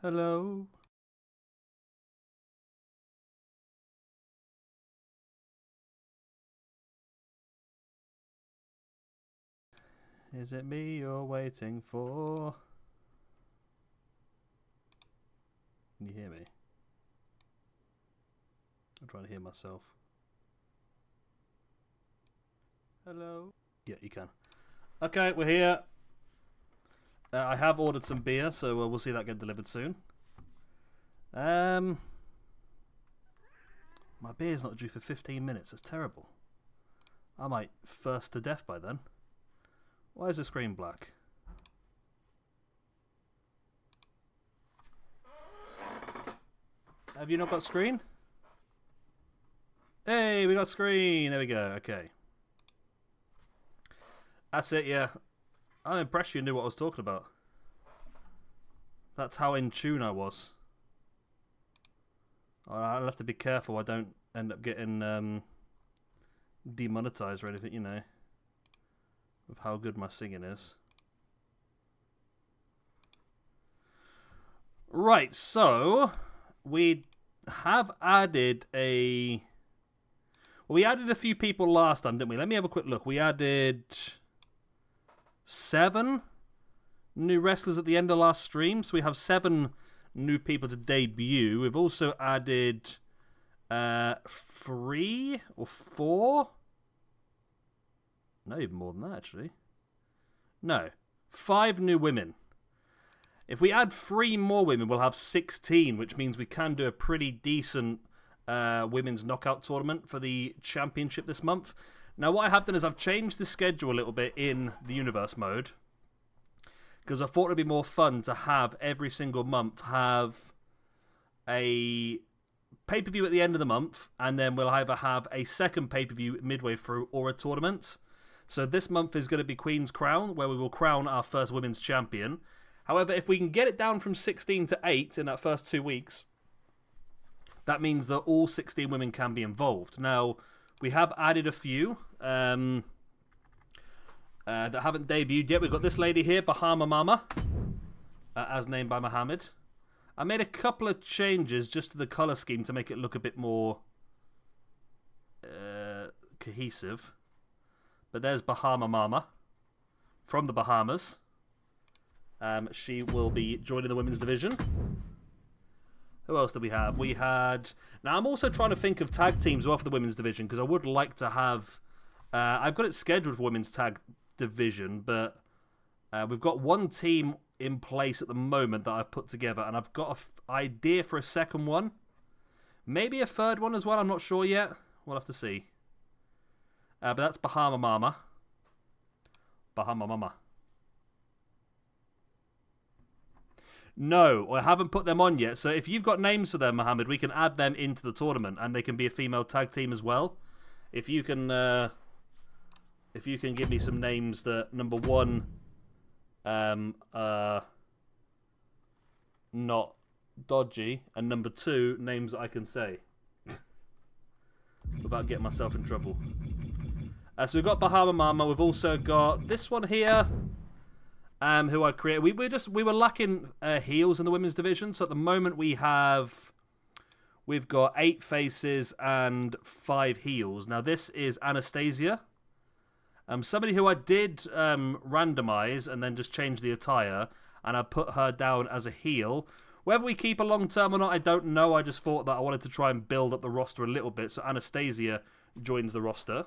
Hello. Is it me you're waiting for? Can you hear me? I'm trying to hear myself. Hello? Yeah, you can. Okay, we're here. I have ordered some beer, so we'll see that get delivered soon. My beer's not due for 15 minutes. That's terrible. I might thirst to death by then. Why is the screen black? Have you not got screen? Hey, we got screen. There we go. Okay. That's it, yeah. I'm impressed you knew what I was talking about. That's how in tune I was. I'll have to be careful I don't end up getting demonetized or anything, you know, with how good my singing is. Right, so we have added a... Well, we added a few people last time, didn't we? Let me have a quick look. We added 7 new wrestlers at the end of last stream. So we have 7 new people to debut. We've also added 3 or 4. No, even more than that, actually. No, 5 new women. If we add 3 more women, we'll have 16, which means we can do a pretty decent women's knockout tournament for the championship this month. Now, what I have done is I've changed the schedule a little bit in the universe mode, because I thought it'd be more fun to have every single month have a pay-per-view at the end of the month, and then we'll either have a second pay-per-view midway through or a tournament. So this month is going to be Queen's Crown, where we will crown our first women's champion. However, if we can get it down from 16 to 8 in that first 2 weeks, that means that all 16 women can be involved. Now, we have added a few that haven't debuted yet. We've got this lady here, Bahama Mama, as named by Mohammed. I made a couple of changes just to the colour scheme to make it look a bit more cohesive. But there's Bahama Mama from the Bahamas. She will be joining the women's division. Who else do we have? We had... Now, I'm also trying to think of tag teams as well for the women's division, because I would like to have... I've got it scheduled for women's tag division, but we've got one team in place at the moment that I've put together, and I've got an idea for a second one. Maybe a third one as well, I'm not sure yet. We'll have to see. But that's Bahama Mama. Bahama Mama. No, I haven't put them on yet. So if you've got names for them, Mohammed, we can add them into the tournament, and they can be a female tag team as well. If you can give me some names that, number 1, not dodgy, and number 2, names that I can say without getting myself in trouble. So we've got Bahama Mama. We've also got this one here. Who I created. We were lacking heels in the women's division, so at the moment we've got 8 faces and 5 heels. Now this is Anastasia, somebody who I did randomize and then just change the attire, and I put her down as a heel. Whether we keep her long term or not, I don't know. I just thought that I wanted to try and build up the roster a little bit, so Anastasia joins the roster.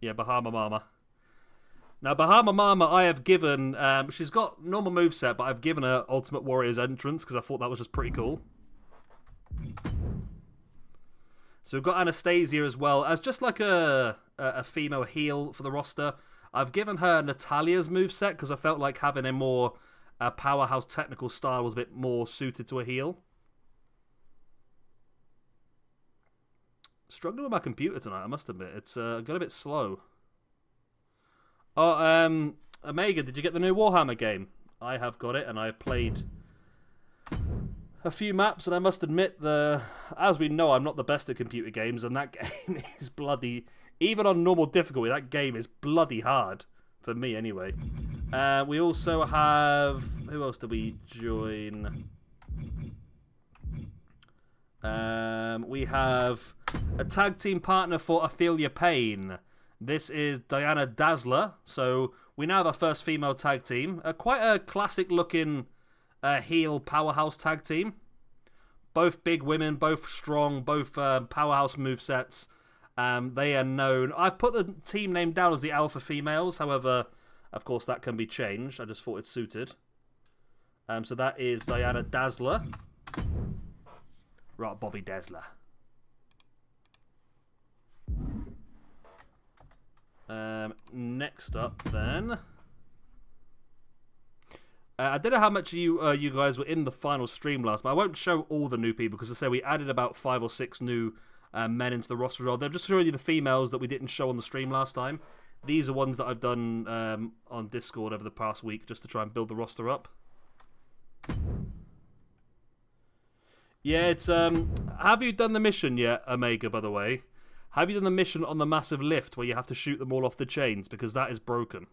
Yeah, Bahama Mama. Now, Bahama Mama, I have given... she's got normal moveset, but I've given her Ultimate Warrior's entrance, because I thought that was just pretty cool. So we've got Anastasia as well, as just like a female heel for the roster. I've given her Natalia's moveset, because I felt like having a more powerhouse technical style was a bit more suited to a heel. Struggling with my computer tonight, I must admit. It's got a bit slow. Oh, Omega, did you get the new Warhammer game? I have got it, and I played a few maps, and I must admit, as we know, I'm not the best at computer games, and that game is bloody... Even on normal difficulty, that game is bloody hard. For me, anyway. We also have... Who else did we join? We have a tag team partner for I Feel Your Pain. This is Diana Dazzler. So we now have our first female tag team. Quite a classic-looking heel powerhouse tag team. Both big women, both strong, both powerhouse movesets. They are known. I put the team name down as the Alpha Females. However, of course, that can be changed. I just thought it suited. So that is Diana Dazzler. Right, Bobby Dazzler. Next up, then. I don't know how much you guys were in the final stream last, but I won't show all the new people because I say we added about 5 or 6 new men into the roster as well. They're just showing you the females that we didn't show on the stream last time. These are ones that I've done on Discord over the past week just to try and build the roster up. Yeah, it's have you done the mission yet, Omega, by the way? Have you done the mission on the massive lift where you have to shoot them all off the chains? Because that is broken.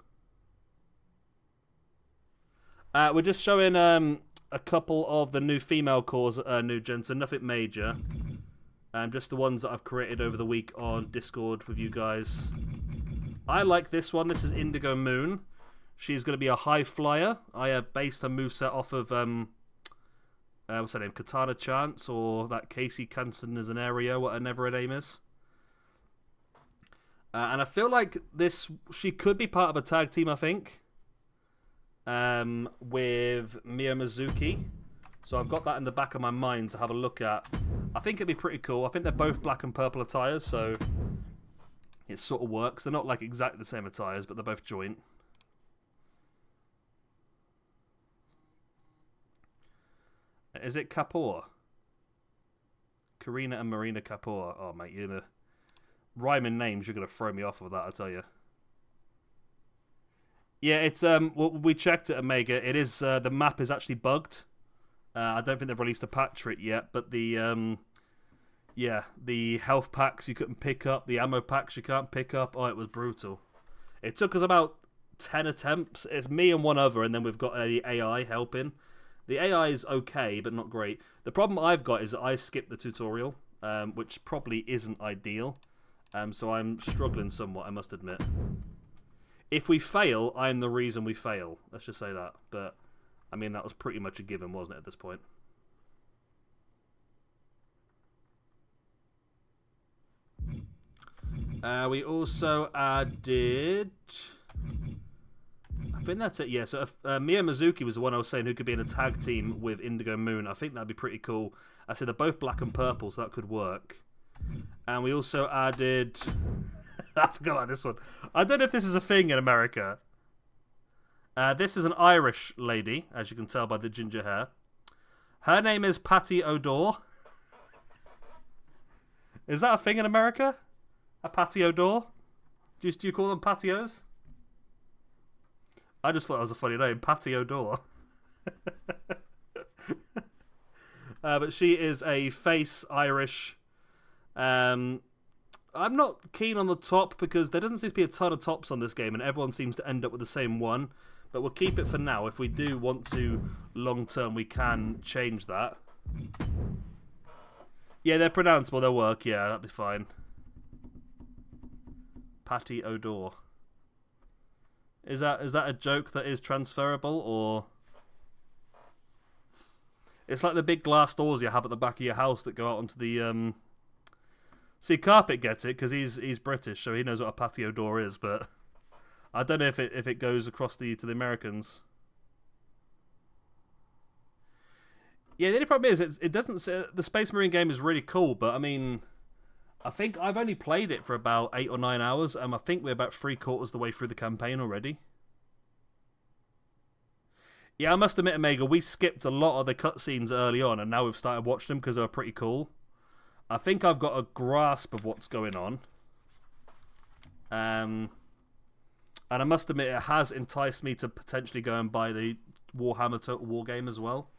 We're just showing a couple of the new female cores, new gens, so nothing major. Just the ones that I've created over the week on Discord with you guys. I like this one. This is Indigo Moon. She's going to be a high flyer. I have based her moveset off of, what's her name? Katana Chance, or that Casey Canson is an area, what her never name is. And I feel like she could be part of a tag team, I think. With Mio Mizuki. So I've got that in the back of my mind to have a look at. I think it'd be pretty cool. I think they're both black and purple attires, so it sort of works. They're not like exactly the same attires, but they're both joint. Is it Kapoor? Karina and Marina Kapoor. Oh, mate, you're gonna... Rhyming names, you're gonna throw me off with that, I tell you. Yeah, it's well, we checked it, Omega. It is the map is actually bugged. I don't think they've released a patch for it yet, but the the health packs you couldn't pick up, the ammo packs you can't pick up. Oh, it was brutal. It took us about 10 attempts. It's me and one other, and then we've got the AI helping. The AI is okay, but not great. The problem I've got is that I skipped the tutorial, which probably isn't ideal. So I'm struggling somewhat, I must admit. If we fail, I'm the reason we fail. Let's just say that. But, I mean, that was pretty much a given, wasn't it, at this point? We also added... I think that's it, yeah. So Mia Mizuki was the one I was saying who could be in a tag team with Indigo Moon. I think that'd be pretty cool. I said they're both black and purple, so that could work. And we also added... I forgot about this one. I don't know if this is a thing in America. This is an Irish lady, as you can tell by the ginger hair. Her name is Patty O'Dore. Is that a thing in America? A patio door? Do you call them patios? I just thought that was a funny name, Patio Door. But she is a face Irish. I'm not keen on the top because there doesn't seem to be a ton of tops on this game and everyone seems to end up with the same one. But we'll keep it for now. If we do want to long term, we can change that. Yeah, they're pronounceable. They'll work. Yeah, that'd be fine. Patty O'Dore. Is that a joke that is transferable, or it's like the big glass doors you have at the back of your house that go out onto the See, Carpet gets it because he's British, so he knows what a patio door is. But I don't know if it goes across to the Americans. Yeah, the only problem is it doesn't. The Space Marine game is really cool, but I mean, I think I've only played it for about 8 or 9 hours, and I think we're about 3/4 the way through the campaign already. Yeah, I must admit, Omega, we skipped a lot of the cutscenes early on, and now we've started watching them because they were pretty cool. I think I've got a grasp of what's going on. And I must admit, it has enticed me to potentially go and buy the Warhammer Total War game as well.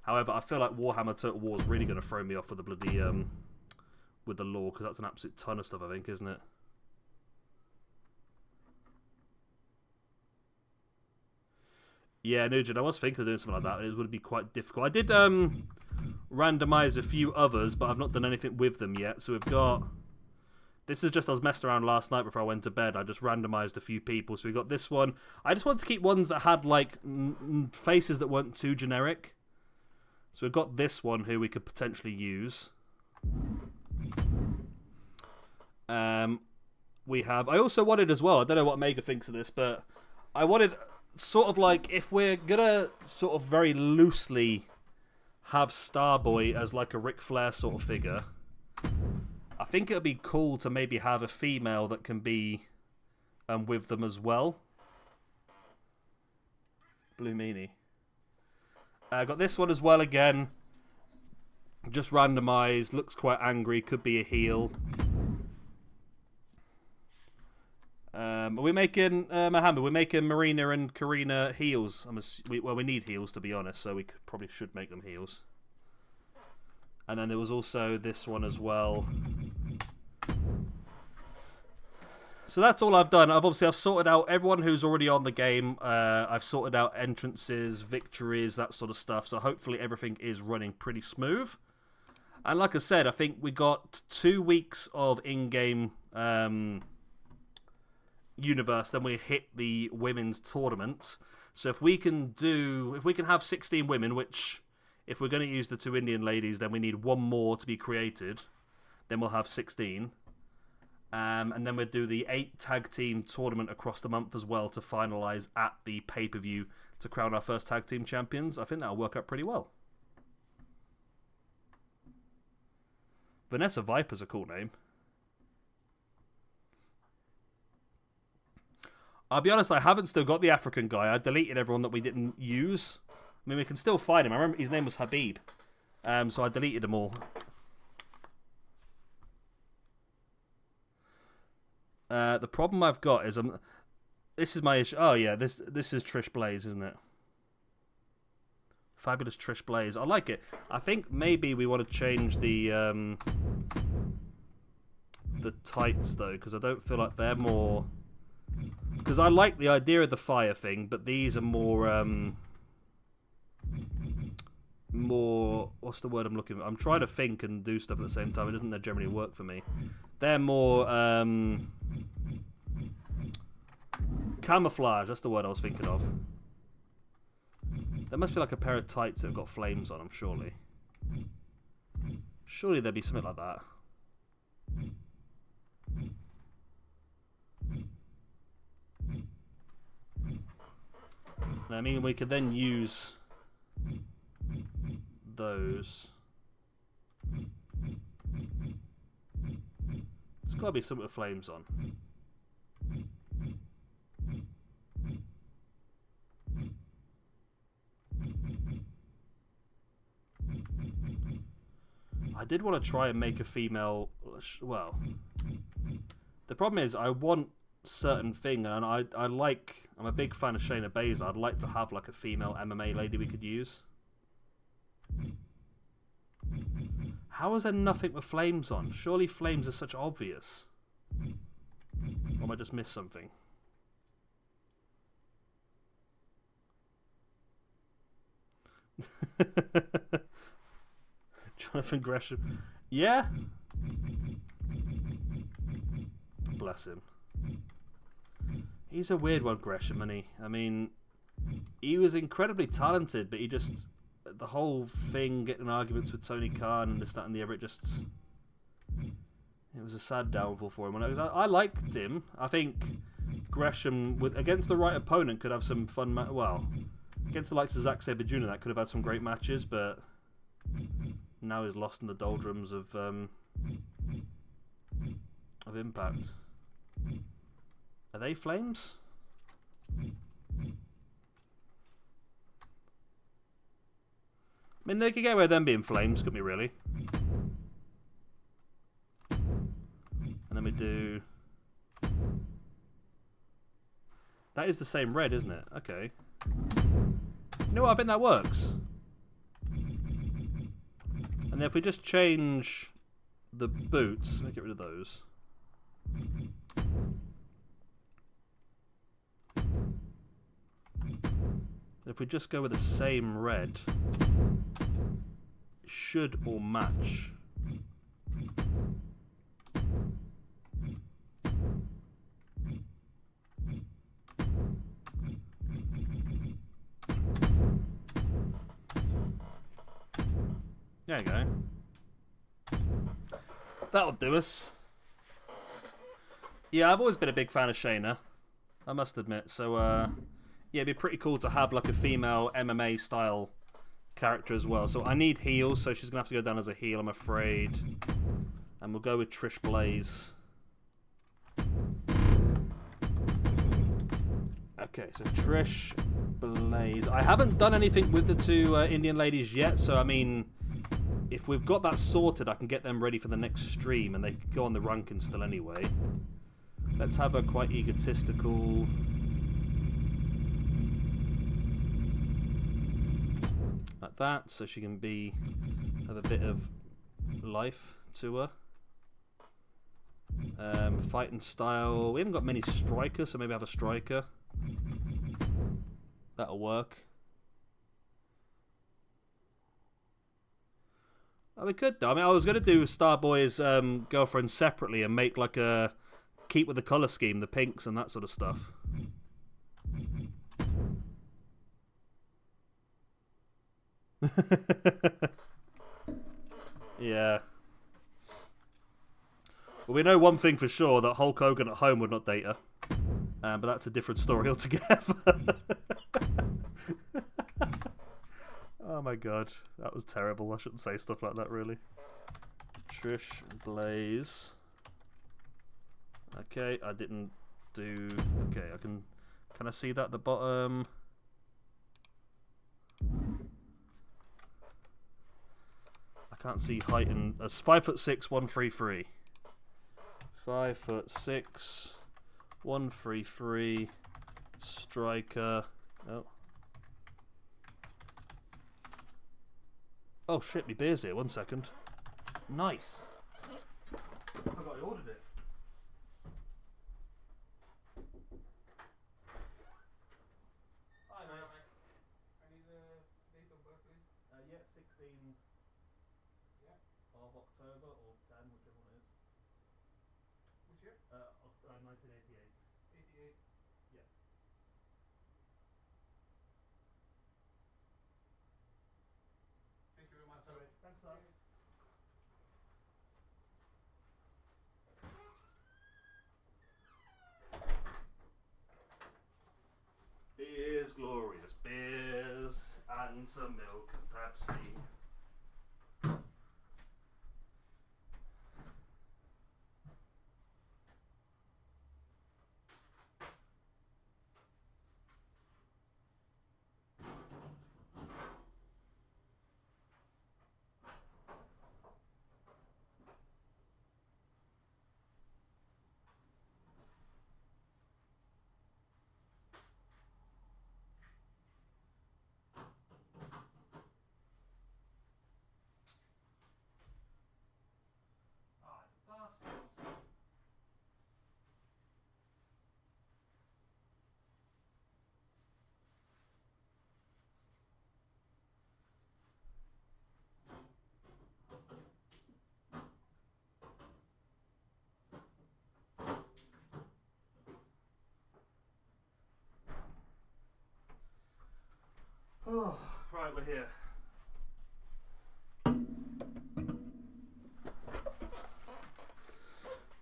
However, I feel like Warhammer Total War is really going to throw me off with the bloody with the lore, because that's an absolute ton of stuff, I think, isn't it? Yeah, Nugent, I was thinking of doing something like that. It would be quite difficult. I did randomize a few others, but I've not done anything with them yet. So we've got... This is just, I was messing around last night before I went to bed. I just randomised a few people. So we got this one. I just wanted to keep ones that had, like, faces that weren't too generic. So we've got this one who we could potentially use. We have... I also wanted as well, I don't know what Mega thinks of this, but I wanted sort of like, if we're going to sort of very loosely have Starboy as like a Ric Flair sort of figure... I think it would be cool to maybe have a female that can be with them as well. Blue Meanie. I got this one as well again. Just randomised. Looks quite angry. Could be a heel. Are we making, Mohammed, we're making Marina and Karina heels. Well, we need heels to be honest, so we probably should make them heels. And then there was also this one as well. So that's all I've done. I've sorted out everyone who's already on the game. I've sorted out entrances, victories, that sort of stuff. So hopefully everything is running pretty smooth. And like I said, I think we got 2 weeks of in-game universe. Then we hit the women's tournament. So if we can have 16 women, which... If we're going to use the 2 Indian ladies, then we need 1 more to be created. Then we'll have 16. And then we'll do the 8 tag team tournament across the month as well to finalise at the pay-per-view to crown our first tag team champions. I think that'll work out pretty well. Vanessa Viper's a cool name. I'll be honest, I haven't still got the African guy. I deleted everyone that we didn't use. I mean, we can still find him. I remember his name was Habib. So I deleted them all. The problem I've got is... this is my issue. Oh, yeah. This is Trish Blaze, isn't it? Fabulous Trish Blaze. I like it. I think maybe we want to change the tights, though, because I don't feel like they're more... Because I like the idea of the fire thing, but these are more... more, what's the word I'm looking for? I'm trying to think and do stuff at the same time. It doesn't generally work for me. They're more camouflage. That's the word I was thinking of. There must be like a pair of tights that have got flames on them, surely. Surely there'd be something like that. I mean, we could then use those. There's got to be something with flames on. I did want to try and make a female. Well, the problem is I want certain thing, and I'm a big fan of Shayna Baszler. I'd like to have like a female MMA lady we could use. How is there nothing with flames on? Surely flames are such obvious. Or am I just missed something? Jonathan Gresham. Yeah? Bless him. He's a weird one, Gresham, isn't he? I mean, he was incredibly talented, but he just... The whole thing, getting arguments with Tony Khan and this, that, and the other, it was a sad downfall for him. I liked him. I think Gresham, against the right opponent, could have some fun... well, against the likes of Zack Sabre Jr., that could have had some great matches, but now he's lost in the doldrums of Impact. Are they flames? I mean, they could get away with them being flames, couldn't we, really? And then we do... That is the same red, isn't it? Okay. You know what? I think that works. And then if we just change the boots... Let me get rid of those. If we just go with the same red, it should all match. There you go. That'll do us. Yeah, I've always been a big fan of Shayna, I must admit. So, yeah, it'd be pretty cool to have like a female MMA style character as well. So I need heals, so she's gonna have to go down as a heel, I'm afraid. And we'll go with Trish Blaze. Okay, so Trish Blaze. I haven't done anything with the two Indian ladies yet, so I mean, if we've got that sorted, I can get them ready for the next stream, and they can go on the ranking still anyway. Let's have a quite egotistical... like that, so she can be... have a bit of life to her. Fighting style... we haven't got many strikers, so maybe have a striker. That'll work. Oh, we could though. I mean, I was going to do Starboy's girlfriend separately and make like a... keep with the colour scheme, the pinks and that sort of stuff. Yeah. Well, we know one thing for sure, that Hulk Hogan at home would not date her. But that's a different story altogether. Oh my god, that was terrible. I shouldn't say stuff like that, really. Trish Blaze. Okay, I didn't do... okay, I can... can I see that at the bottom? I can't see height and... that's 5'6", 133. 5'6", 133. Striker. Oh. Oh shit, my beer's here. 1 second. Nice. I forgot I ordered it. Hi mate. I need a date of birth, please. Yeah, 16 Yeah. of October or 10, whichever one it is. Which year? 1988. 88. Yeah. Thank you very much, sir. Thanks for that. Beers, glorious beers, and some milk and Pepsi. Oh, right, we're here.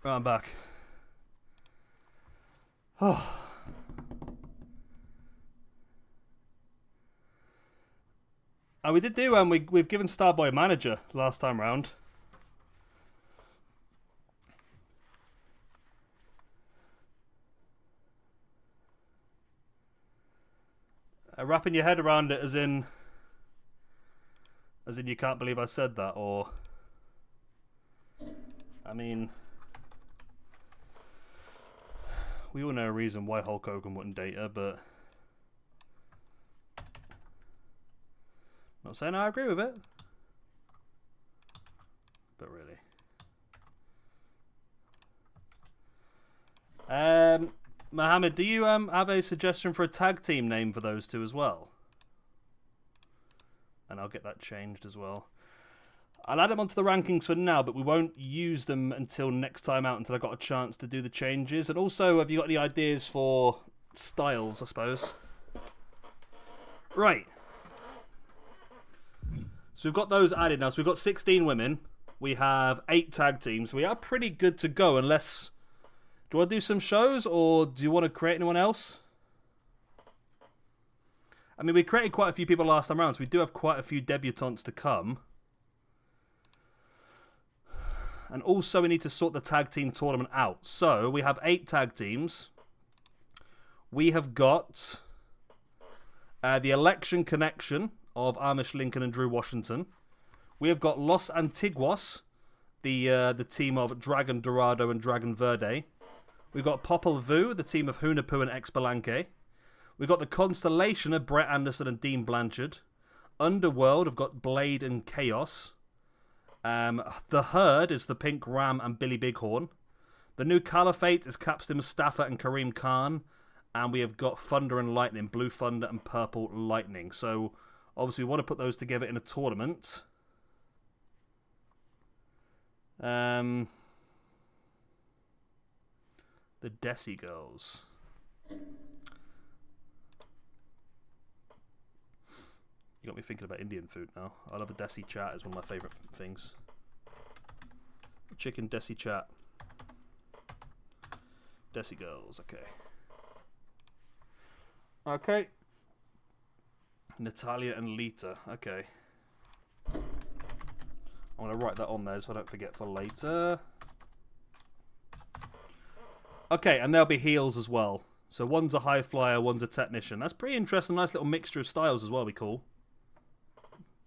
Right, I'm back. Oh. We did do we've given Starboy a manager last time round. Wrapping your head around it as in you can't believe I said that, or I mean, we all know a reason why Hulk Hogan wouldn't date her, but not saying I agree with it, but really. Mohammed, do you have a suggestion for a tag team name for those two as well? and I'll get that changed as well. I'll add them onto the rankings for now, but we won't use them until next time out, until I got a chance to do the changes. And also, have you got any ideas for styles, I suppose? Right. So we've got those added now. So we've got 16 women. We have 8 tag teams. We are pretty good to go, unless... Do you want to do some shows, or do you want to create anyone else? I mean, we created quite a few people last time around, so we do have quite a few debutantes to come. And also we need to sort the tag team tournament out. So we have 8 tag teams. We have got the Election Connection of Amish Lincoln and Drew Washington. We have got Los Antiguos, the team of Dragon Dorado and Dragon Verde. We've got Popol Vuh, the team of Hunapu and Expalanque. We've got the Constellation of Brett Anderson and Dean Blanchard. Underworld have got Blade and Chaos. The Herd is the Pink Ram and Billy Bighorn. The New Caliphate is Capstan Mustafa and Kareem Khan. And we have got Thunder and Lightning, Blue Thunder and Purple Lightning. So, obviously, we want to put those together in a tournament. The Desi Girls. You got me thinking about Indian food now. I love a Desi chat. It's one of my favourite things. Chicken Desi chat. Desi Girls, okay. Okay. Natalia and Lita, okay. I'm going to write that on there so I don't forget for later. Okay, and there'll be heels as well. So one's a high flyer, one's a technician. That's pretty interesting. Nice little mixture of styles as well, be cool.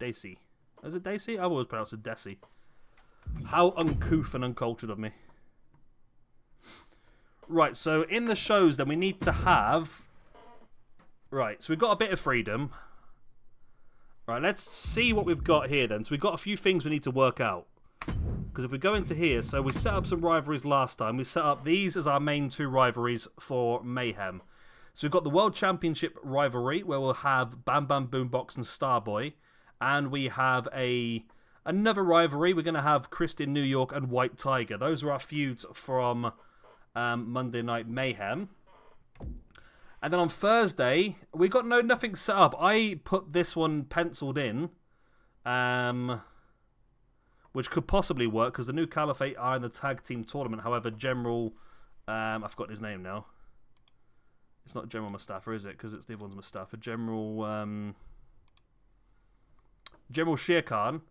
Desi. Is it Desi? I've always pronounced it Desi. How uncouth and uncultured of me. Right, so in the shows then we need to have... Right, so we've got a bit of freedom. Right, let's see what we've got here then. So we've got a few things we need to work out. Because if we go into here, so we set up some rivalries last time. We set up these as our main 2 rivalries for Mayhem. So we've got the World Championship rivalry, where we'll have Bam Bam Boombox and Starboy. And we have another rivalry. We're going to have Christian New York and White Tiger. Those are our feuds from Monday Night Mayhem. And then on Thursday, we got nothing set up. I put this one penciled in, which could possibly work because the New Caliphate are in the tag team tournament. However, General, I've forgotten his name now. It's not General Mustafa, is it? Because it's the other one's Mustafa. General Shere Khan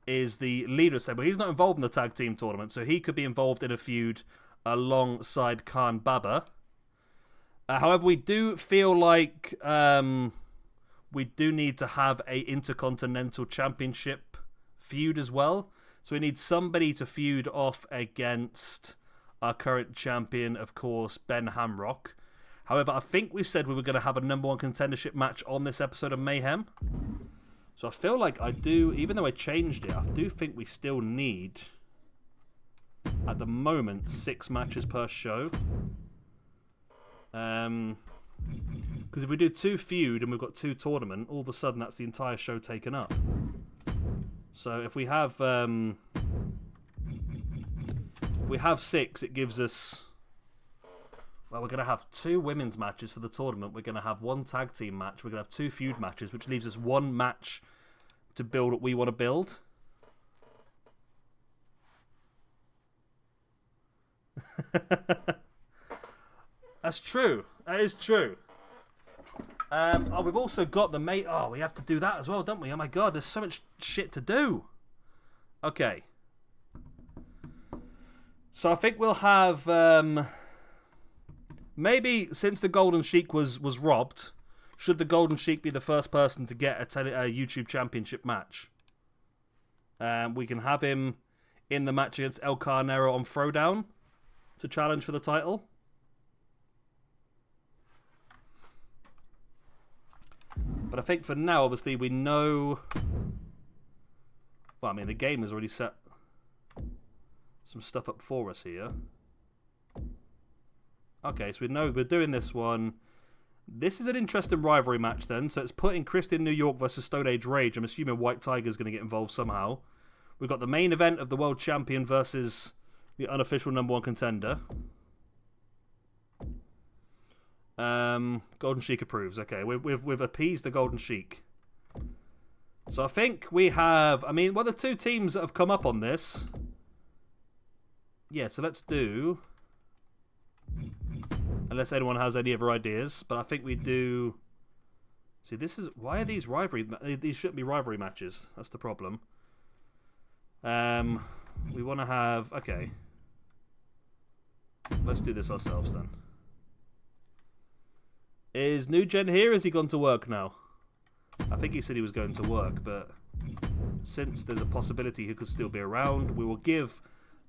is the leader of but he's not involved in the tag team tournament, so he could be involved in a feud alongside Khan Baba. However, we do feel like we do need to have a Intercontinental Championship feud as well. So we need somebody to feud off against our current champion, of course, Ben Hamrock. However, I think we said we were going to have a #1 contendership match on this episode of Mayhem. So I feel like I do, even though I changed it, I do think we still need, at the moment, 6 matches per show. Because if we do 2 feud and we've got 2 tournament, all of a sudden that's the entire show taken up. So if we have 6, it gives us... Well, we're going to have 2 women's matches for the tournament. We're going to have 1 tag team match. We're going to have 2 feud matches, which leaves us 1 match to build what we want to build. That's true. That is true. Oh, we've also got the mate. Oh, we have to do that as well, don't we? Oh my god, there's so much shit to do. Okay. So I think we'll have... maybe since the Golden Sheik was robbed, should the Golden Sheik be the first person to get a YouTube Championship match? We can have him in the match against El Carnero on Throwdown to challenge for the title. But I think for now, obviously, we know... Well, I mean, the game has already set some stuff up for us here. Okay, so we know we're doing this one. This is an interesting rivalry match then. So it's putting Christian New York versus Stone Age Rage. I'm assuming White Tiger's going to get involved somehow. We've got the main event of the World Champion versus the unofficial #1 contender. Golden Sheik approves. Okay, we've appeased the Golden Sheik. So I think we have... I mean, well, the two teams that have come up on this... Yeah, so let's do... Unless anyone has any other ideas. But I think we do... See, this is... Why are these rivalry... These shouldn't be rivalry matches. That's the problem. We want to have... Okay. Let's do this ourselves then. Is New Gen here? Has he gone to work now? I think he said he was going to work, but since there's a possibility he could still be around, we will give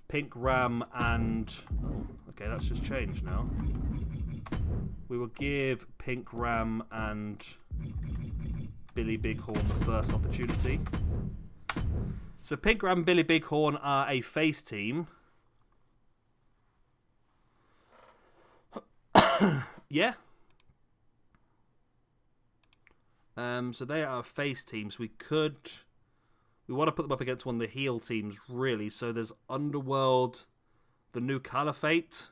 Pink Ram and... Oh, okay, that's just changed now. We will give Pink Ram and Billy Bighorn the first opportunity. So Pink Ram and Billy Bighorn are a face team. Yeah. So they are a face team, so we want to put them up against one of the heel teams, really. So there's Underworld, the New Caliphate,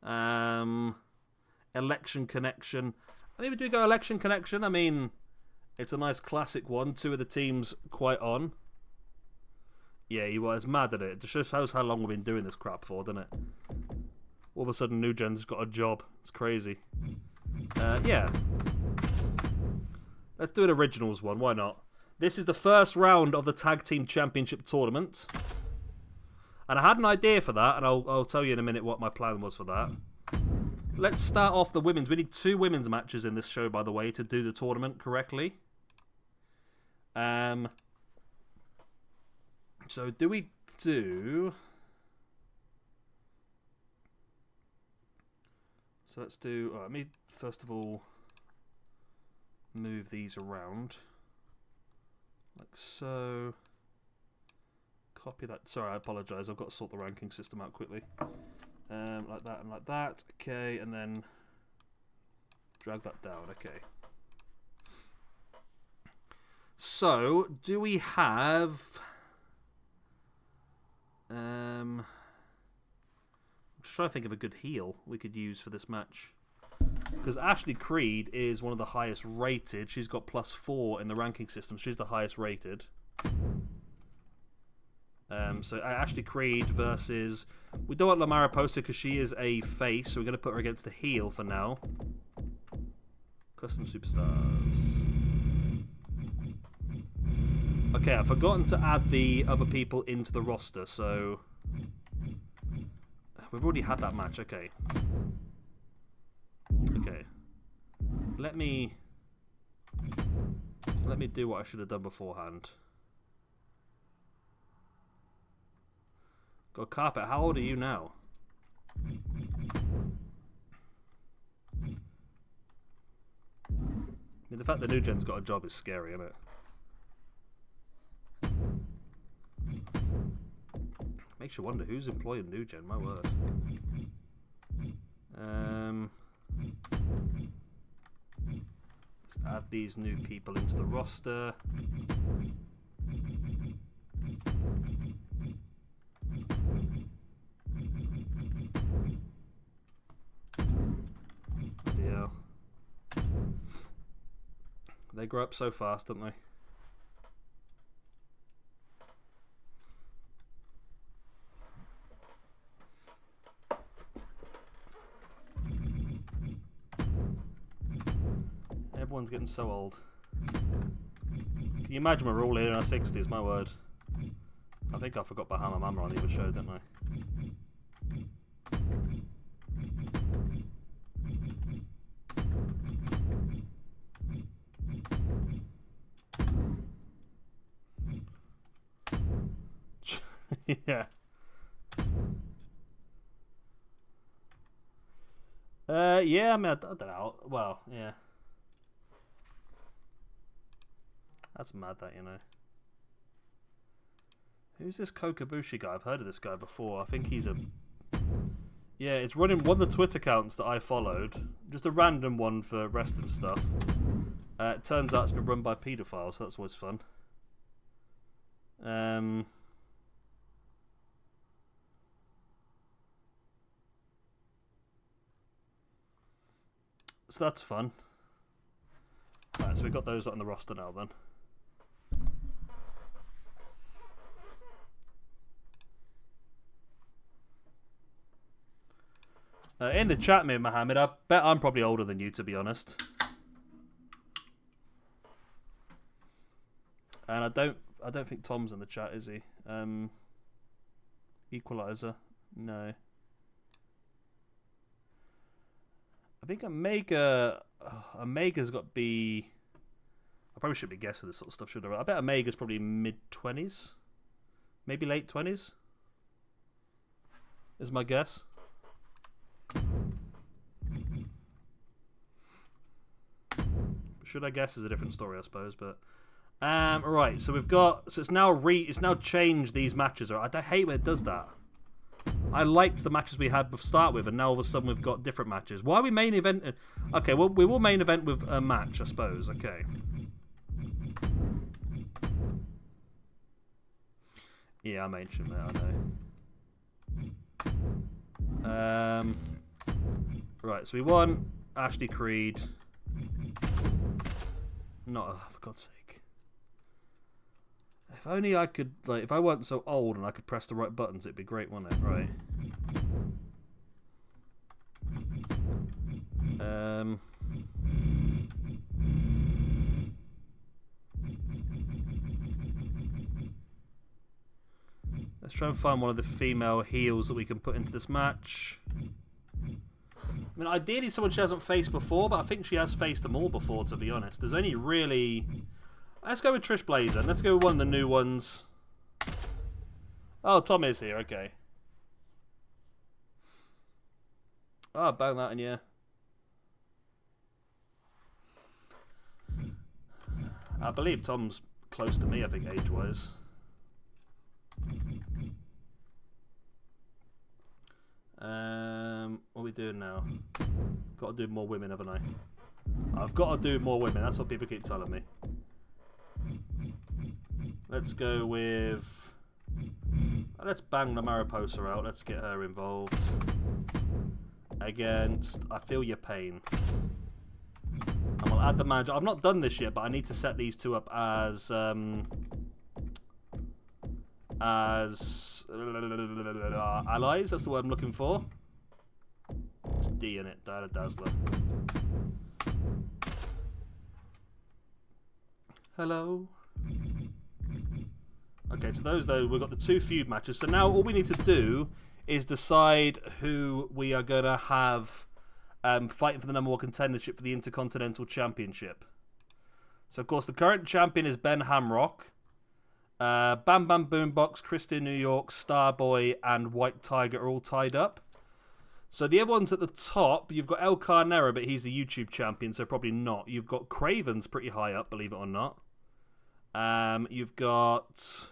Election Connection. I mean, we do go Election Connection. I mean, it's a nice classic one. Two of the teams quite on. Yeah, he was mad at it. It just shows how long we've been doing this crap for, doesn't it? All of a sudden, New Gen's got a job. It's crazy. Yeah. Let's do an originals one. Why not? This is the first round of the Tag Team Championship Tournament. And I had an idea for that, and I'll tell you in a minute what my plan was for that. Let's start off the women's. We need 2 women's matches in this show, by the way, to do the tournament correctly. So do we do... So let's do... let me, first of all, move these around. Like so. Copy that. Sorry, I apologise. I've got to sort the ranking system out quickly. Like that and like that. Okay, and then drag that down. Okay. So, do we have... I'm just trying to think of a good heel we could use for this match. Because Ashley Creed is one of the highest rated. She's got +4 in the ranking system. She's the highest rated. So Ashley Creed versus... We don't want La Mariposa because she is a face. So we're going to put her against the heel for now. Custom Superstars. Okay, I've forgotten to add the other people into the roster. So... We've already had that match. Okay. Okay. Let me do what I should have done beforehand. Go Carpet, how old are you now? I mean, the fact that New Gen's got a job is scary, isn't it? Makes you wonder who's employing New Gen, my word. Let's add these new people into the roster. Yeah. They grow up so fast, don't they? Everyone's getting so old. Can you imagine we're all here in our 60s, my word. I think I forgot Bahama Mama on the other show, didn't I? Yeah. Yeah, I mean, I don't know. Well, yeah. That's mad, that, you know. Who's this Kokabushi guy? I've heard of this guy before. I think he's Yeah, it's running one of the Twitter accounts that I followed. Just a random one for wrestling stuff. It turns out it's been run by paedophiles, so that's always fun. So that's fun. Right, so we've got those on the roster now then. In the chat, me, Mohammed, I bet I'm probably older than you, to be honest. And I don't think Tom's in the chat, is he? Equalizer, no. I think Omega's got to be. I probably shouldn't be guessing this sort of stuff, should I? I bet Omega's probably mid-20s, maybe late 20s. Is my guess. Should I guess is a different story, I suppose. But right, so we've got it's now changed these matches. I hate when it does that. I liked the matches we had to start with, and now all of a sudden we've got different matches. Why are we main event? Okay, well we will main event with a match, I suppose. Okay. Yeah, I mentioned that. I know. Right, so we won Ashley Creed. For God's sake. If only I could, like, if I weren't so old and I could press the right buttons, it'd be great, wouldn't it? Right. Let's try and find one of the female heels that we can put into this match. I mean, ideally someone she hasn't faced before, but I think she has faced them all before, to be honest. There's only really... Let's go with Trish Blazer. Let's go with one of the new ones. Oh, Tom is here. Okay. Oh, bang that in, yeah. I believe Tom's close to me, I think, age-wise. What are we doing now? Got to do more women, haven't I? I've got to do more women. That's what people keep telling me. Let's go with... Let's bang the Mariposa out. Let's get her involved. Against... I Feel Your Pain. And we'll add the manager. I've not done this yet, but I need to set these two up as allies. That's the word I'm looking for. It's D in it. Diana Dazzler. Hello. Okay, so those though, we've got the two feud matches. So now all we need to do is decide who we are going to have fighting for the number one contendership for the Intercontinental Championship. So of course the current champion is Ben Hamrock. Bam Bam Boombox, Christian New York, Starboy, and White Tiger are all tied up. So the other ones at the top, you've got El Carnero, but he's a YouTube champion, so probably not. You've got Craven's pretty high up, believe it or not. You've got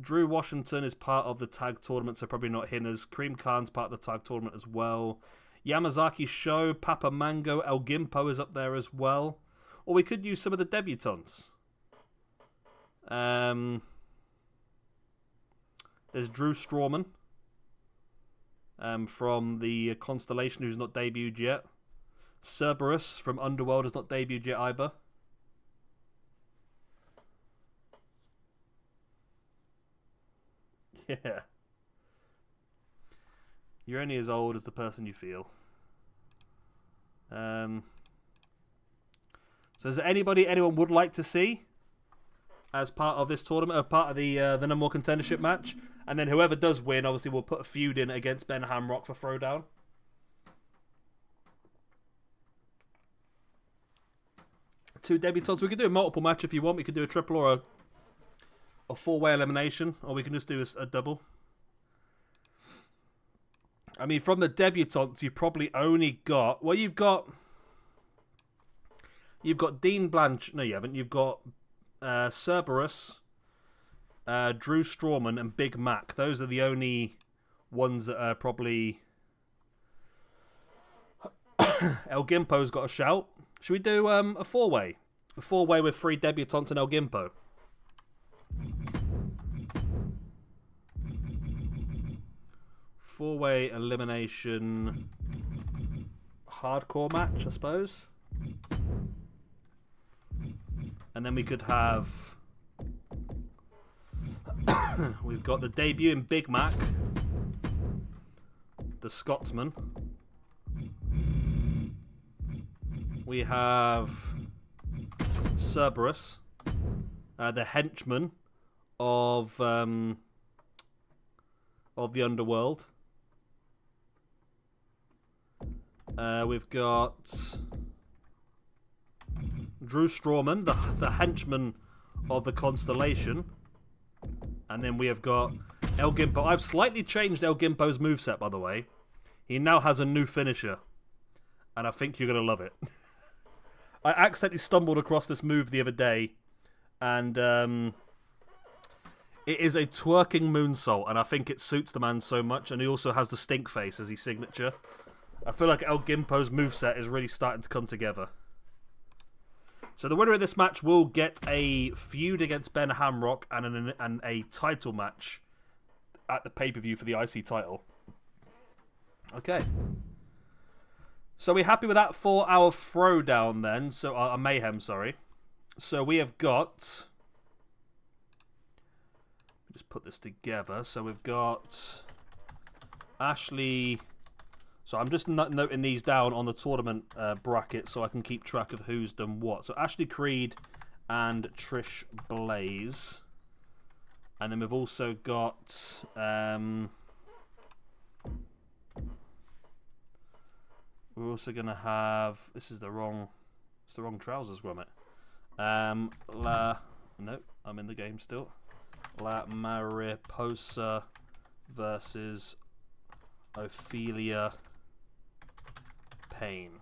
Drew Washington is part of the tag tournament, so probably not him. As Cream Khan's part of the tag tournament as well. Yamazaki Show, Papa Mango, El Gimpo is up there as well. Or we could use some of the debutantes. There's Drew Strawman from the Constellation, who's not debuted yet. Cerberus from Underworld has not debuted yet either. Yeah. You're only as old as the person you feel. So is there anyone would like to see as part of this tournament, part of the number one contendership match? And then whoever does win, obviously, we'll put a feud in against Ben Hamrock for Throwdown. Two debutantes. We could do a multiple match if you want. We could do a triple or a four-way elimination, or we can just do a double. I mean, from the debutantes, you probably only got... Well, you've got Dean Blanch... No, you haven't. You've got Cerberus, Drew Strawman, and Big Mac. Those are the only ones that are probably El Gimpo's got a shout. Should we do a four-way? A four-way with 3 debutantes and El Gimpo. Four-way elimination hardcore match, I suppose. And then we could have... We've got the debuting Big Mac, the Scotsman. We have Cerberus, the henchman of the underworld. We've got Drew Strawman, the henchman of the Constellation. And then we have got El Gimpo. I've slightly changed El Gimpo's moveset, by the way. He now has a new finisher. And I think you're going to love it. I accidentally stumbled across this move the other day. And it is a twerking moonsault. And I think it suits the man so much. And he also has the stink face as his signature. I feel like El Gimpo's moveset is really starting to come together. So the winner of this match will get a feud against Ben Hamrock and a title match at the pay-per-view for the IC title. Okay. So we're happy with that for our throwdown then. So our mayhem, sorry. So we have got... Just put this together. So we've got Ashley... So I'm just noting these down on the tournament bracket so I can keep track of who's done what. So Ashley Creed and Trish Blaze. And then we've also got... we're also going to have... This is the wrong... It's the wrong trousers, Gromit. Nope, I'm in the game still. La Mariposa versus Ophelia Payne.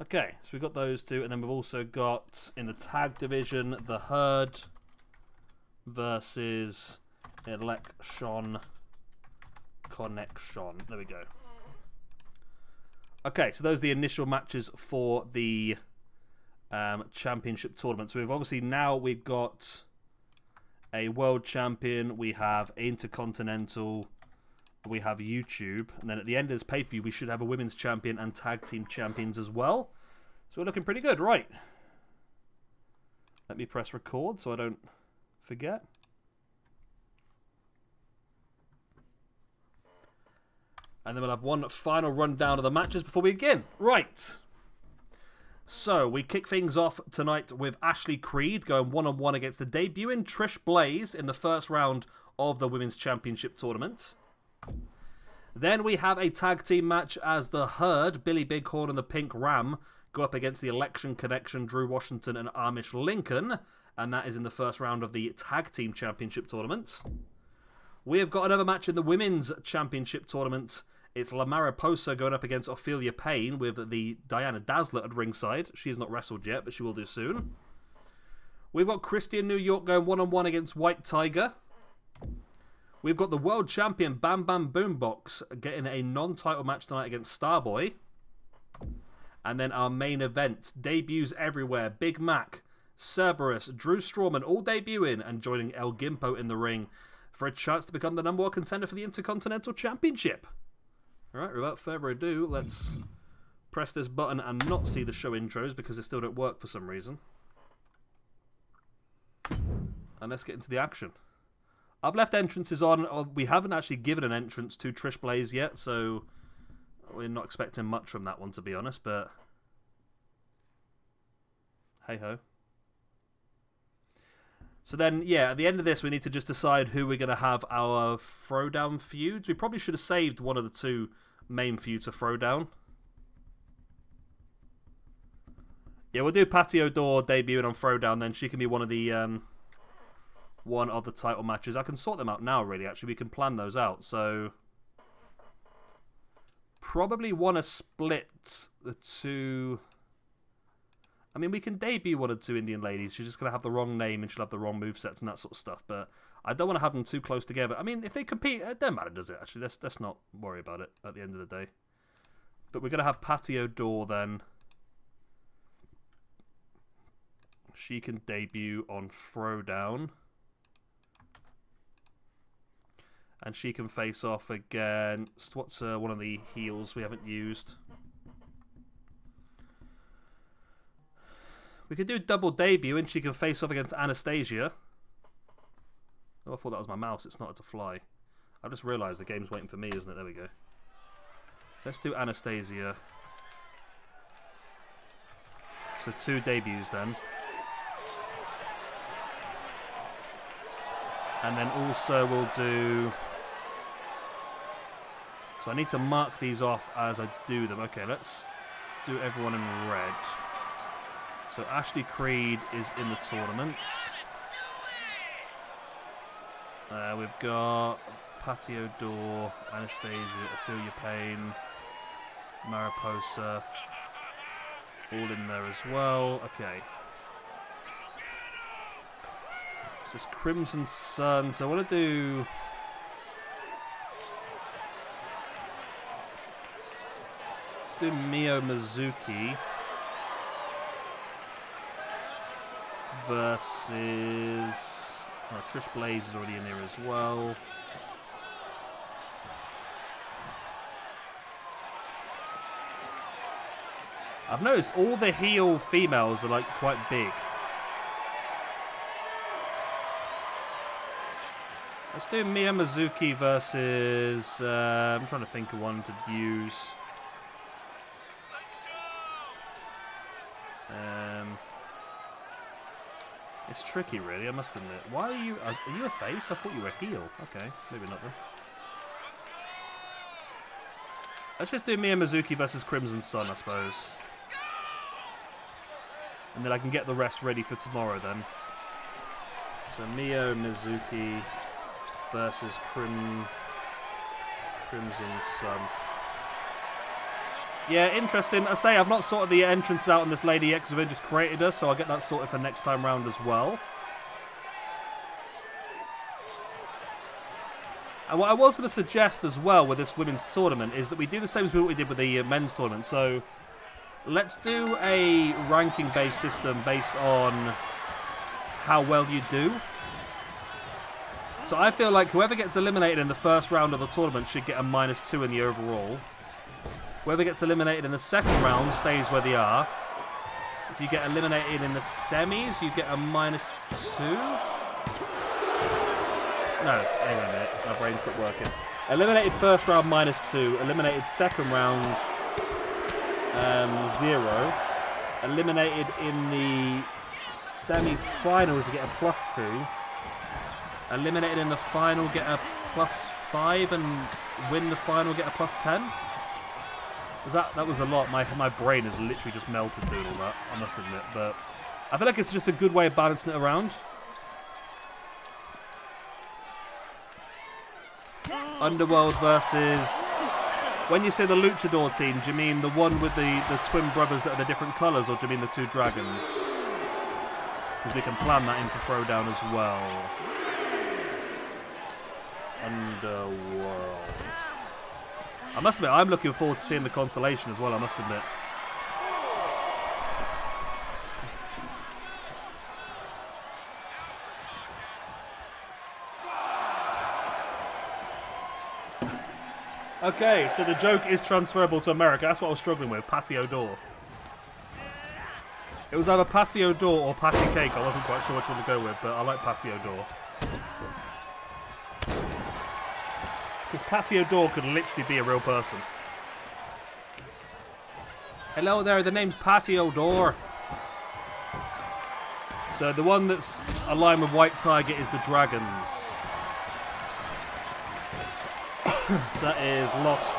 Okay, so we've got those two, and then we've also got in the tag division the Herd versus Election Connection. There we go. Okay, so those are the initial matches for the championship tournament. So we've got a world champion, we have Intercontinental, we have YouTube, and then at the end of this pay-per-view we should have a women's champion and tag team champions as well. So we're looking pretty good. Right, let me press record so I don't forget. And then we'll have one final rundown of the matches before we begin. Right, so we kick things off tonight with Ashley Creed going one-on-one against the debuting Trish Blaze in the first round of the Women's Championship Tournament. Then we have a tag team match as the Herd, Billy Bighorn and the Pink Ram, go up against the Election Connection, Drew Washington and Amish Lincoln. And that is in the first round of the Tag Team Championship Tournament. We have got another match in the Women's Championship Tournament. It's La Mariposa going up against Ophelia Payne with the Diana Dazzler at ringside. She has not wrestled yet, but she will do soon. We've got Christian New York going one-on-one against White Tiger. We've got the world champion Bam Bam Boombox getting a non-title match tonight against Starboy. And then our main event, debuts everywhere. Big Mac, Cerberus, Drew Strawman all debuting and joining El Gimpo in the ring for a chance to become the #1 contender for the Intercontinental Championship. Alright, without further ado, let's press this button and not see the show intros because they still don't work for some reason. And let's get into the action. I've left entrances on. We haven't actually given an entrance to Trish Blaze yet, so we're not expecting much from that one, to be honest, but hey-ho. So then, yeah, at the end of this, we need to just decide who we're going to have our throwdown feuds. We probably should have saved one of the two main feuds for throwdown. Yeah, we'll do Patty O'Dore debuting on throwdown, then she can be one of the title matches. I can sort them out now, really, actually. We can plan those out. So probably want to split the two. I mean, we can debut one or two Indian ladies. She's just going to have the wrong name and she'll have the wrong movesets and that sort of stuff. But I don't want to have them too close together. I mean, if they compete, it doesn't matter, does it? Actually, let's not worry about it at the end of the day. But we're going to have Patio Door then. She can debut on Throwdown. And she can face off against... What's one of the heals we haven't used? We could do a double debut and she can face off against Anastasia. Oh, I thought that was my mouse. It's not. It's a fly. I've just realised the game's waiting for me, isn't it? There we go. Let's do Anastasia. So 2 debuts then. And then also we'll do... So I need to mark these off as I do them. Okay, let's do everyone in red. So Ashley Creed is in the tournament. We've got Patio Door, Anastasia, I Feel Your Pain, Mariposa, all in there as well. Okay. So it's Crimson Sun. So I want to do... Let's do Mio Mizuki versus... Oh, Trish Blaze is already in here as well. I've noticed all the heel females are like quite big. Let's do Mia Mizuki versus... I'm trying to think of one to use. It's tricky, really, I must admit. Why are you a face? I thought you were a heel. Okay, maybe not then. Let's just do Mia Mizuki versus Crimson Sun, I suppose. And then I can get the rest ready for tomorrow then. So Mio Mizuki versus Crimson Sun. Yeah, interesting. I say I've not sorted the entrance out on this Lady X who just created us, so I'll get that sorted for next time round as well. And what I was going to suggest as well with this women's tournament is that we do the same as what we did with the men's tournament. So let's do a ranking-based system based on how well you do. So I feel like whoever gets eliminated in the first round of the tournament should get a -2 in the overall. Whoever gets eliminated in the second round stays where they are. If you get eliminated in the semis, you get a -2. No, hang on a minute. My brain stopped working. Eliminated first round -2. Eliminated second round 0. Eliminated in the semi-finals, you get a +2. Eliminated in the final, get a +5, and win the final, get a +10. That was a lot. My brain is literally just melted doing all that, I must admit. But I feel like it's just a good way of balancing it around. Underworld versus... When you say the Luchador team, do you mean the one with the twin brothers that are the different colours, or do you mean the 2 dragons? Because we can plan that in for Throwdown as well. Underworld. I must admit, I'm looking forward to seeing the constellation as well, I must admit. Okay, so the joke is transferable to America. That's what I was struggling with. Patio Door. It was either Patio Door or Patty Cake. I wasn't quite sure which one to go with, but I like Patio Door. Because Patio Door could literally be a real person. Hello there, the name's Patio Door. So the one that's aligned with White Tiger is the Dragons. So that is Los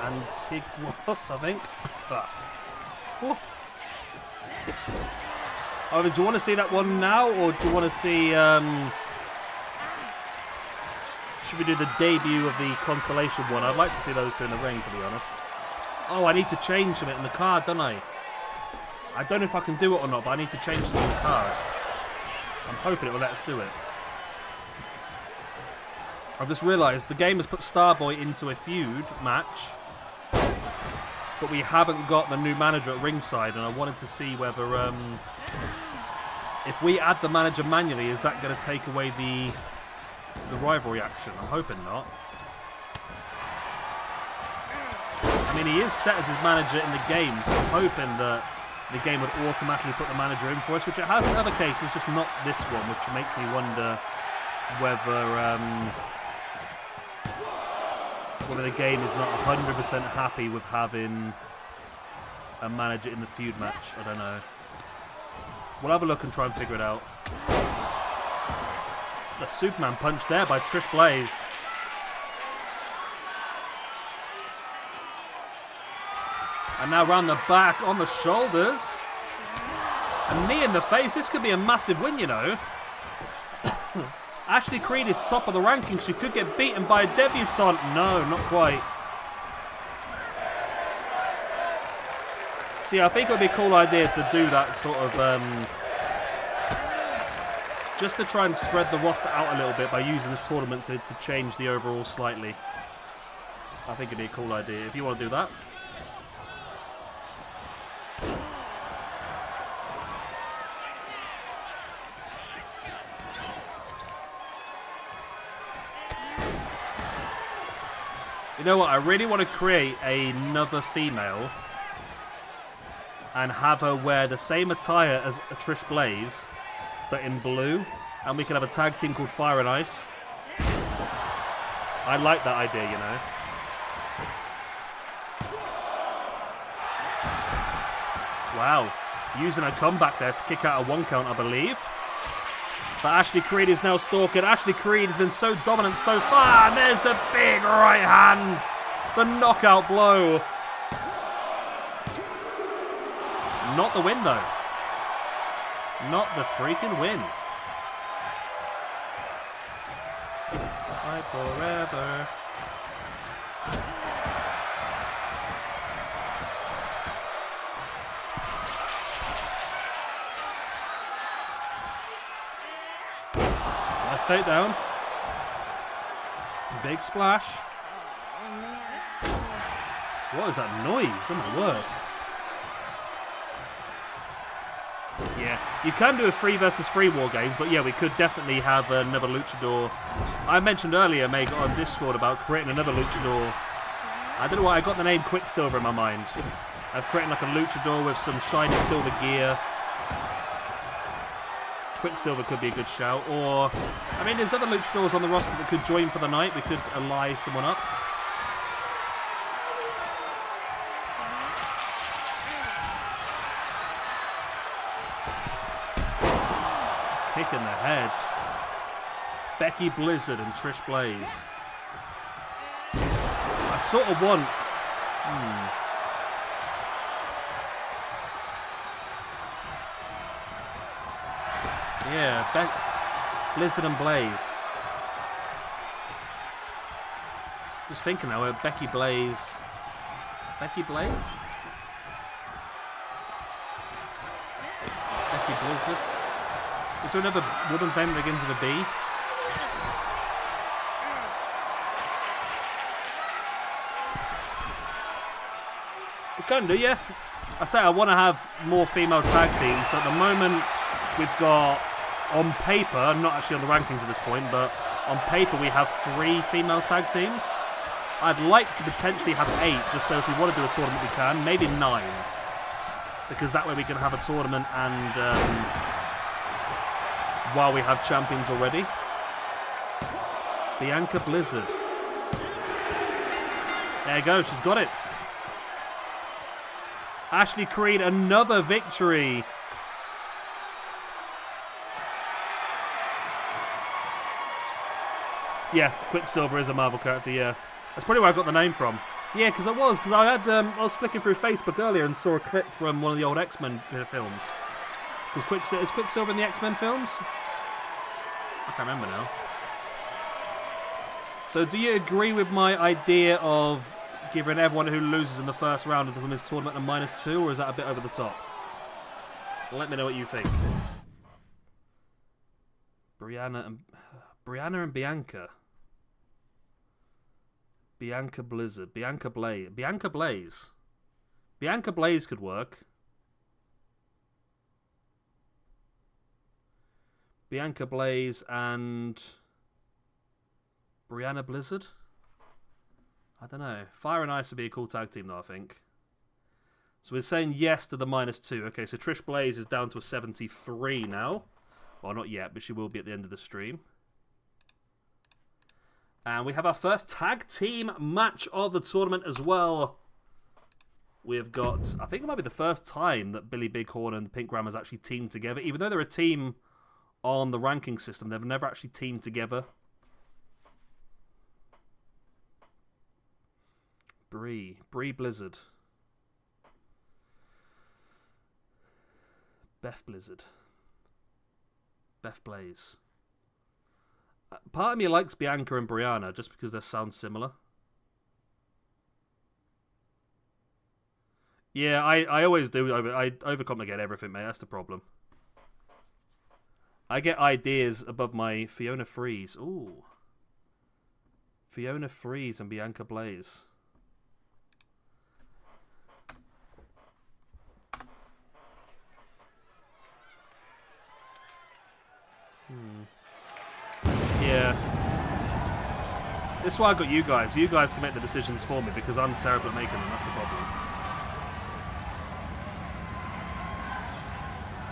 Antiguos, I think. Oh, do you want to see that one now, or do you want to see... Should we do the debut of the Constellation one? I'd like to see those two in the ring, to be honest. Oh, I need to change them in the card, don't I? I don't know if I can do it or not, but I need to change them in the card. I'm hoping it will let us do it. I've just realised the game has put Starboy into a feud match but we haven't got the new manager at ringside, and I wanted to see whether if we add the manager manually, is that going to take away the rivalry action? I'm hoping not. I mean, he is set as his manager in the game, so I was hoping that the game would automatically put the manager in for us, which it has in other cases, just not this one, which makes me wonder whether the game is not 100% happy with having a manager in the feud match. I don't know. We'll have a look and try and figure it out. The Superman punch there by Trish Blaze. And now round the back on the shoulders. A knee in the face. This could be a massive win, you know. Ashley Creed is top of the rankings. She could get beaten by a debutante. No, not quite. See, I think it would be a cool idea to do that sort of... just to try and spread the roster out a little bit by using this tournament to change the overall slightly. I think it'd be a cool idea if you want to do that. You know what, I really want to create another female and have her wear the same attire as a Trish Blaze, but in blue, and we can have a tag team called Fire and Ice. I like that idea, you know. Wow, using a comeback there to kick out a 1 count, I believe. But Ashley Creed is now stalking. Ashley Creed has been so dominant so far. And there's the big right hand. The knockout blow. Not the win, though. Not the freaking win. Fight forever. Takedown. Big splash. What is that noise? Oh my word. Yeah, you can do a 3 versus 3 war games, but yeah, we could definitely have another luchador. I mentioned earlier, Meg, on Discord about creating another luchador. I don't know why I got the name Quicksilver in my mind. I've created like a luchador with some shiny silver gear. Quicksilver could be a good shout, or I mean, there's other luchadors on the roster that could join for the night. We could ally someone up. Kick in the head. Becky Blizzard and Trish Blaze. I sort of want. Yeah, Blizzard and Blaze. Just thinking now, Becky Blaze. Becky Blaze? Becky Blizzard. Is there another woman's name that begins with a B? We can do, yeah. I say I want to have more female tag teams. So at the moment, we've got, on paper, not actually on the rankings at this point, but on paper we have 3 female tag teams. I'd like to potentially have 8, just so if we want to do a tournament we can. Maybe 9. Because that way we can have a tournament and while we have champions already. Bianca Blizzard. There you go, she's got it. Ashley Creed, another victory. Yeah, Quicksilver is a Marvel character, yeah. That's probably where I got the name from. Yeah, because I was flicking through Facebook earlier and saw a clip from one of the old X-Men films. Is Quicksilver in the X-Men films? I can't remember now. So do you agree with my idea of giving everyone who loses in the first round of the women's tournament a -2, or is that a bit over the top? Let me know what you think. Brianna and Bianca. Bianca Blizzard. Bianca Blaze. Bianca Blaze could work. Bianca Blaze and Brianna Blizzard. I don't know. Fire and Ice would be a cool tag team, though, I think. So we're saying yes to the -2. Okay, so Trish Blaze is down to a 73 now. Well, not yet, but she will be at the end of the stream. And we have our first tag team match of the tournament as well. We have got, I think it might be the first time that Billy Bighorn and Pink Grandma's actually teamed together. Even though they're a team on the ranking system, they've never actually teamed together. Bree Blizzard. Beth Blizzard. Beth Blaze. Part of me likes Bianca and Brianna just because they sound similar. Yeah, I always do. I overcomplicate everything, mate. That's the problem. I get ideas above my Fiona Freeze. Ooh. Fiona Freeze and Bianca Blaze. Yeah. This is why I got you guys. You guys can make the decisions for me because I'm terrible at making them. That's the problem.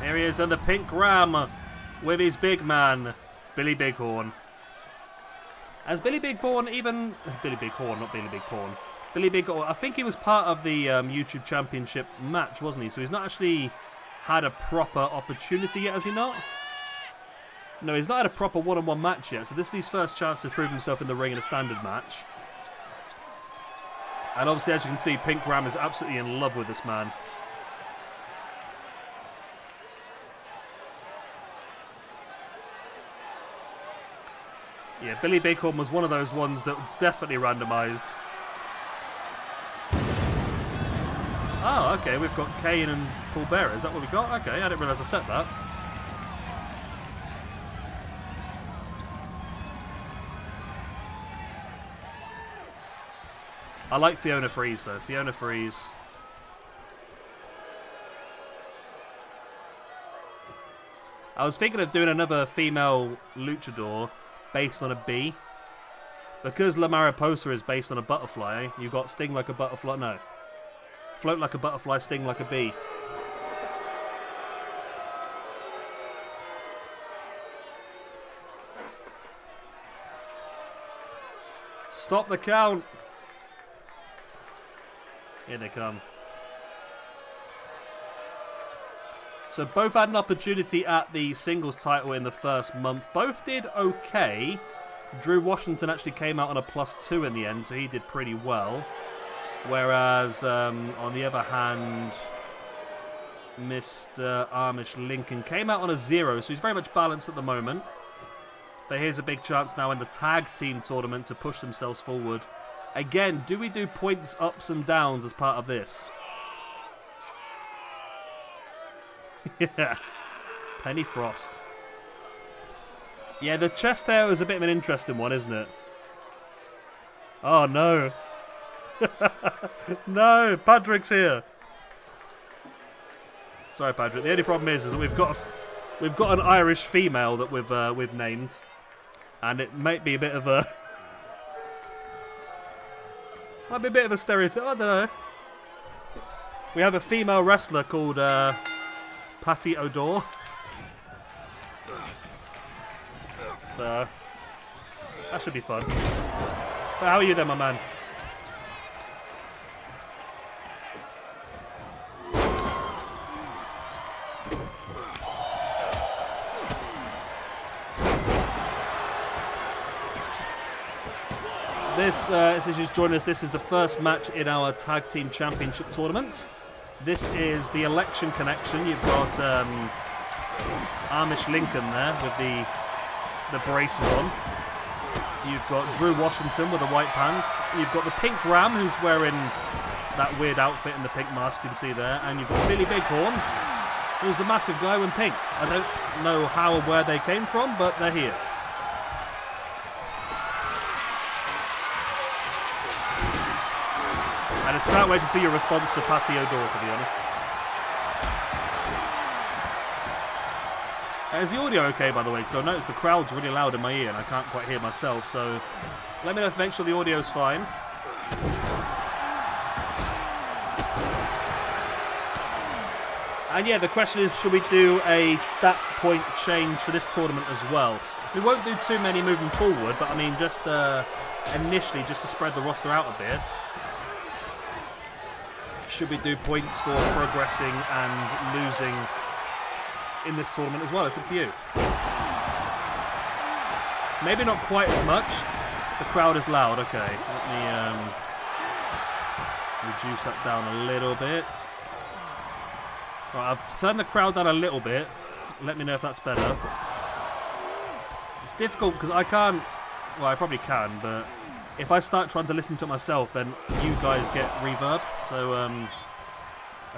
Here he is on the Pink Ram with his big man, Billy Bighorn. Has Billy Bighorn even... Billy Bighorn, not Billy Big Porn. Billy Bighorn, I think he was part of the YouTube Championship match, wasn't he? So he's not actually had a proper opportunity yet, has he not? No, he's not had a proper one-on-one match yet, so this is his first chance to prove himself in the ring in a standard match. And obviously, as you can see, Pink Ram is absolutely in love with this man. Yeah, Billy Bighorn was one of those ones that was definitely randomised. Oh, okay, we've got Kane and Paul Bearer. Is that what we got? Okay, I didn't realise I set that. I like Fiona Freeze, though. Fiona Freeze. I was thinking of doing another female luchador based on a bee. Because La Mariposa is based on a butterfly, you've got sting like a butterfly. No. Float like a butterfly, sting like a bee. Stop the count. Here they come. So both had an opportunity at the singles title in the first month. Both did okay. Drew Washington actually came out on a +2 in the end, so he did pretty well. Whereas, on the other hand, Mr. Amish Lincoln came out on a 0, so he's very much balanced at the moment. But here's a big chance now in the tag team tournament to push themselves forward. Again, do we do points, ups and downs as part of this? Yeah. Penny Frost. Yeah, the chest hair is a bit of an interesting one, isn't it? Oh, no. No, Patrick's here. Sorry, Patrick. The only problem is that we've got an Irish female that we've named. And it might be a bit of a... might be a bit of a stereotype. I don't know. We have a female wrestler called Patty O'Dore. So that should be fun. But how are you then, my man? This is just joining us. This is the first match in our Tag Team Championship tournament. This is the Election Connection. You've got Amish Lincoln there with the braces on. You've got Drew Washington with the white pants. You've got the Pink Ram, who's wearing that weird outfit and the pink mask you can see there. And you've got Billy Bighorn, who's the massive guy in pink. I don't know how or where they came from, but they're here. I just can't wait to see your response to Patio Door, to be honest. Is the audio okay, by the way? Because I noticed the crowd's really loud in my ear and I can't quite hear myself, so let me know if make sure the audio's fine. And yeah, the question is, should we do a stat point change for this tournament as well? We won't do too many moving forward, but I mean, just initially, just to spread the roster out a bit. Should we do points for progressing and losing in this tournament as well? It's up to you. Maybe not quite as much. The crowd is loud. Okay, let me reduce that down a little bit. Right, I've turned the crowd down a little bit. Let me know if that's better. It's difficult because I can't... Well, I probably can, but if I start trying to listen to it myself, then you guys get reverb. So, I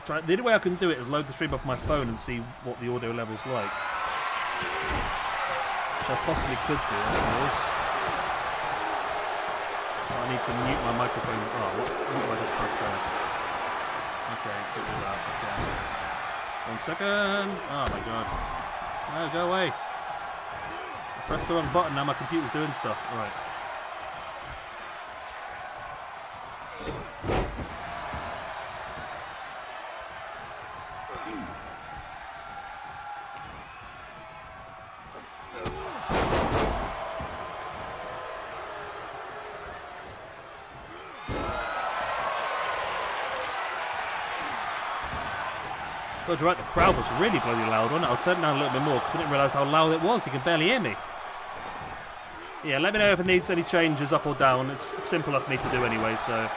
try. The only way I can do it is load the stream off my phone and see what the audio level's like. Which I possibly could do, I suppose. I need to mute my microphone. Oh, what have I just pressed there? Okay, could do that. Okay. 1 second. Oh my god. No, go away. I pressed the wrong button, now my computer's doing stuff. Alright. God, you're right, the crowd was really bloody loud, wasn't it? I'll turn it down a little bit more because I didn't realise how loud it was. You can barely hear me. Yeah, let me know if it needs any changes up or down. It's simple enough for me to do anyway, so...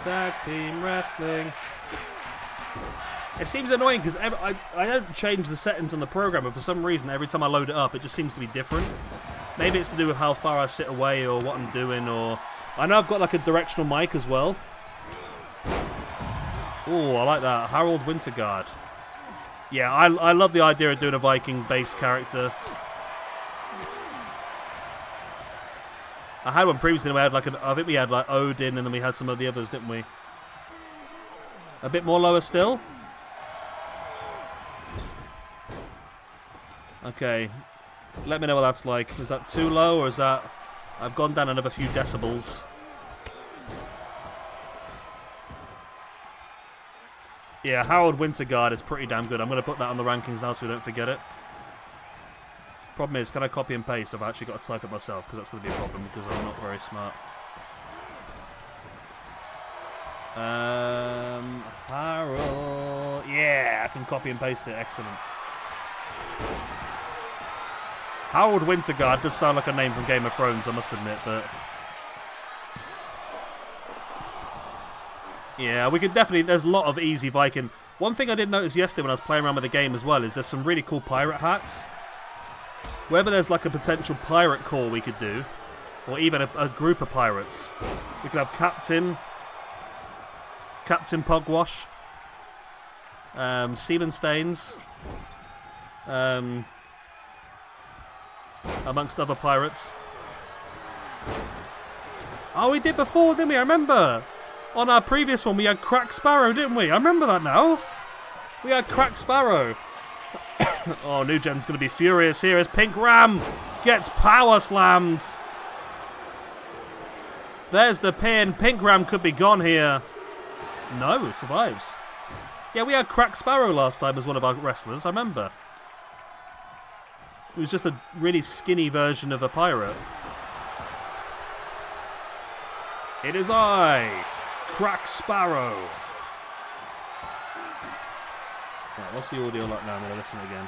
Tag team wrestling. It seems annoying because I don't change the settings on the program, but for some reason, every time I load it up, it just seems to be different. Maybe it's to do with how far I sit away or what I'm doing, or... I know I've got like a directional mic as well. Oh, I like that. Harold Winterguard. Yeah, I love the idea of doing a Viking-based character. I had one previously. We had like I think we had like Odin, and then we had some of the others, didn't we? A bit more lower still. Okay, let me know what that's like. Is that too low, or is that? I've gone down another few decibels. Yeah, Harold Winterguard is pretty damn good. I'm going to put that on the rankings now so we don't forget it. Problem is, can I copy and paste? I've actually got to type it myself because that's going to be a problem because I'm not very smart. Harold... Yeah, I can copy and paste it. Excellent. Harold Winterguard does sound like a name from Game of Thrones, I must admit, but... Yeah, we could definitely... There's a lot of easy Viking. One thing I did notice yesterday when I was playing around with the game as well is there's some really cool pirate hats. Whether there's like a potential pirate corps we could do, or even a group of pirates. We could have Captain Pugwash, Seaman Staines, amongst other pirates. Oh, we did before, didn't we? I remember. On our previous one, we had Crack Sparrow, didn't we? I remember that now. We had Crack Sparrow. Oh, New Gen's going to be furious here as Pink Ram gets power slammed. There's the pin. Pink Ram could be gone here. No, it survives. Yeah, we had Crack Sparrow last time as one of our wrestlers, I remember. It was just a really skinny version of a pirate. It is I, Crack Sparrow. Right, what's the audio like now? I'm going to listen again.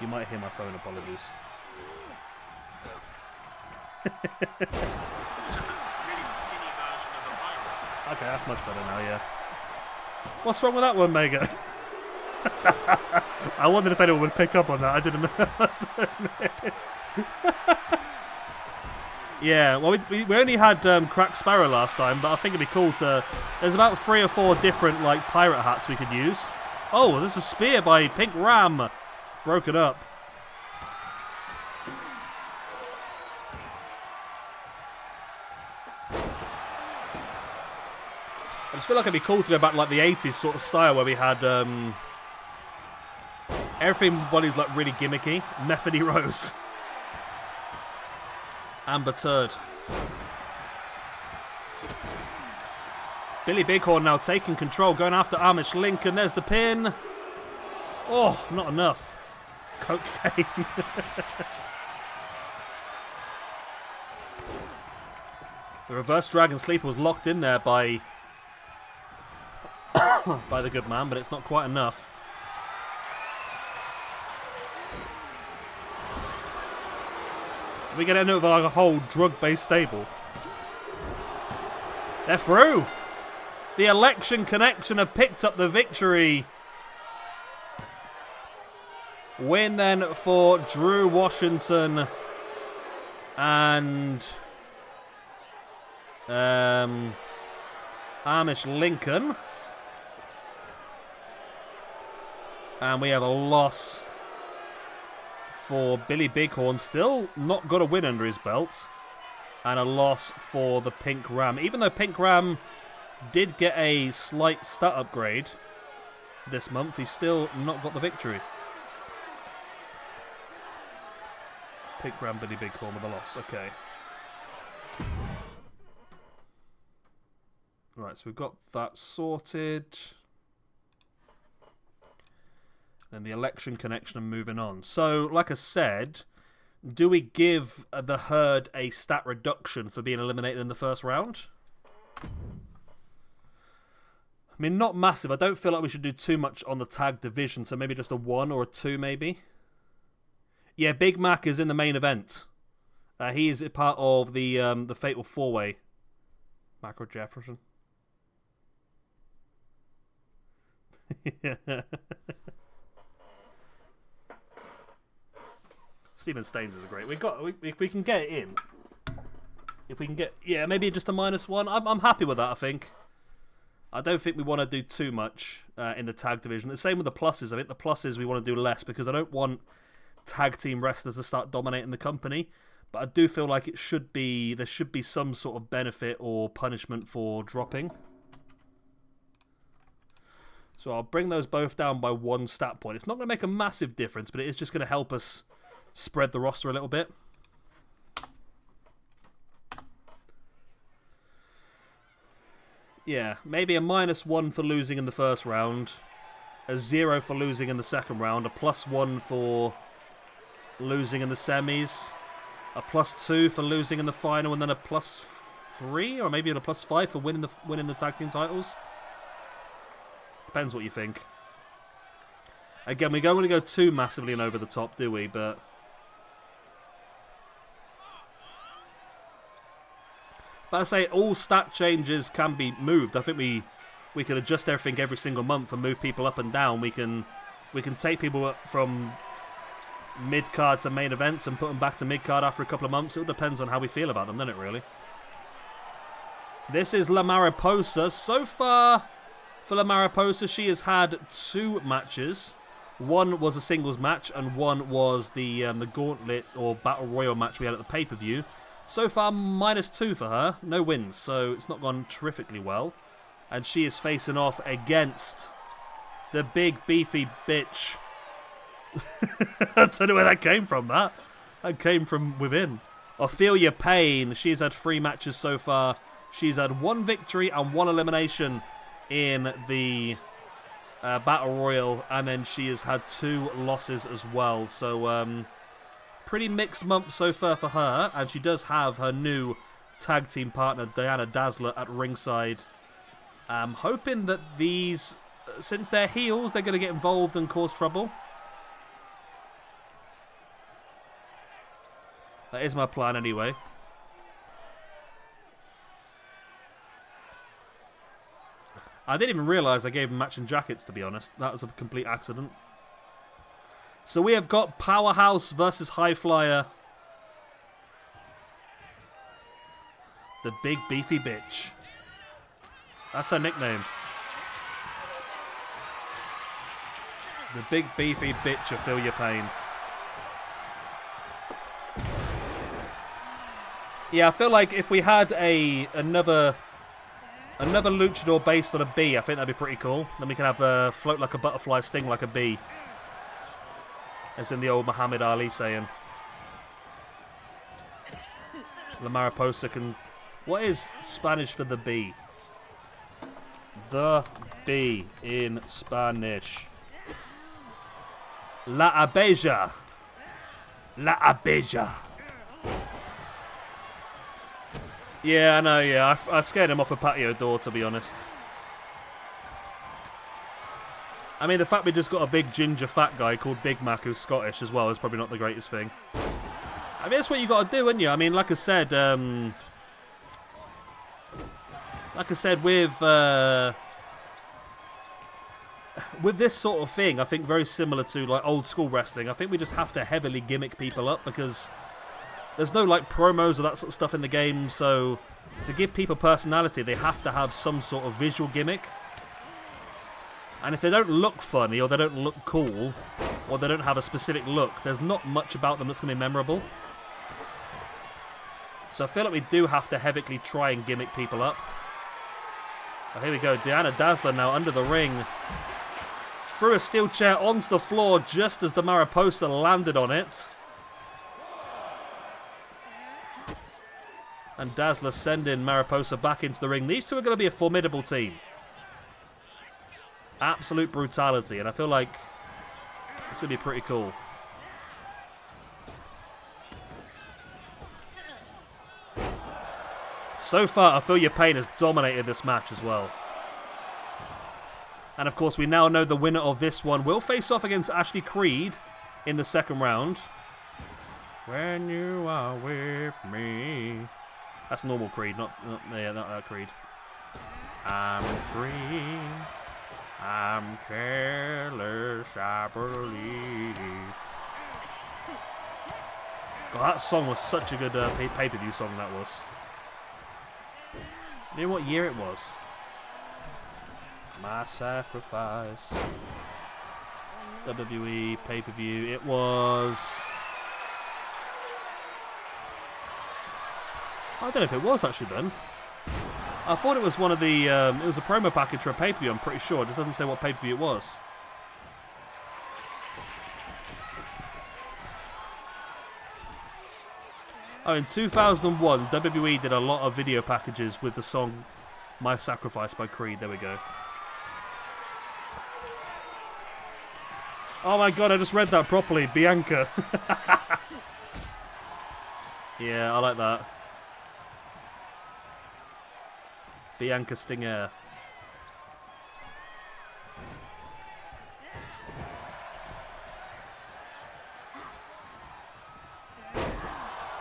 You might hear my phone, apologies. Okay, that's much better now, yeah. What's wrong with that one, Mega? I wondered if anyone would pick up on that. I didn't know. Yeah, well, we only had Crack Sparrow last time, but I think it'd be cool to... There's about 3 or 4 different, like, pirate hats we could use. Oh, this is a spear by Pink Ram. Broken up. just feel like it'd be cool to go back to like the 80s sort of style where we had everybody's like really gimmicky. Methody Rose. Amber Turd. Billy Bighorn now taking control, going after Amish Lincoln. There's the pin. Oh, not enough. Cocaine. The reverse dragon sleeper was locked in there by the good man, but it's not quite enough. We get into like a whole drug-based stable. They're through. The Election Connection have picked up the victory. Win then for Drew Washington and Amish Lincoln. And we have a loss for Billy Bighorn. Still not got a win under his belt. And a loss for the Pink Ram. Even though Pink Ram did get a slight stat upgrade this month, he's still not got the victory. Pink Ram, Billy Bighorn with a loss. Okay. Right, so we've got that sorted. Then the Election Connection and moving on. So, like I said, do we give the Herd a stat reduction for being eliminated in the first round? I mean, not massive. I don't feel like we should do too much on the tag division, so maybe just a 1 or a 2, maybe. Yeah, Big Mac is in the main event. He is a part of the Fatal 4-Way. Macro Jefferson. Stephen Staines is great. If we can get it in. If we can get, yeah, maybe just a -1. I'm happy with that. I think. I don't think we want to do too much in the tag division. The same with the pluses. I think the pluses we want to do less because I don't want tag team wrestlers to start dominating the company. But I do feel like there should be some sort of benefit or punishment for dropping. So I'll bring those both down by 1 stat point. It's not going to make a massive difference, but it is just going to help us spread the roster a little bit. Yeah, maybe a -1 for losing in the first round, a 0 for losing in the second round, a +1 for losing in the semis, a +2 for losing in the final, and then a +3 or maybe a +5 for winning the tag team titles. Depends what you think. Again, we don't want to go too massively and over the top, do we? But I say all stat changes can be moved. I think we can adjust everything every single month and move people up and down. We can take people up from mid-card to main events and put them back to mid-card after a couple of months. It all depends on how we feel about them, doesn't it, really? This is La Mariposa. So far, for La Mariposa, she has had 2 matches. One was a singles match, and one was the gauntlet or battle royal match we had at the pay-per-view. So far, -2 for her. No wins, so it's not gone terrifically well. And she is facing off against the big beefy bitch. I don't know where that came from, that came from within. Ophelia Payne. She's had 3 matches so far. She's had 1 victory and 1 elimination in the Battle Royal, and then she has had 2 losses as well. So, pretty mixed month so far for her, and she does have her new tag team partner, Diana Dazzler, at ringside. I'm hoping that these, since they're heels, they're going to get involved and cause trouble. That is my plan anyway. I didn't even realise I gave them matching jackets, to be honest. That was a complete accident. So we have got Powerhouse versus High Flyer. The big beefy bitch. That's her nickname. The big beefy bitch of Feel Your Pain. Yeah, I feel like if we had another Another luchador based on a bee. I think that'd be pretty cool. Then we can have float like a butterfly, sting like a bee. As in the old Muhammad Ali saying. La Mariposa can... What is Spanish for the bee? The bee in Spanish. La abeja. La abeja. Yeah, I know, yeah. I scared him off a patio door, to be honest. I mean, the fact we just got a big ginger fat guy called Big Mac who's Scottish as well is probably not the greatest thing. I mean, that's what you got to do, isn't you? I mean, like I said, with this sort of thing, I think very similar to like old school wrestling, I think we just have to heavily gimmick people up because there's no like promos or that sort of stuff in the game, so to give people personality, they have to have some sort of visual gimmick. And if they don't look funny, or they don't look cool, or they don't have a specific look, there's not much about them that's going to be memorable. So I feel like we do have to heavily try and gimmick people up. Oh, here we go. Deanna Dazzler now under the ring. Threw a steel chair onto the floor just as the Mariposa landed on it. And Dazzler sending Mariposa back into the ring. These two are going to be a formidable team. Absolute brutality, and I feel like this would be pretty cool. So far, I feel your pain has dominated this match as well. And of course, we now know the winner of this one will face off against Ashley Creed in the second round. When you are with me. That's normal Creed, not that Creed. I'm free. I'm careless, I believe. God, that song was such a good pay-per-view song, that was. You know what year it was? My Sacrifice. WWE pay-per-view. It was... I don't know if it was actually then. I thought it was one of the... it was a promo package for a pay-per-view, I'm pretty sure. It just doesn't say what pay-per-view it was. Oh, in 2001, WWE did a lot of video packages with the song My Sacrifice by Creed. There we go. Oh my god, I just read that properly. Bianca. Yeah, I like that. Bianca Stinger.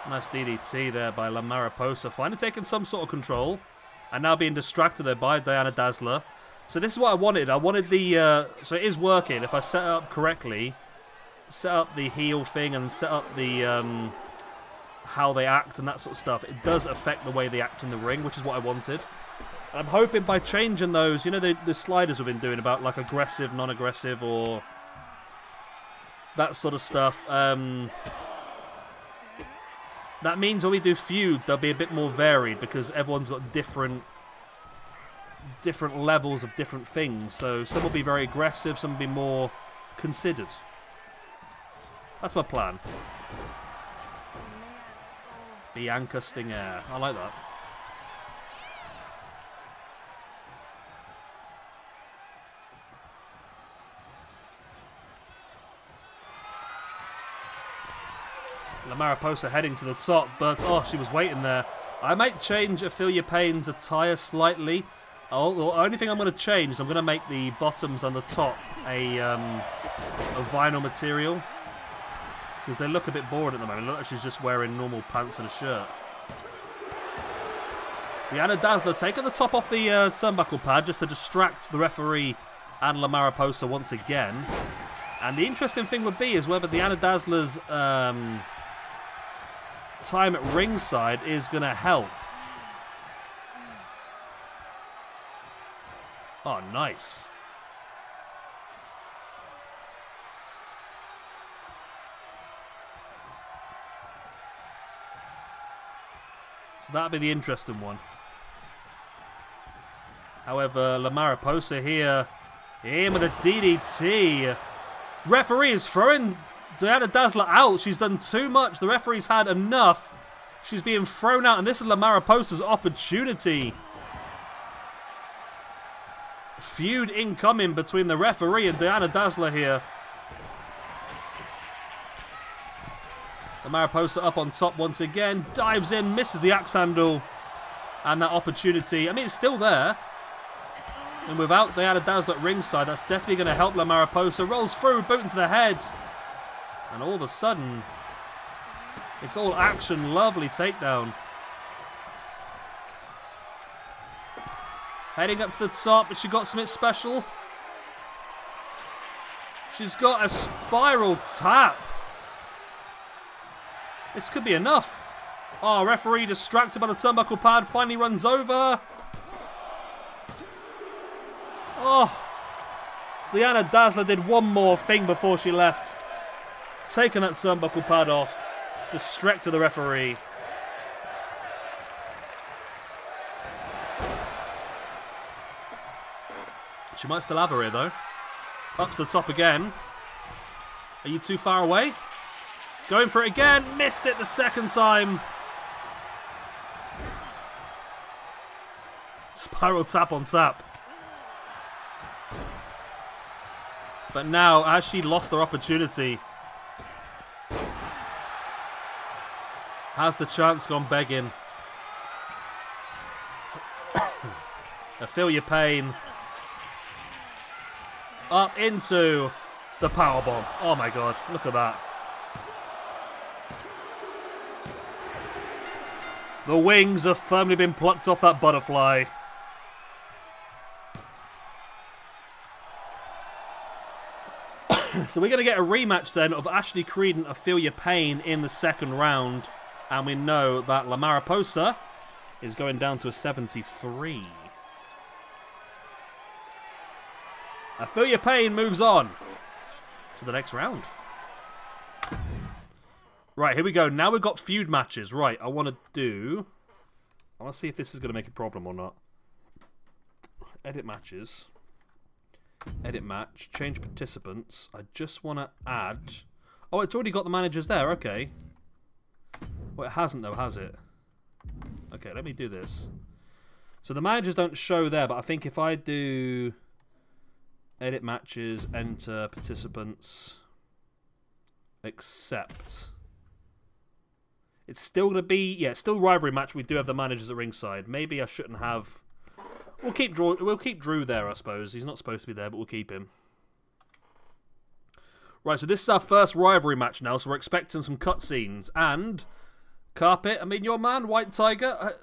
Nice DDT there by La Mariposa. Finally taking some sort of control. And now being distracted there by Diana Dazzler. So this is what I wanted. I wanted the... so it is working. If I set it up correctly, set up the heel thing and set up the... how they act and that sort of stuff, it does affect the way they act in the ring, which is what I wanted. And I'm hoping by changing those, you know, the sliders we've been doing about like aggressive, non-aggressive, or that sort of stuff. That means when we do feuds, they'll be a bit more varied because everyone's got different levels of different things. So some will be very aggressive, some will be more considered. That's my plan. Bianca Stinger. I like that. La Mariposa heading to the top, but oh, she was waiting there. I might change Ophelia Payne's attire slightly. The only thing I'm going to change is I'm going to make the bottoms and the top a vinyl material. Because they look a bit bored at the moment. Look like she's just wearing normal pants and a shirt. Diana Dazzler taking the top off the turnbuckle pad just to distract the referee and La Mariposa once again. And the interesting thing would be is whether Diana Dazzler's time at ringside is going to help. Oh, nice. So that'll be the interesting one. However, La Mariposa here, in with a DDT. Referee is throwing Diana Dazzler out. She's done too much. The referee's had enough. She's being thrown out, and this is La Mariposa's opportunity. Feud incoming between the referee and Diana Dazzler here. La Mariposa up on top once again. Dives in, misses the axe handle. And that opportunity, I mean, it's still there. And without Diana Dazzler at ringside, that's definitely going to help La Mariposa. Rolls through, boot into the head. And all of a sudden, it's all action. Lovely takedown. Heading up to the top, but she got something special. She's got a spiral tap. This could be enough. Oh, referee distracted by the turnbuckle pad, finally runs over. Oh, Diana Dazzler did one more thing before she left. Taking that turnbuckle pad off. Distracted the referee. She might still have her here, though. Up to the top again. Are you too far away? Going for it again. Missed it the second time. Spiral tap on tap. But now, has she lost her opportunity? Has the chance gone begging? I feel your pain. Up into the powerbomb. Oh my god, look at that. The wings have firmly been plucked off that butterfly. So we're going to get a rematch then of Ashley Creed and I Feel Your Pain in the second round. And we know that La Mariposa is going down to a 73. I Feel Your Pain moves on to the next round. Right, here we go. Now we've got feud matches. Right, I want to see if this is going to make a problem or not. Edit matches. Edit match. Change participants. I just want to add... Oh, it's already got the managers there. Okay. Well, it hasn't though, has it? Okay, let me do this. So the managers don't show there, but I think if I do... Edit matches, enter participants, accept. It's still going to be, yeah, still rivalry match. We do have the managers at ringside. Maybe I shouldn't have. We'll keep Drew there, I suppose. He's not supposed to be there, but we'll keep him. Right, so this is our first rivalry match now, so we're expecting some cutscenes. And, Carpet, I mean, your man, White Tiger...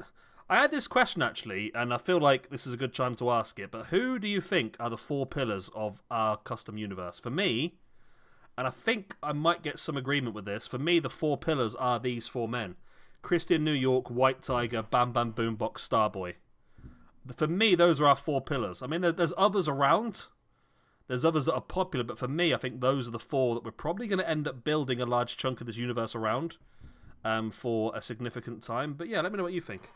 I had this question, actually, and I feel like this is a good time to ask it, but who do you think are the four pillars of our custom universe? For me, and I think I might get some agreement with this, for me, the four pillars are these four men. Christian New York, White Tiger, Bam Bam Boombox, Starboy. For me, those are our four pillars. I mean, there's others around. There's others that are popular, but for me, I think those are the four that we're probably going to end up building a large chunk of this universe around for a significant time. But yeah, let me know what you think.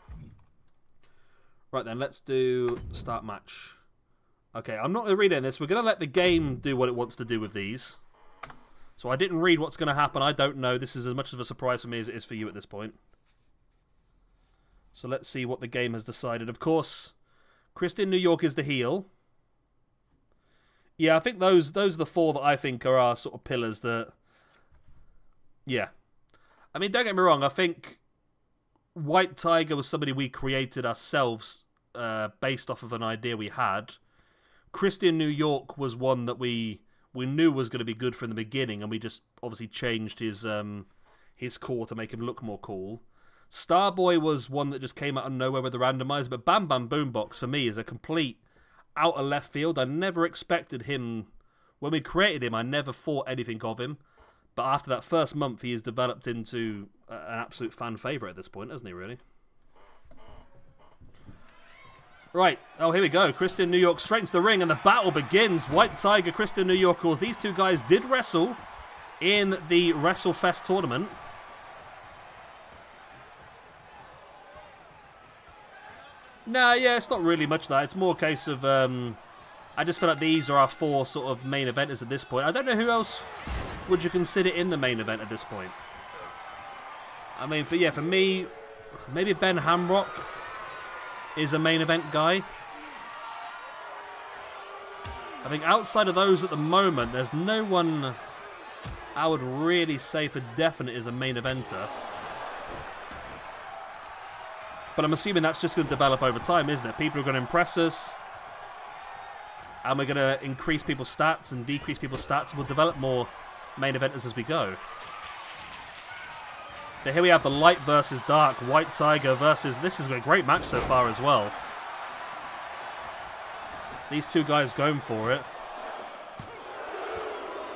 Right then, let's do start match. Okay, I'm not reading this. We're going to let the game do what it wants to do with these. So I didn't read what's going to happen. I don't know. This is as much of a surprise for me as it is for you at this point. So let's see what the game has decided. Of course, Christian New York is the heel. Yeah, I think those are the four that I think are our sort of pillars that... Yeah. I mean, don't get me wrong. I think White Tiger was somebody we created ourselves based off of an idea we had. Christian New York was one that we knew was going to be good from the beginning, and we just obviously changed his core to make him look more cool. Starboy was one that just came out of nowhere with the randomizer, but Bam Bam Boombox for me is a complete out of left field. I never expected him. When we created him, I never thought anything of him. But after that first month, he has developed into an absolute fan favourite at this point, hasn't he, really? Right. Oh, here we go. Christian New York straight into the ring, and the battle begins. White Tiger, Christian New York. Of course, these two guys did wrestle in the WrestleFest tournament. Nah, yeah, it's not really much of that. It's more a case of, I just feel like these are our 4 sort of main eventers at this point. I don't know who else would you consider in the main event at this point. I mean, for me, maybe Ben Hamrock is a main event guy. I think outside of those at the moment, there's no one I would really say for definite is a main eventer. But I'm assuming that's just going to develop over time, isn't it? People are going to impress us. And we're going to increase people's stats and decrease people's stats. And we'll develop more main eventers as we go. But here we have the light versus dark. White Tiger versus... This is a great match so far as well. These two guys going for it.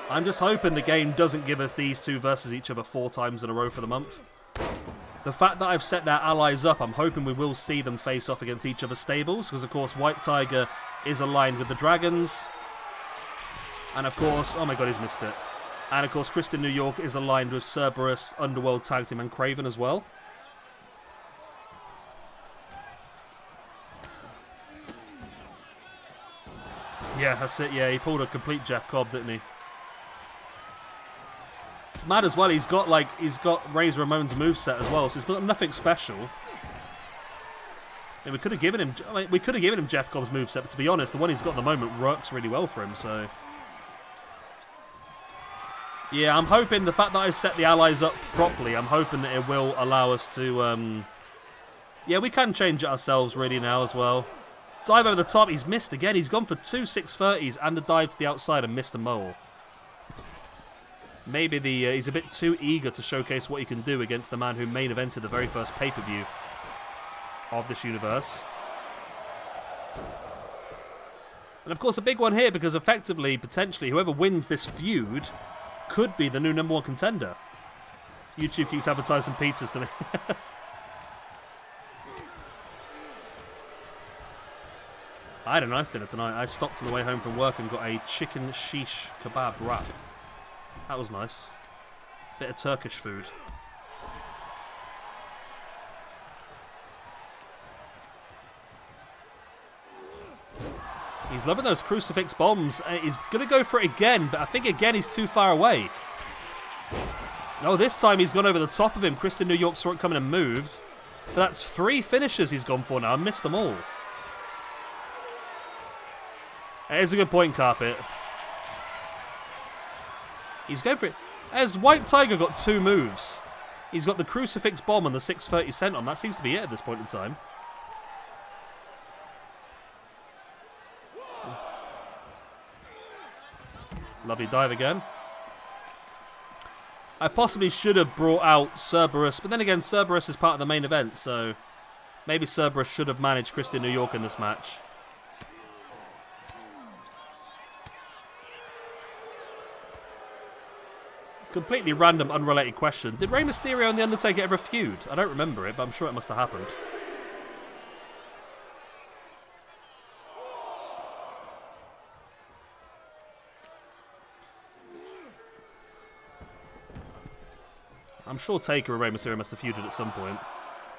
I'm just hoping the game doesn't give us these two versus each other 4 times in a row for the month. The fact that I've set their allies up, I'm hoping we will see them face off against each other's stables. Because, of course, White Tiger is aligned with the Dragons. And, of course... Oh, my God, he's missed it. And, of course, Kristen New York is aligned with Cerberus, Underworld Tag Team, and Craven as well. Yeah, that's it. Yeah, he pulled a complete Jeff Cobb, didn't he? It's mad as well. He's got Razor Ramon's moveset as well, so it's not nothing special. And we could have given him Jeff Cobb's moveset, but to be honest, the one he's got at the moment works really well for him. So yeah, I'm hoping the fact that I set the allies up properly, I'm hoping that it will allow us to. Yeah, we can change it ourselves really now as well. Dive over the top. He's missed again. He's gone for 2 630s and the dive to the outside and missed a mole. Maybe he's a bit too eager to showcase what he can do against the man who main evented the very first pay-per-view of this universe. And of course a big one here because effectively, potentially, whoever wins this feud could be the new #1 contender. YouTube keeps advertising pizzas to me. I had a nice dinner tonight. I stopped on the way home from work and got a chicken shish kebab wrap. That was nice. Bit of Turkish food. He's loving those crucifix bombs. He's going to go for it again, but I think again he's too far away. No, this time he's gone over the top of him. Kristen New York saw it coming and moved. But that's 3 finishes he's gone for now. I missed them all. It is a good point, Carpet. He's going for it. As White Tiger got 2 moves. He's got the Crucifix Bomb and the 630 Senton. That seems to be it at this point in time. Lovely dive again. I possibly should have brought out Cerberus, but then again, Cerberus is part of the main event, so maybe Cerberus should have managed Kristen New York in this match. Completely random, unrelated question. Did Rey Mysterio and The Undertaker ever feud? I don't remember it, but I'm sure it must have happened. I'm sure Taker and Rey Mysterio must have feuded at some point.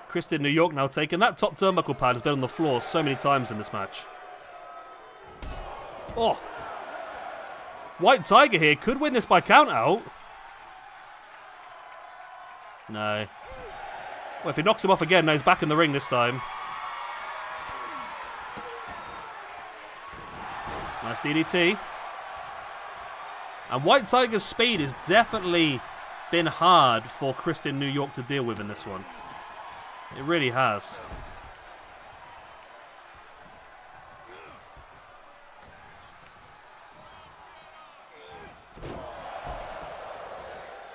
Kristen New York now taking that top turnbuckle pad has been on the floor so many times in this match. Oh! White Tiger here could win this by count out. No. Well, if he knocks him off again, now he's back in the ring this time. Nice DDT. And White Tiger's speed has definitely been hard for Kristen New York to deal with in this one. It really has.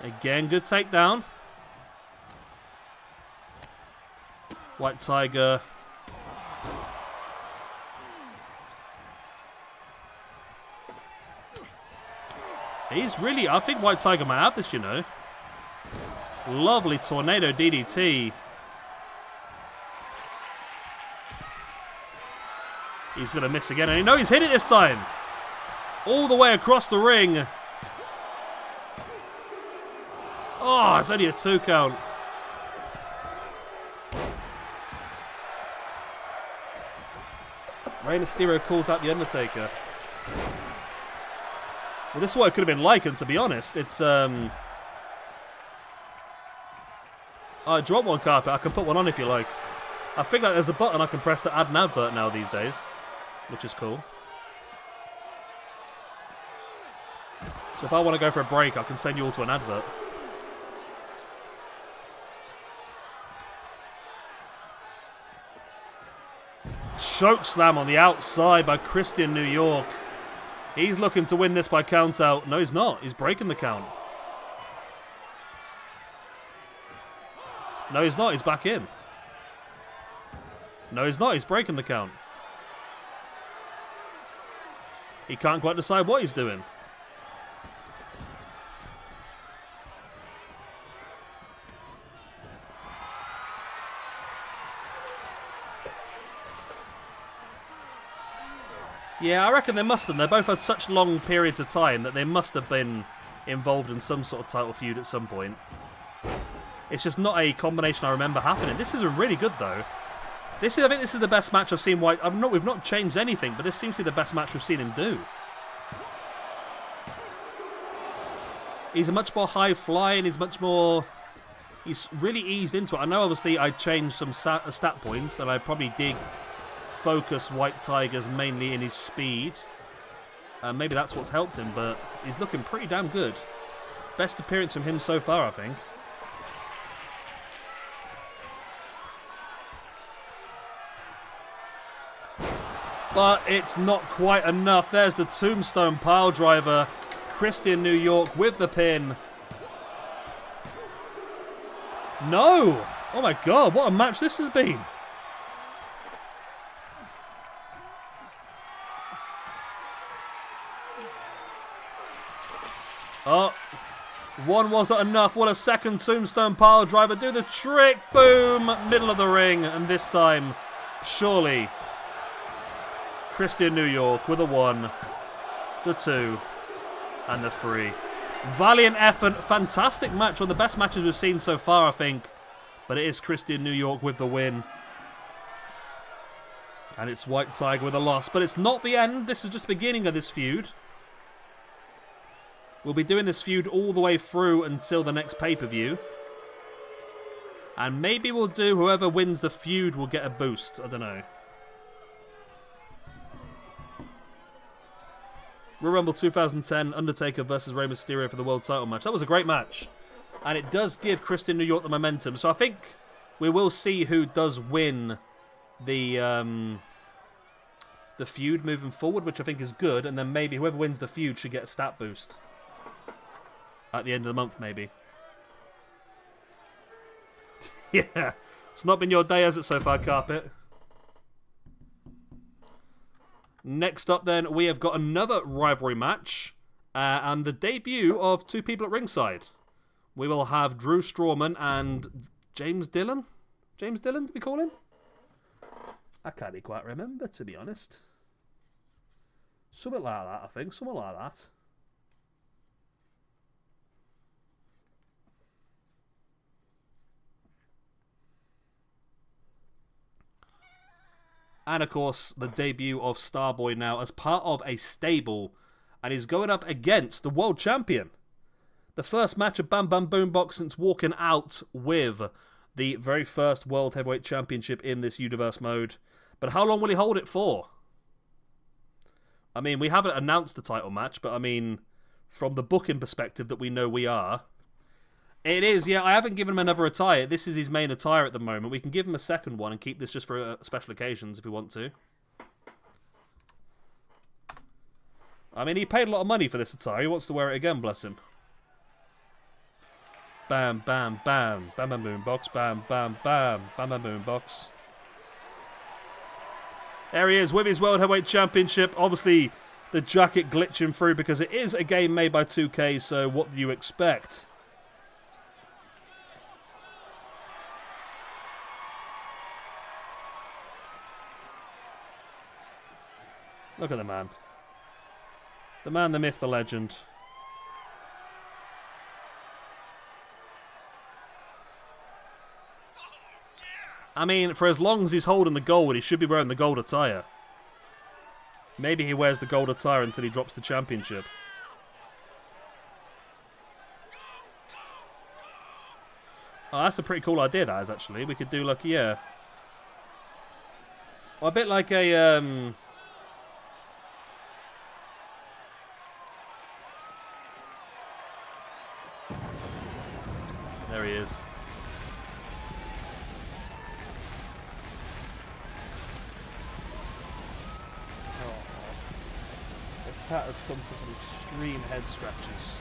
Again, good takedown. White Tiger. He's really... I think White Tiger might have this, you know. Lovely tornado DDT. He's going to miss again. And you know he's hit it this time. All the way across the ring. Oh, it's only a 2 count. Rey Mysterio calls out The Undertaker. Well, this is what it could have been like, and to be honest, it's, Oh, do you want one, Carpet? I can put one on if you like. I think that there's a button I can press to add an advert now these days, which is cool. So if I want to go for a break, I can send you all to an advert. Choke slam on the outside by Christian New York. He's looking to win this by count out. No, he's not. He's breaking the count. No, he's not. He's back in. No, he's not. He's breaking the count. He can't quite decide what he's doing. Yeah, I reckon they must have. They both had such long periods of time that they must have been involved in some sort of title feud at some point. It's just not a combination I remember happening. This is really good, though. I think this is the best match I've seen White. We've not changed anything, but this seems to be the best match we've seen him do. He's a much more high flying. He's really eased into it. I know, obviously, I changed some stat points, and I probably did focus White Tigers mainly in his speed. Maybe that's what's helped him, but he's looking pretty damn good. Best appearance from him so far, I think. But it's not quite enough. There's the tombstone pile driver. Christian New York with the pin. No! Oh my god, what a match this has been. Oh, one wasn't enough. What a second tombstone pile driver. Do the trick. Boom. Middle of the ring. And this time, surely, Christian New York with a 1, the 2, and the 3. Valiant effort. Fantastic match. One of the best matches we've seen so far, I think. But it is Christian New York with the win. And it's White Tiger with a loss. But it's not the end. This is just the beginning of this feud. We'll be doing this feud all the way through until the next pay-per-view. And maybe we'll do whoever wins the feud will get a boost. I don't know. Royal Rumble 2010, Undertaker versus Rey Mysterio for the world title match. That was a great match. And it does give Christian New York the momentum. So I think we will see who does win the feud moving forward, which I think is good. And then maybe whoever wins the feud should get a stat boost. At the end of the month, maybe. Yeah. It's not been your day, has it, so far, Carpet? Next up, then, we have got another rivalry match. And the debut of two people at ringside. We will have Drew Strowman and James Dillon. James Dillon, did we call him? I can't quite remember, to be honest. Something like that, I think. Something like that. And, of course, the debut of Starboy now as part of a stable. And he's going up against the world champion. The first match of Bam Bam Boombox since walking out with the very first World Heavyweight Championship in this universe mode. But how long will he hold it for? I mean, we haven't announced the title match, but I mean, from the booking perspective that we know we are, it is, yeah, I haven't given him another attire. This is his main attire at the moment. We can give him a second one and keep this just for special occasions if we want to. I mean, he paid a lot of money for this attire. He wants to wear it again, bless him. Bam, bam, bam. Bam, bam, boom box. Bam, bam, bam. Bam, bam, boom box. There he is with his World Heavyweight Championship. Obviously, the jacket glitching through because it is a game made by 2K, so what do you expect? Look at the man. The man, the myth, the legend. I mean, for as long as he's holding the gold, he should be wearing the gold attire. Maybe he wears the gold attire until he drops the championship. Oh, that's a pretty cool idea, that is, actually. We could do, like, yeah. Well, a bit like a, There he is. Oh. The cat has come for some extreme head scratches.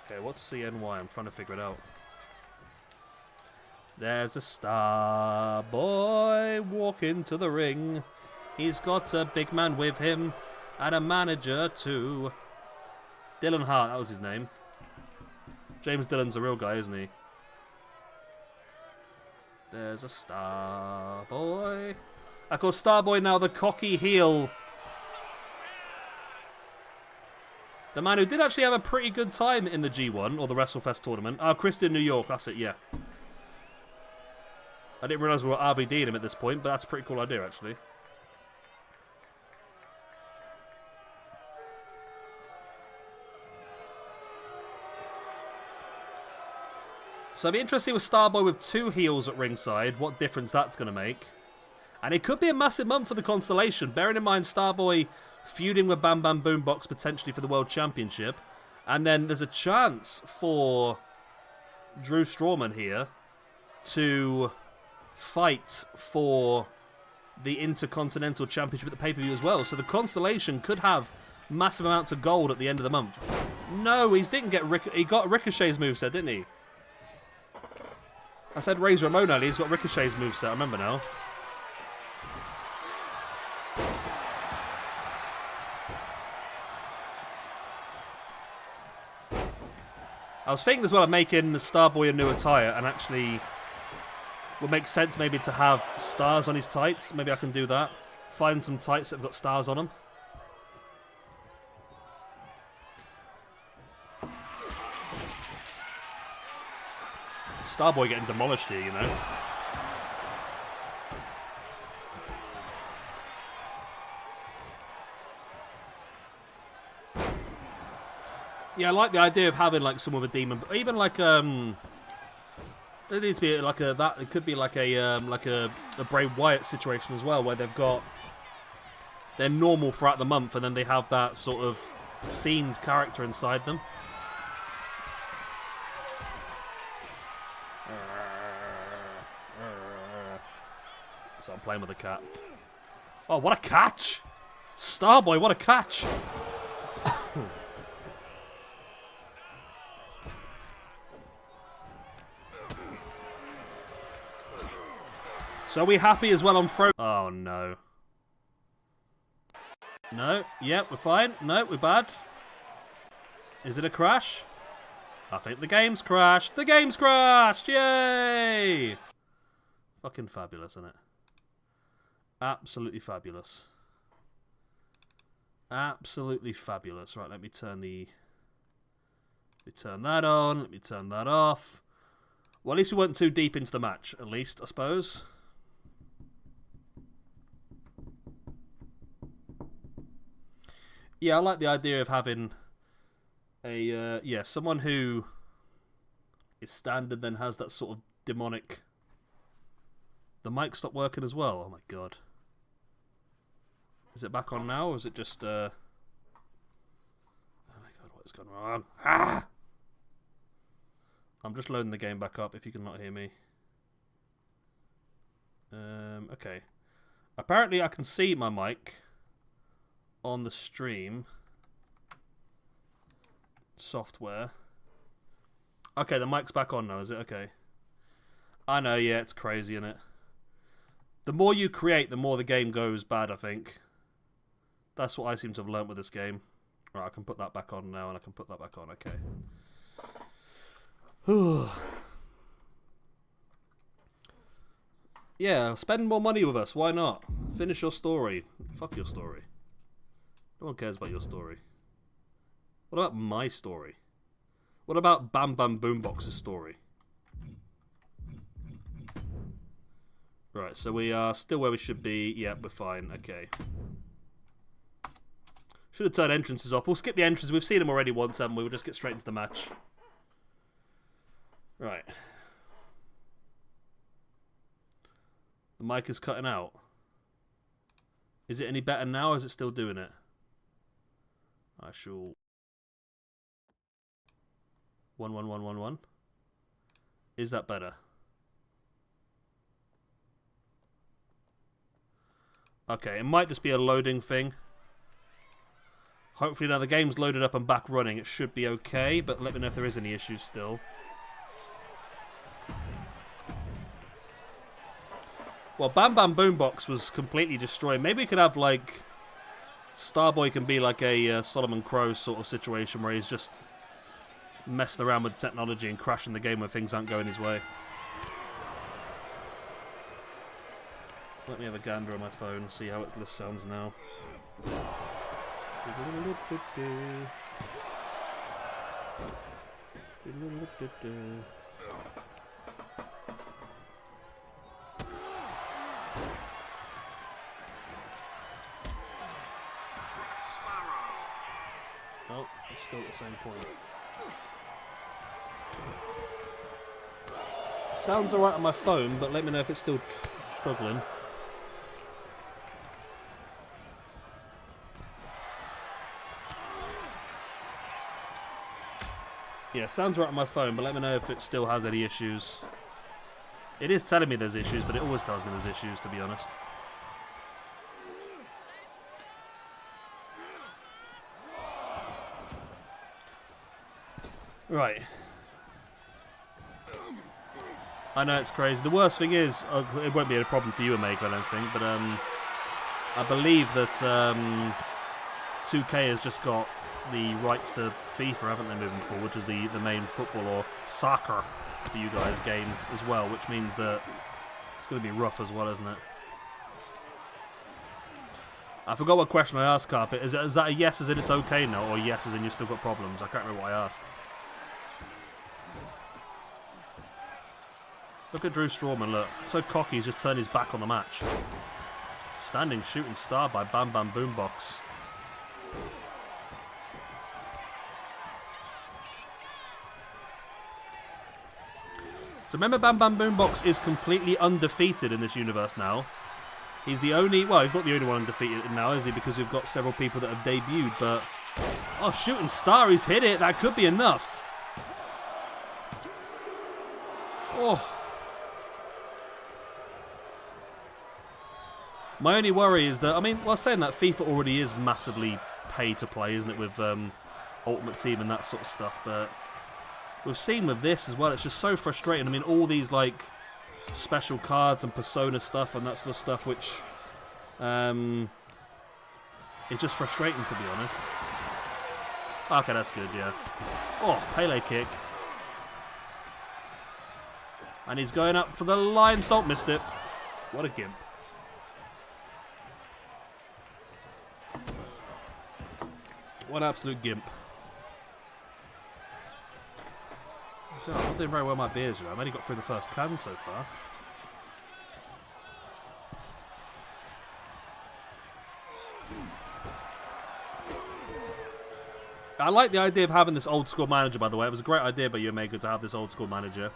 Okay, what's CNY? I'm trying to figure it out. There's a star boy walking to the ring. He's got a big man with him and a manager too. Dylan Hart, that was his name. James Dillon's a real guy, isn't he? There's a star boy. I call Starboy now the cocky heel. The man who did actually have a pretty good time in the G1, or the WrestleFest tournament. Oh, Christian New York, that's it, yeah. I didn't realise we were RVDing him at this point, but that's a pretty cool idea, actually. So it'd be interesting with Starboy with 2 heels at ringside, what difference that's going to make. And it could be a massive month for the Constellation, bearing in mind Starboy feuding with Bam Bam Boombox potentially for the World Championship. And then there's a chance for Drew Strowman here to fight for the Intercontinental Championship at the pay-per-view as well. So the Constellation could have massive amounts of gold at the end of the month. No, he didn't get he got Ricochet's moveset, didn't he? I said Razor Ramon earlier, he's got Ricochet's moveset, I remember now. I was thinking as well of making the Starboy a new attire, and actually would make sense maybe to have stars on his tights. Maybe I can do that. Find some tights that have got stars on them. Starboy getting demolished here, you know. Yeah, I like the idea of having like some of a demon, even like there needs to be like a that. It could be like a Bray Wyatt situation as well, where they've got they're normal throughout the month, and then they have that sort of fiend character inside them. So I'm playing with the cat. Oh, what a catch! Starboy, what a catch! So are we happy as well on throw? Oh no. No, yep, we're fine. No, we're bad. Is it a crash? I think the game's crashed. The game's crashed! Yay! Fucking fabulous, isn't it? Absolutely fabulous. Absolutely fabulous. Right, let me turn that on. Let me turn that off. Well, at least we weren't too deep into the match, at least, I suppose. Yeah, I like the idea of having a, someone who is standard then has that sort of demonic... The mic stopped working as well. Oh my god. Is it back on now, or is it just, Oh my god, what is going on? Ah! I'm just loading the game back up, if you can not hear me. Okay. Apparently I can see my mic on the stream software. Okay, the mic's back on now, is it? Okay. I know, yeah, it's crazy, isn't it? The more you create, the more the game goes bad, I think. That's what I seem to have learnt with this game. Right, I can put that back on now, and I can put that back on, okay. Yeah, spend more money with us, why not? Finish your story. Fuck your story. No one cares about your story. What about my story? What about Bam Bam Boombox's story? Right, so we are still where we should be. Yep, we're fine. Okay. Should have turned entrances off. We'll skip the entrances. We've seen them already once, haven't we? We'll just get straight into the match. Right. The mic is cutting out. Is it any better now, or is it still doing it? I shall... 11111. Is that better? Okay, it might just be a loading thing. Hopefully now the game's loaded up and back running. It should be okay, but let me know if there is any issues still. Well, Bam Bam Boombox was completely destroyed. Maybe we could have, like... Starboy can be like a Solomon Crow sort of situation where he's just messing around with technology and crashing the game when things aren't going his way. Let me have a gander on my phone and see how this sounds now. Oh, it's still at the same point. Sounds alright on my phone, but let me know if it's still struggling. Yeah, sounds right on my phone, but let me know if it still has any issues. It is telling me there's issues, but it always tells me there's issues, to be honest. Right. I know it's crazy. The worst thing is, it won't be a problem for you, Omega, I don't think, but I believe that 2K has just got the rights to FIFA, haven't they, moving forward, which is the main football or soccer for you guys game as well, which means that it's going to be rough as well, isn't it? I forgot what question I asked, Carpet. Is that a yes as in it's okay now, or yes as in you've still got problems? I can't remember what I asked. Look at Drew Strawman, look. So cocky, he's just turned his back on the match. Standing shooting star by Bam Bam Boombox. So remember, Bam Bam Boombox is completely undefeated in this universe now. He's the only... Well, he's not the only one undefeated now, is he? Because we've got several people that have debuted, but... Oh, shooting star, he's hit it. That could be enough. Oh. My only worry is that... I mean, while saying that, FIFA already is massively pay to play, isn't it? With Ultimate Team and that sort of stuff, but... We've seen with this as well, it's just so frustrating. I mean, all these, like, special cards and Persona stuff and that sort of stuff, which, it's just frustrating, to be honest. Okay, that's good, yeah. Oh, Pele kick. And he's going up for the Lion Salt, missed it. What a gimp. What an absolute gimp. I'm not doing very well with my beers, you know. I've only got through the first can so far. I like the idea of having this old school manager, by the way. It was a great idea by you, Omega, to have this old school manager.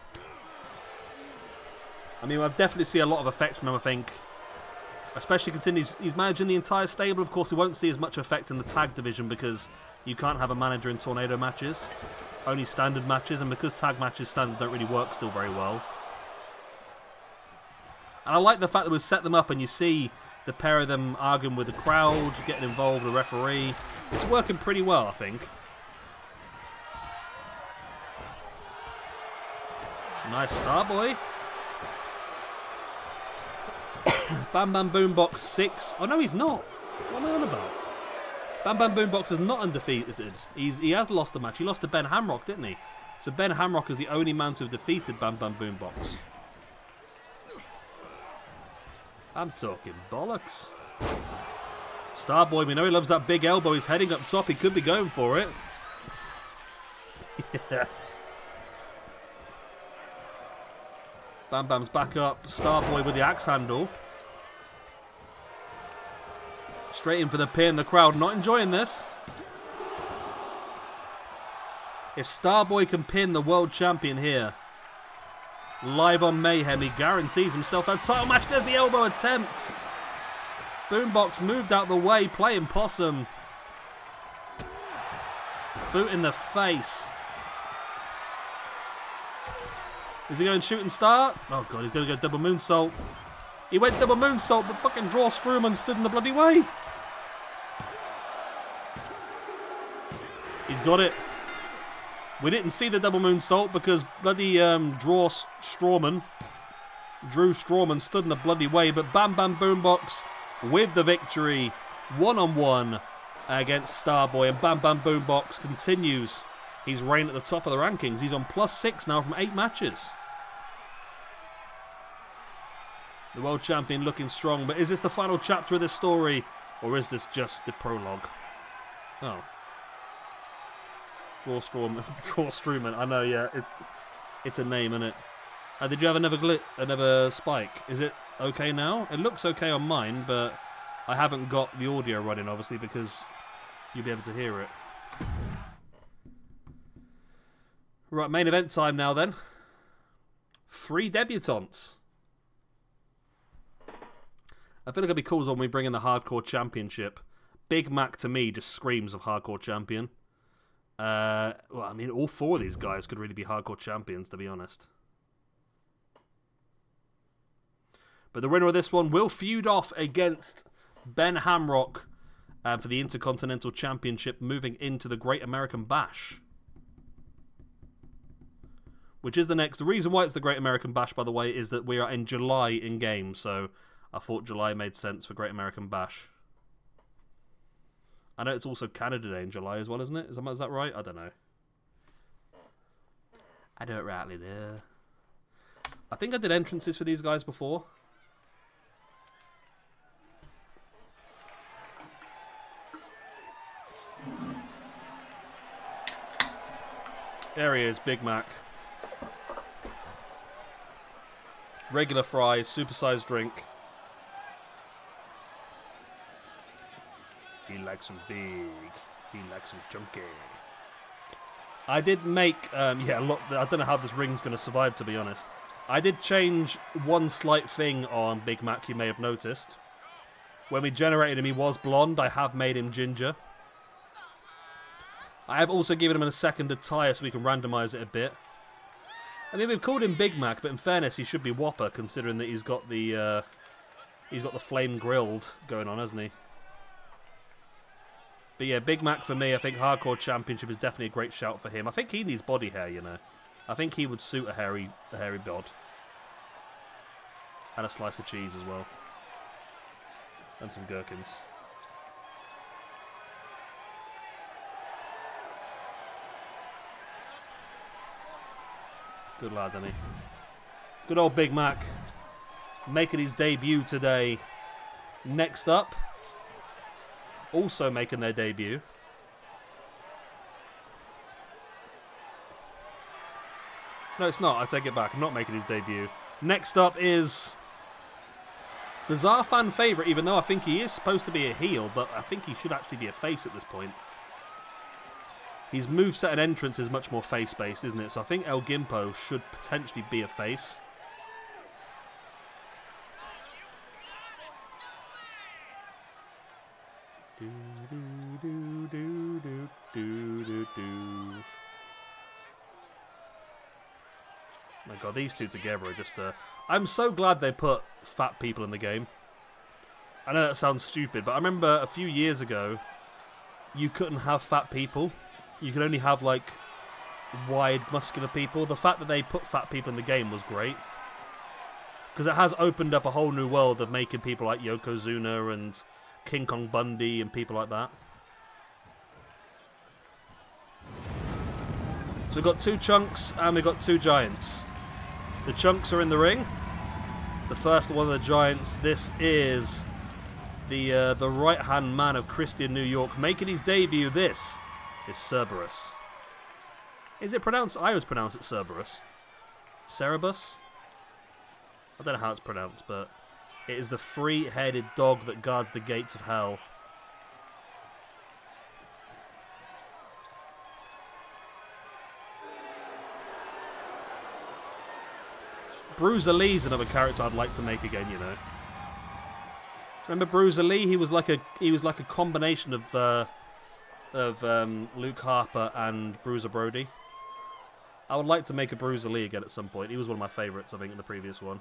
I mean, I've definitely seen a lot of effect from him, I think. Especially considering he's managing the entire stable. Of course, we won't see as much effect in the tag division because you can't have a manager in tornado matches. Only standard matches, and because tag matches standard don't really work still very well. And I like the fact that we've set them up and you see the pair of them arguing with the crowd, getting involved with the referee. It's working pretty well, I think. Nice star, boy. Bam Bam Boombox 6. Oh, no, he's not. What am I on about? Bam Bam Boombox is not undefeated. He has lost a match. He lost to Ben Hamrock, didn't he? So Ben Hamrock is the only man to have defeated Bam Bam Boombox. I'm talking bollocks. Starboy, we know he loves that big elbow. He's heading up top. He could be going for it. Yeah. Bam Bam's back up. Starboy with the axe handle. Straight in for the pin. The crowd not enjoying this. If Starboy can pin the world champion here, live on Mayhem, he guarantees himself that title match. There's the elbow attempt. Boombox moved out the way, playing possum. Boot in the face. Is he going shooting star? Oh god, he's going to go double moonsault. He went double moonsault, but fucking Draw Strowman stood in the bloody way. He's got it. We didn't see the double moonsault because bloody Drew Strowman stood in the bloody way, but Bam Bam Boombox with the victory, one-on-one against Starboy, and Bam Bam Boombox continues his reign at the top of the rankings. He's on +6 now from 8 matches. The world champion looking strong, but is this the final chapter of this story, or is this just the prologue? Oh. Draw Strowman. I know, yeah, it's a name, isn't it? Did you have another spike? Is it okay now? It looks okay on mine, but I haven't got the audio running, obviously, because you'll be able to hear it. Right, main event time now, then. 3 debutantes. I feel like it'd be cool when we bring in the Hardcore Championship. Big Mac, to me, just screams of Hardcore Champion. Well, I mean, all 4 of these guys could really be Hardcore Champions, to be honest. But the winner of this one will feud off against Ben Hamrock for the Intercontinental Championship, moving into the Great American Bash. Which is the next. The reason why it's the Great American Bash, by the way, is that we are in July in game, so I thought July made sense for Great American Bash. I know it's also Canada Day in July as well, isn't it? Is that right? I don't know. I don't rightly know. I think I did entrances for these guys before. There he is, Big Mac. Regular fries, supersized drink. He likes them big. He likes them chunky. I did make, yeah, look, I don't know how this ring's going to survive, to be honest. I did change one slight thing on Big Mac, you may have noticed. When we generated him, he was blonde. I have made him ginger. I have also given him a second attire so we can randomize it a bit. I mean, we've called him Big Mac, but in fairness, he should be Whopper, considering that he's got the flame grilled going on, hasn't he? But yeah, Big Mac for me, I think Hardcore Championship is definitely a great shout for him. I think he needs body hair, you know. I think he would suit a hairy bod. And a slice of cheese as well. And some gherkins. Good lad, isn't he? Good old Big Mac. Making his debut today. Next up, also making their debut. No, it's not. I take it back. I'm not making his debut. Next up is bizarre fan favourite, even though I think he is supposed to be a heel, but I think he should actually be a face at this point. His moveset and entrance is much more face-based, isn't it? So I think El Gimpo should potentially be a face. Do, do, do, do, do, do, do. My god, these two together are just... I'm so glad they put fat people in the game. I know that sounds stupid, but I remember a few years ago, you couldn't have fat people. You could only have, like, wide, muscular people. The fact that they put fat people in the game was great. Because it has opened up a whole new world of making people like Yokozuna and King Kong Bundy and people like that. So we've got 2 chunks and we've got 2 giants. The chunks are in the ring. The first one of the giants, this is the right-hand man of Christian New York making his debut. This is Cerberus. Is it pronounced? I always pronounce it Cerberus. Cerebus? I don't know how it's pronounced, but it is the three-headed dog that guards the gates of hell. Bruiser Lee's another character I'd like to make again, you know. Remember Bruiser Lee? He was like a combination of Luke Harper and Bruiser Brody. I would like to make a Bruiser Lee again at some point. He was one of my favourites, I think, in the previous one.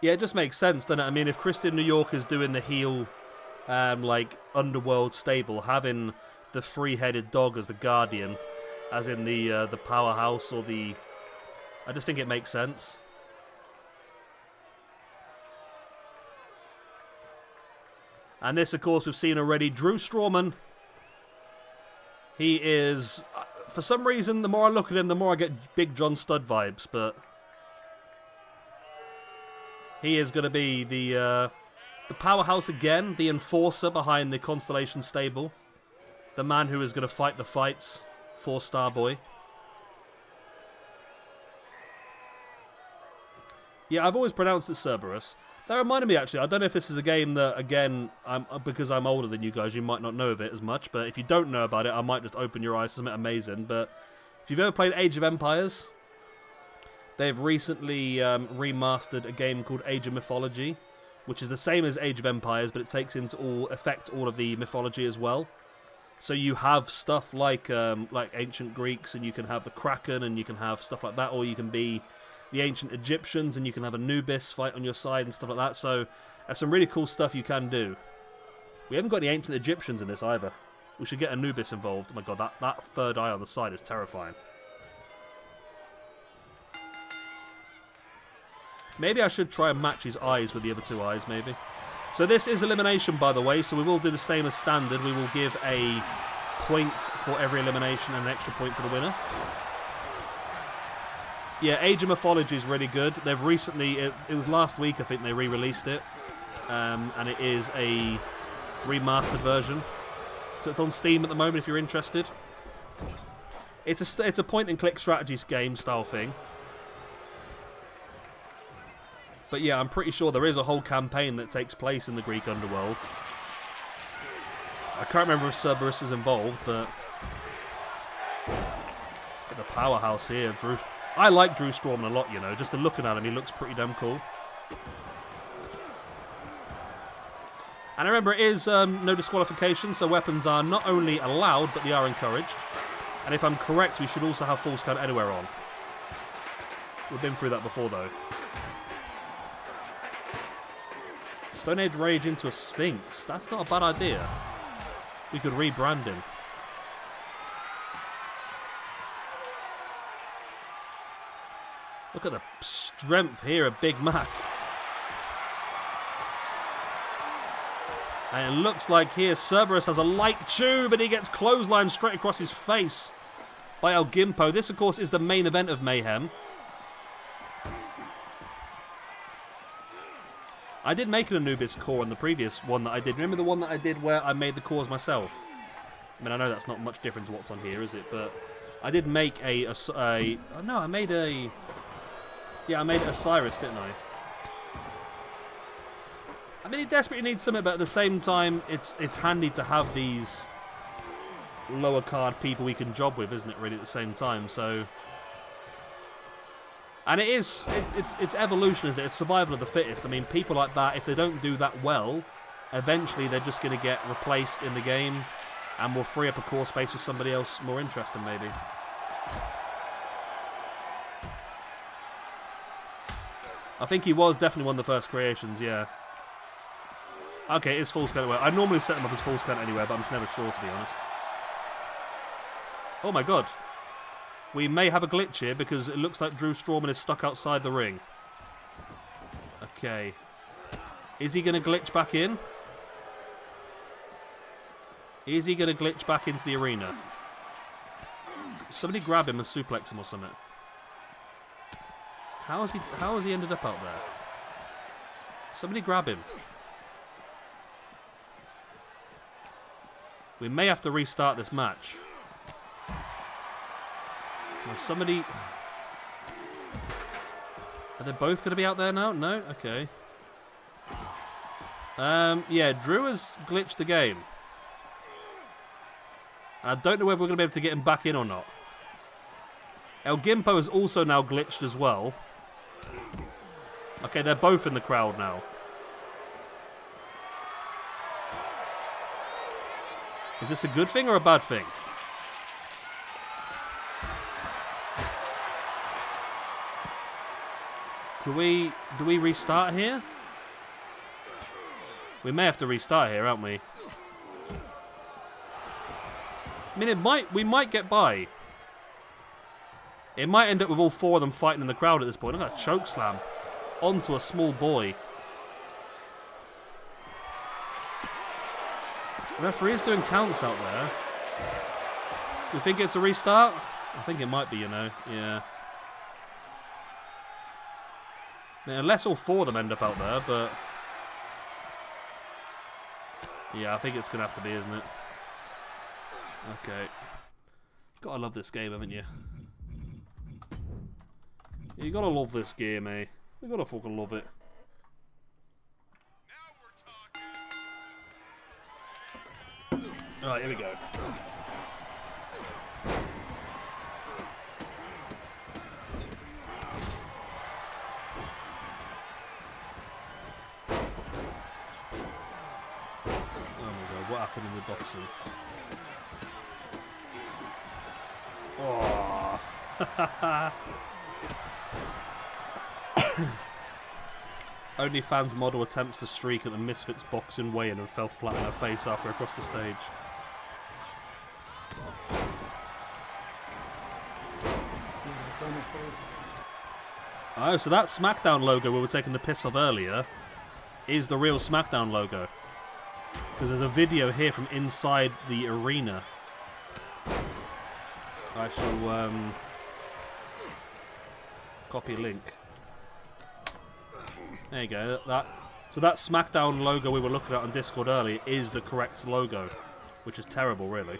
Yeah, it just makes sense, doesn't it? I mean, if Christian New York is doing the heel, like, underworld stable, having the three-headed dog as the guardian, as in the powerhouse or the... I just think it makes sense. And this, of course, we've seen already. Drew Strowman. He is... For some reason, the more I look at him, the more I get Big John Studd vibes, but... He is going to be the powerhouse again, the enforcer behind the Constellation stable. The man who is going to fight the fights for Starboy. Yeah, I've always pronounced it Cerberus. That reminded me, actually, I don't know if this is a game that, again, because I'm older than you guys, you might not know of it as much, but if you don't know about it, I might just open your eyes to something amazing. But if you've ever played Age of Empires, they've recently remastered a game called Age of Mythology, which is the same as Age of Empires, but it takes into effect all of the mythology as well. So you have stuff like ancient Greeks, and you can have the Kraken, and you can have stuff like that, or you can be the ancient Egyptians, and you can have Anubis fight on your side and stuff like that. So there's some really cool stuff you can do. We haven't got any ancient Egyptians in this either. We should get Anubis involved. Oh my god, that third eye on the side is terrifying. Maybe I should try and match his eyes with the other two eyes, maybe. So this is elimination, by the way, so we will do the same as standard. We will give a point for every elimination and an extra point for the winner. Yeah, Age of Mythology is really good. They've recently, it was last week I think they re-released it. And it is a remastered version. So it's on Steam at the moment if you're interested. It's a point-and-click strategy game style thing. But yeah, I'm pretty sure there is a whole campaign that takes place in the Greek underworld. I can't remember if Cerberus is involved, but the powerhouse here, Drew. I like Drew Strowman a lot, you know. Just looking at him, he looks pretty damn cool. And remember, it is no disqualification, so weapons are not only allowed, but they are encouraged. And if I'm correct, we should also have full scan anywhere on. We've been through that before, though. Stone Age Rage into a Sphinx. That's not a bad idea. We could rebrand him. Look at the strength here of Big Mac. And it looks like here Cerberus has a light tube and he gets clotheslined straight across his face by El Gimpo. This, of course, is the main event of Mayhem. I did make an Anubis core on the previous one that I did. Remember the one that I did where I made the cores myself? I mean, I know that's not much different to what's on here, is it? But I did make no, I made a... Yeah, I made it Osiris, didn't I? I mean, he desperately needs something, but at the same time, it's handy to have these lower card people we can job with, isn't it, really, at the same time, so... And it is, it's evolution, isn't it? It's survival of the fittest. I mean, people like that, if they don't do that well, eventually they're just going to get replaced in the game, and we'll free up a core space for somebody else more interesting, maybe. I think he was definitely one of the first creations, yeah. Okay, it's full scan anywhere. I normally set them up as full scan anywhere, but I'm just never sure, to be honest. Oh my god. We may have a glitch here because it looks like Drew Strowman is stuck outside the ring. Okay. Is he going to glitch back in? Is he going to glitch back into the arena? Somebody grab him and suplex him or something. How has he ended up out there? Somebody grab him. We may have to restart this match. Well, somebody... Are they both going to be out there now? No? Okay. Yeah, Drew has glitched the game. I don't know whether we're going to be able to get him back in or not. El Gimpo has also now glitched as well. Okay, they're both in the crowd now. Is this a good thing or a bad thing? Do we restart here? We may have to restart here, aren't we? I mean, we might get by. It might end up with all four of them fighting in the crowd at this point. Look at that choke slam onto a small boy. The referee is doing counts out there. Do you think it's a restart? I think it might be, you know. Yeah. Now, unless all four of them end up out there, but... Yeah, I think it's going to have to be, isn't it? Okay. Gotta love this game, haven't you? You gotta love this game, eh? You gotta fucking love it. Alright, here we go. Oh my god, what happened in the boxing? Oh. OnlyFans model attempts to streak at the Misfits boxing weigh-in and fell flat on her face after across the stage. Oh, so that SmackDown logo we were taking the piss of earlier is the real SmackDown logo. Because there's a video here from inside the arena. I shall copy a link. There you go. So that SmackDown logo we were looking at on Discord earlier is the correct logo, which is terrible, really.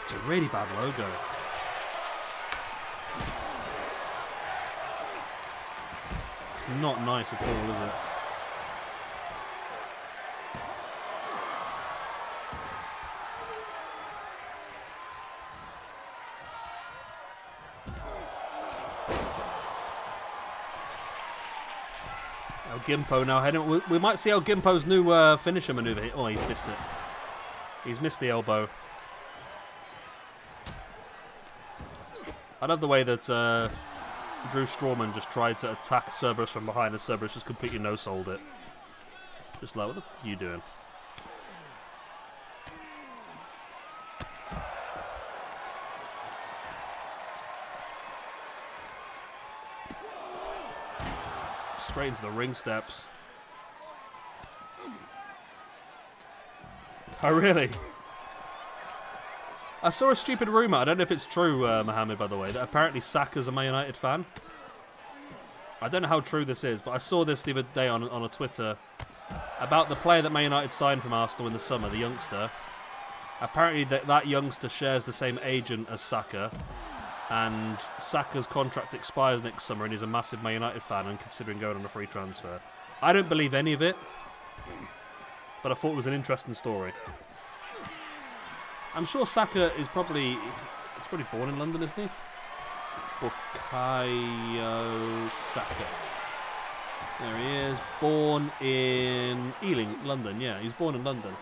It's a really bad logo. It's not nice at all, is it? El Gimpo now heading. We might see El Gimpo's new finisher maneuver here. Oh, he's missed it. He's missed the elbow. I love the way that Drew Strawman just tried to attack Cerberus from behind, and Cerberus just completely no-sold it. Just like, what the f*** are you doing? Straight into the ring steps. Oh, really? I saw a stupid rumour, I don't know if it's true, Mohammed, by the way, that apparently Saka's a Man United fan. I don't know how true this is, but I saw this the other day on a Twitter about the player that Man United signed from Arsenal in the summer, the youngster. Apparently that youngster shares the same agent as Saka, and Saka's contract expires next summer and he's a massive Man United fan and considering going on a free transfer. I don't believe any of it, but I thought it was an interesting story. I'm sure Saka is probably... He's probably born in London, isn't he? Bukayo Saka. There he is. Born in Ealing, London. Yeah, he's born in London.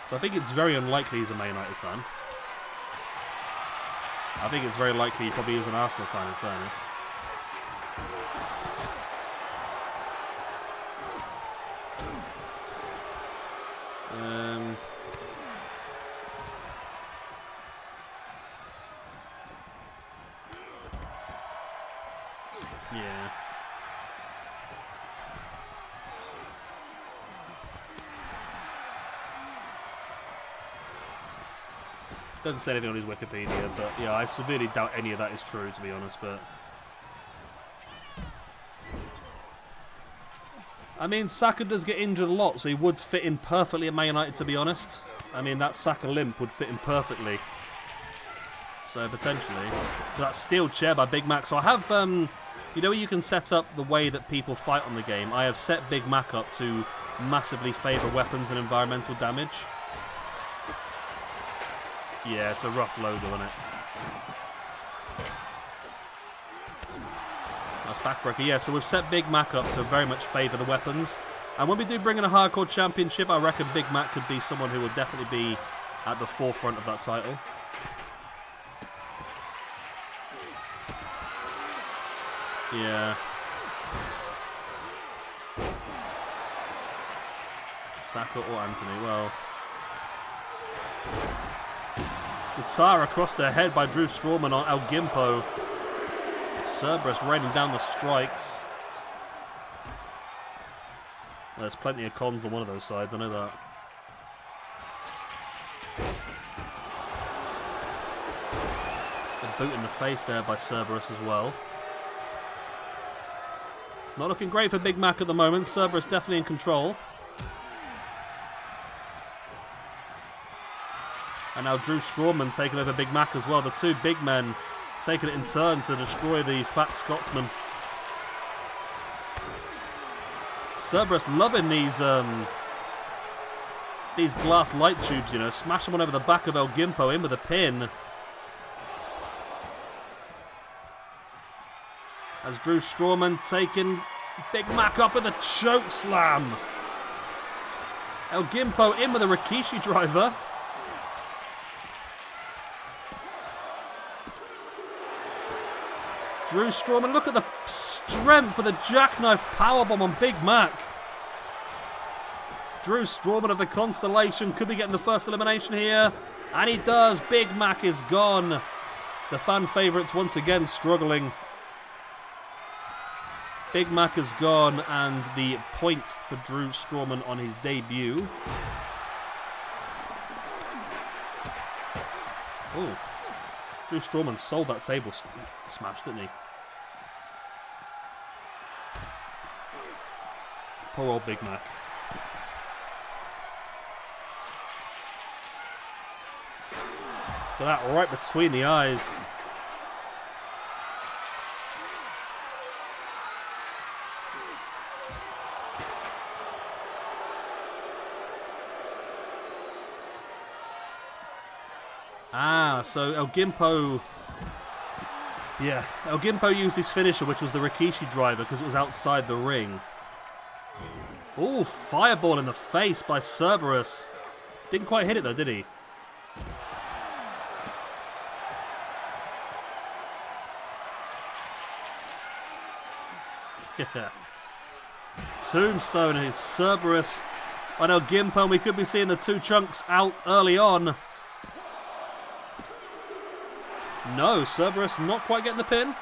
So I think it's very unlikely he's a Man United fan. I think it's very likely he probably is an Arsenal fan, in fairness. Yeah. Doesn't say anything on his Wikipedia, but yeah, I severely doubt any of that is true, to be honest, but... I mean, Saka does get injured a lot, so he would fit in perfectly at Man United, to be honest. I mean, that Saka limp would fit him perfectly. So potentially, that steel chair by Big Mac. So I have, you know, where you can set up the way that people fight on the game. I have set Big Mac up to massively favour weapons and environmental damage. Yeah, it's a rough loader, isn't it? That's backbreaker. Yeah, so we've set Big Mac up to very much favour the weapons. And when we do bring in a hardcore championship, I reckon Big Mac could be someone who will definitely be at the forefront of that title. Yeah. Saka or Anthony, well. Guitar across their head by Drew Strawman on El Gimpo. Cerberus raining down the strikes. There's plenty of cons on one of those sides, I know that. A boot in the face there by Cerberus as well. It's not looking great for Big Mac at the moment. Cerberus definitely in control. And now Drew Strawman taking over Big Mac as well. The two big men taking it in turns to destroy the fat Scotsman. Cerberus loving these glass light tubes, you know. Smashing one over the back of El Gimpo in with a pin. As Drew Strawman taking Big Mac up with a choke slam. El Gimpo in with a Rikishi driver. Drew Strawman, look at the strength for the jackknife powerbomb on Big Mac. Drew Strawman of the Constellation could be getting the first elimination here. And he does. Big Mac is gone. The fan favourites once again struggling. Big Mac is gone, and the point for Drew Strawman on his debut. Oh, Drew Strawman sold that table smash, didn't he? Poor old Big Mac. Look at that, right between the eyes. So El Gimpo... Yeah, El Gimpo used his finisher, which was the Rikishi driver, because it was outside the ring. Oh, fireball in the face by Cerberus. Didn't quite hit it though, did he? Yeah. Tombstone and Cerberus on El Gimpo, and we could be seeing the two chunks out early on. No, Cerberus not quite getting the pin.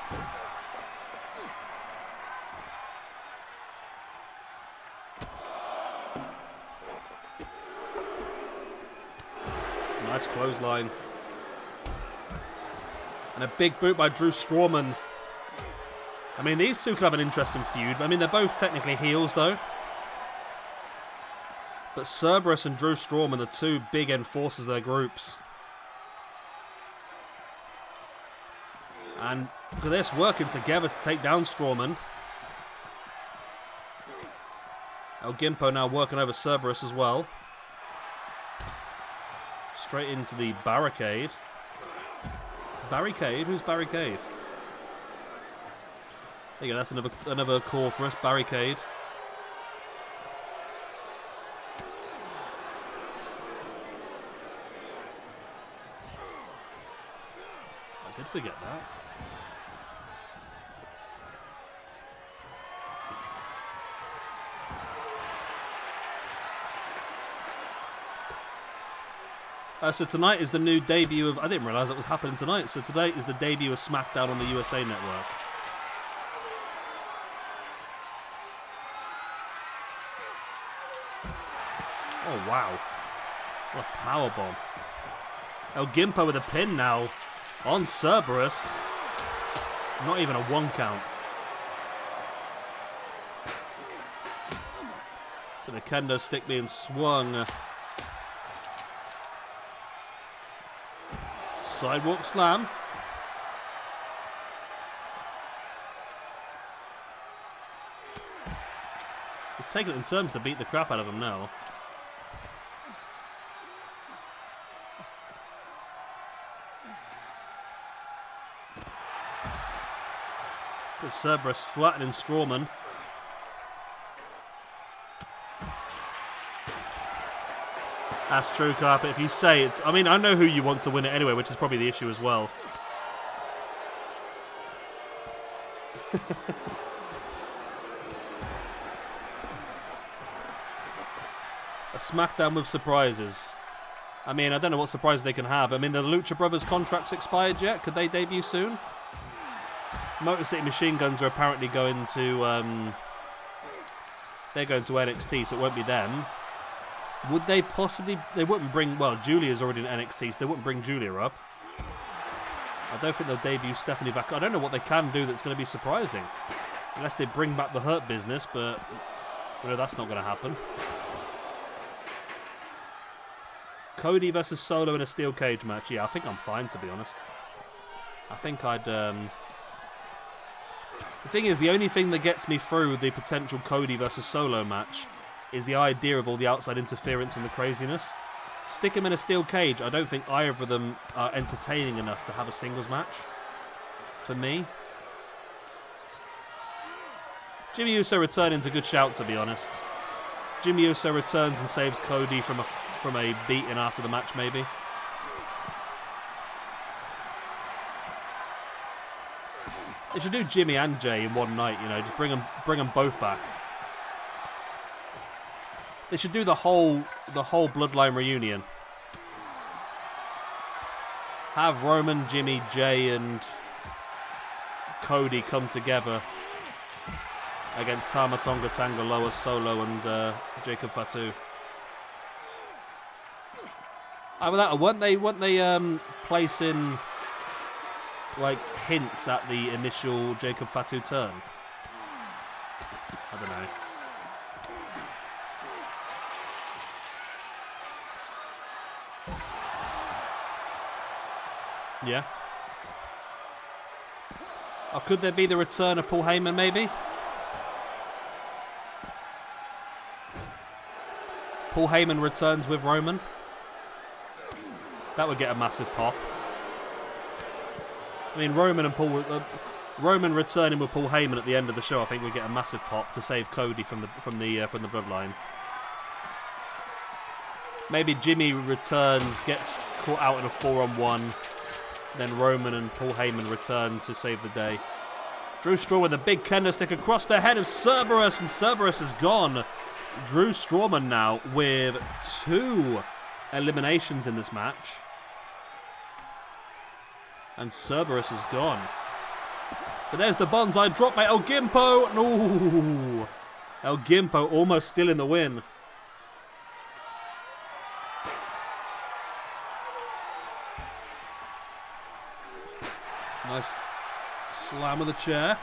Nice clothesline. And a big boot by Drew Strawman. I mean, these two could have an interesting feud. I mean, they're both technically heels, though. But Cerberus and Drew Strawman, the two big enforcers of their groups. And look at this, working together to take down Strawman. El Gimpo now working over Cerberus as well. Straight into the barricade. Barricade? Who's barricade? There you go, that's another call for us, barricade. I did forget that. So tonight is the new debut of... I didn't realise that was happening tonight. So today is the debut of SmackDown on the USA Network. Oh, wow. What a powerbomb. El Gimpo with a pin now on Cerberus. Not even a one count. To the kendo stick being swung. Sidewalk slam. He's taking it in turns to beat the crap out of him now. There's Cerberus flattening Strawman. That's true, Carpet. If you say it's... I mean, I know who you want to win it anyway, which is probably the issue as well. A SmackDown with surprises. I mean, I don't know what surprises they can have. I mean, the Lucha Brothers contracts expired yet? Could they debut soon? Motor City Machine Guns are apparently going to... they're going to NXT, so it won't be them. Would they possibly... They wouldn't bring... Well, Julia's already in NXT, so they wouldn't bring Julia up. I don't think they'll debut Stephanie back. I don't know what they can do that's going to be surprising. Unless they bring back the Hurt Business, but... You know, that's not going to happen. Cody versus Solo in a steel cage match. Yeah, I think I'm fine, to be honest. I think I'd... The thing is, the only thing that gets me through the potential Cody versus Solo match is the idea of all the outside interference and the craziness. Stick him in a steel cage. I don't think either of them are entertaining enough to have a singles match. For me. Jimmy Uso returning is a good shout, to be honest. Jimmy Uso returns and saves Cody from a beating after the match, maybe. They should do Jimmy and Jay in one night, you know, just bring them both back. They should do the whole Bloodline reunion. Have Roman, Jimmy, Jay, and Cody come together against Tama Tonga, Tanga Loa, Solo, and Jacob Fatu. Weren't they placing like hints at the initial Jacob Fatu turn? I don't know. Yeah. Or could there be the return of Paul Heyman, maybe? Paul Heyman returns with Roman. That would get a massive pop. I mean, Roman returning with Paul Heyman at the end of the show, I think would get a massive pop to save Cody from the Bloodline. Maybe Jimmy returns, gets caught out in a 4-on-1. Then Roman and Paul Heyman return to save the day. Drew Strowman with a big kendo stick across the head of Cerberus, and Cerberus is gone. Drew Strowman now with 2 eliminations in this match. And Cerberus is gone. But there's the bonsai drop by El Gimpo. No, El Gimpo almost still in the win. Nice slam of the chair.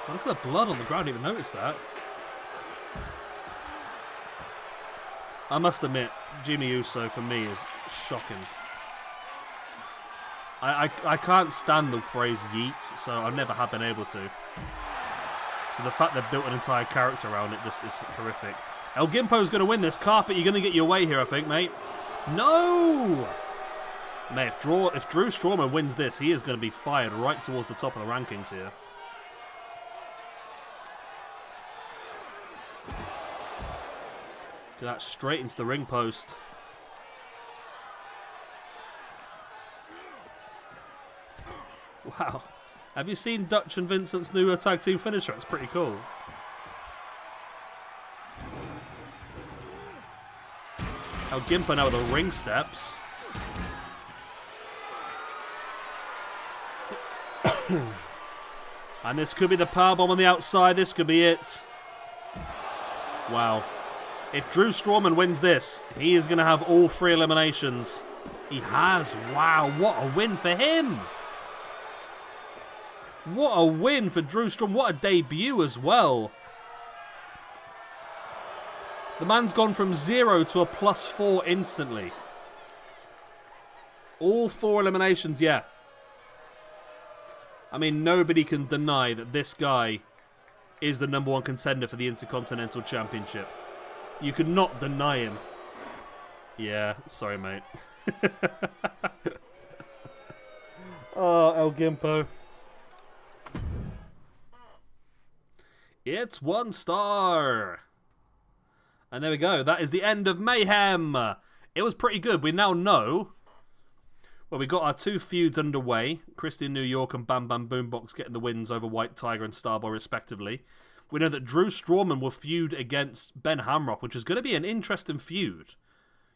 Oh, look at the blood on the ground. I didn't even notice that. I must admit, Jimmy Uso for me is shocking. I can't stand the phrase yeet, so I never have been able to. So the fact they've built an entire character around it just is horrific. El Gimpo's going to win this. Carpet, you're going to get your way here, I think, mate. No! Mate, if Drew Strowman wins this, he is going to be fired right towards the top of the rankings here. Get that straight into the ring post. Wow. Have you seen Dutch and Vincent's new tag team finisher? It's pretty cool. El Gimpo now with the ring steps. And this could be the powerbomb on the outside. This could be it. Wow. If Drew Strowman wins this, he is going to have all 3 eliminations. He has. Wow, what a win for him. What a win for Drew Strowman. What a debut as well. The man's gone from 0 to a +4 instantly. All 4 eliminations, yeah. I mean, nobody can deny that this guy is the #1 contender for the Intercontinental Championship. You could not deny him. Yeah, sorry, mate. Oh, El Gimpo. It's 1 star. And there we go. That is the end of Mayhem. It was pretty good. We now know... Well, we got our 2 feuds underway. Christian New York and Bam Bam Boombox getting the wins over White Tiger and Starboy, respectively. We know that Drew Strawman will feud against Ben Hamrock, which is going to be an interesting feud.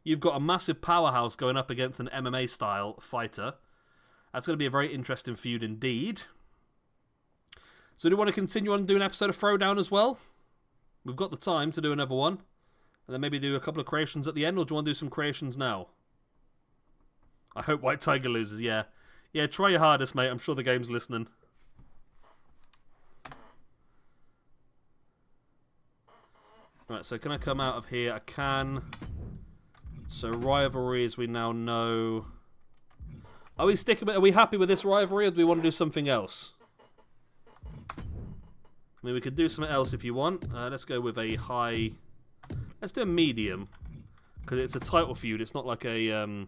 You've got a massive powerhouse going up against an MMA-style fighter. That's going to be a very interesting feud indeed. So do you want to continue on and do an episode of Throwdown as well? We've got the time to do another one. And then maybe do a couple of creations at the end, or do you want to do some creations now? I hope White Tiger loses, yeah. Yeah, try your hardest, mate. I'm sure the game's listening. Right, so can I come out of here? I can. So rivalries, we now know... Are we happy with this rivalry, or do we want to do something else? I mean, we could do something else if you want. Let's go with a high... Let's do a medium. Because it's a title feud. It's not like a...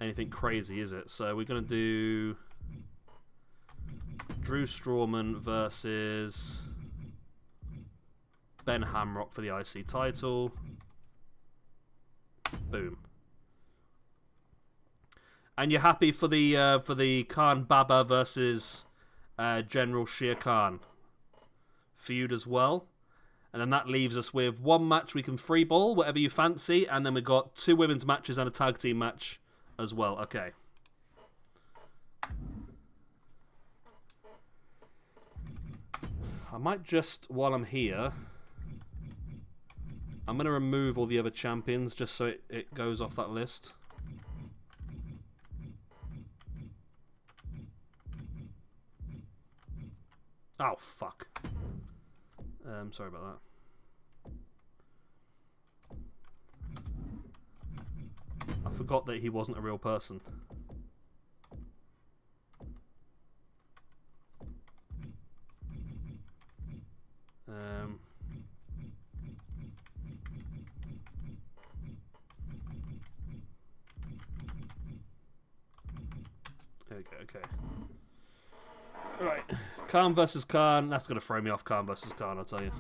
anything crazy, is it? So we're going to do... Drew Strawman versus... Ben Hamrock for the IC title. Boom. And you're happy for the Khan Baba versus General Shere Khan feud as well. And then that leaves us with 1 match we can freeball, whatever you fancy, and then we've got 2 women's matches and a tag team match as well. Okay. I might just, while I'm here, I'm going to remove all the other champions just so it goes off that list. Oh, fuck. Sorry about that. I forgot that he wasn't a real person. There we go, okay. Right. Khan versus Khan. That's going to throw me off. Khan versus Khan, I'll tell you.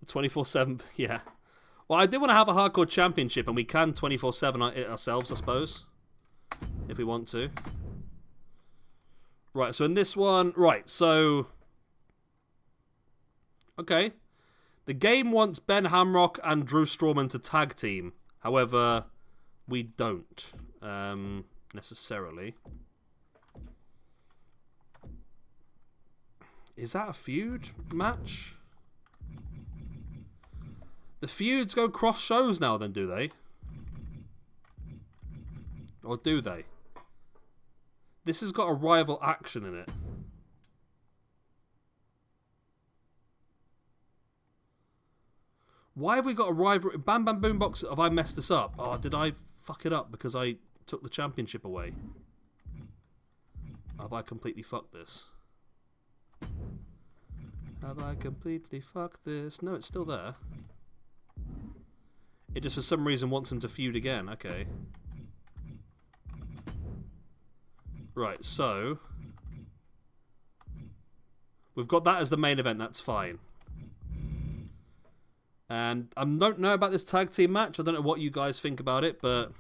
24/7, yeah. Well, I do want to have a hardcore championship, and we can 24/7 it ourselves, I suppose. If we want to. Right, so in this one... Right, so... Okay. The game wants Ben Hamrock and Drew Strawman to tag team. However, we don't. Necessarily. Is that a feud match? The feuds go cross shows now then, do they? Or do they? This has got a rival action in it. Why have we got a rival? Bam Bam Boombox, have I messed this up? Oh, did I fuck it up because I took the championship away? Have I completely fucked this? Have I completely fucked this? No, it's still there. It just for some reason wants him to feud again. Okay. Right, so... We've got that as the main event, that's fine. And I don't know about this tag team match. I don't know what you guys think about it, but...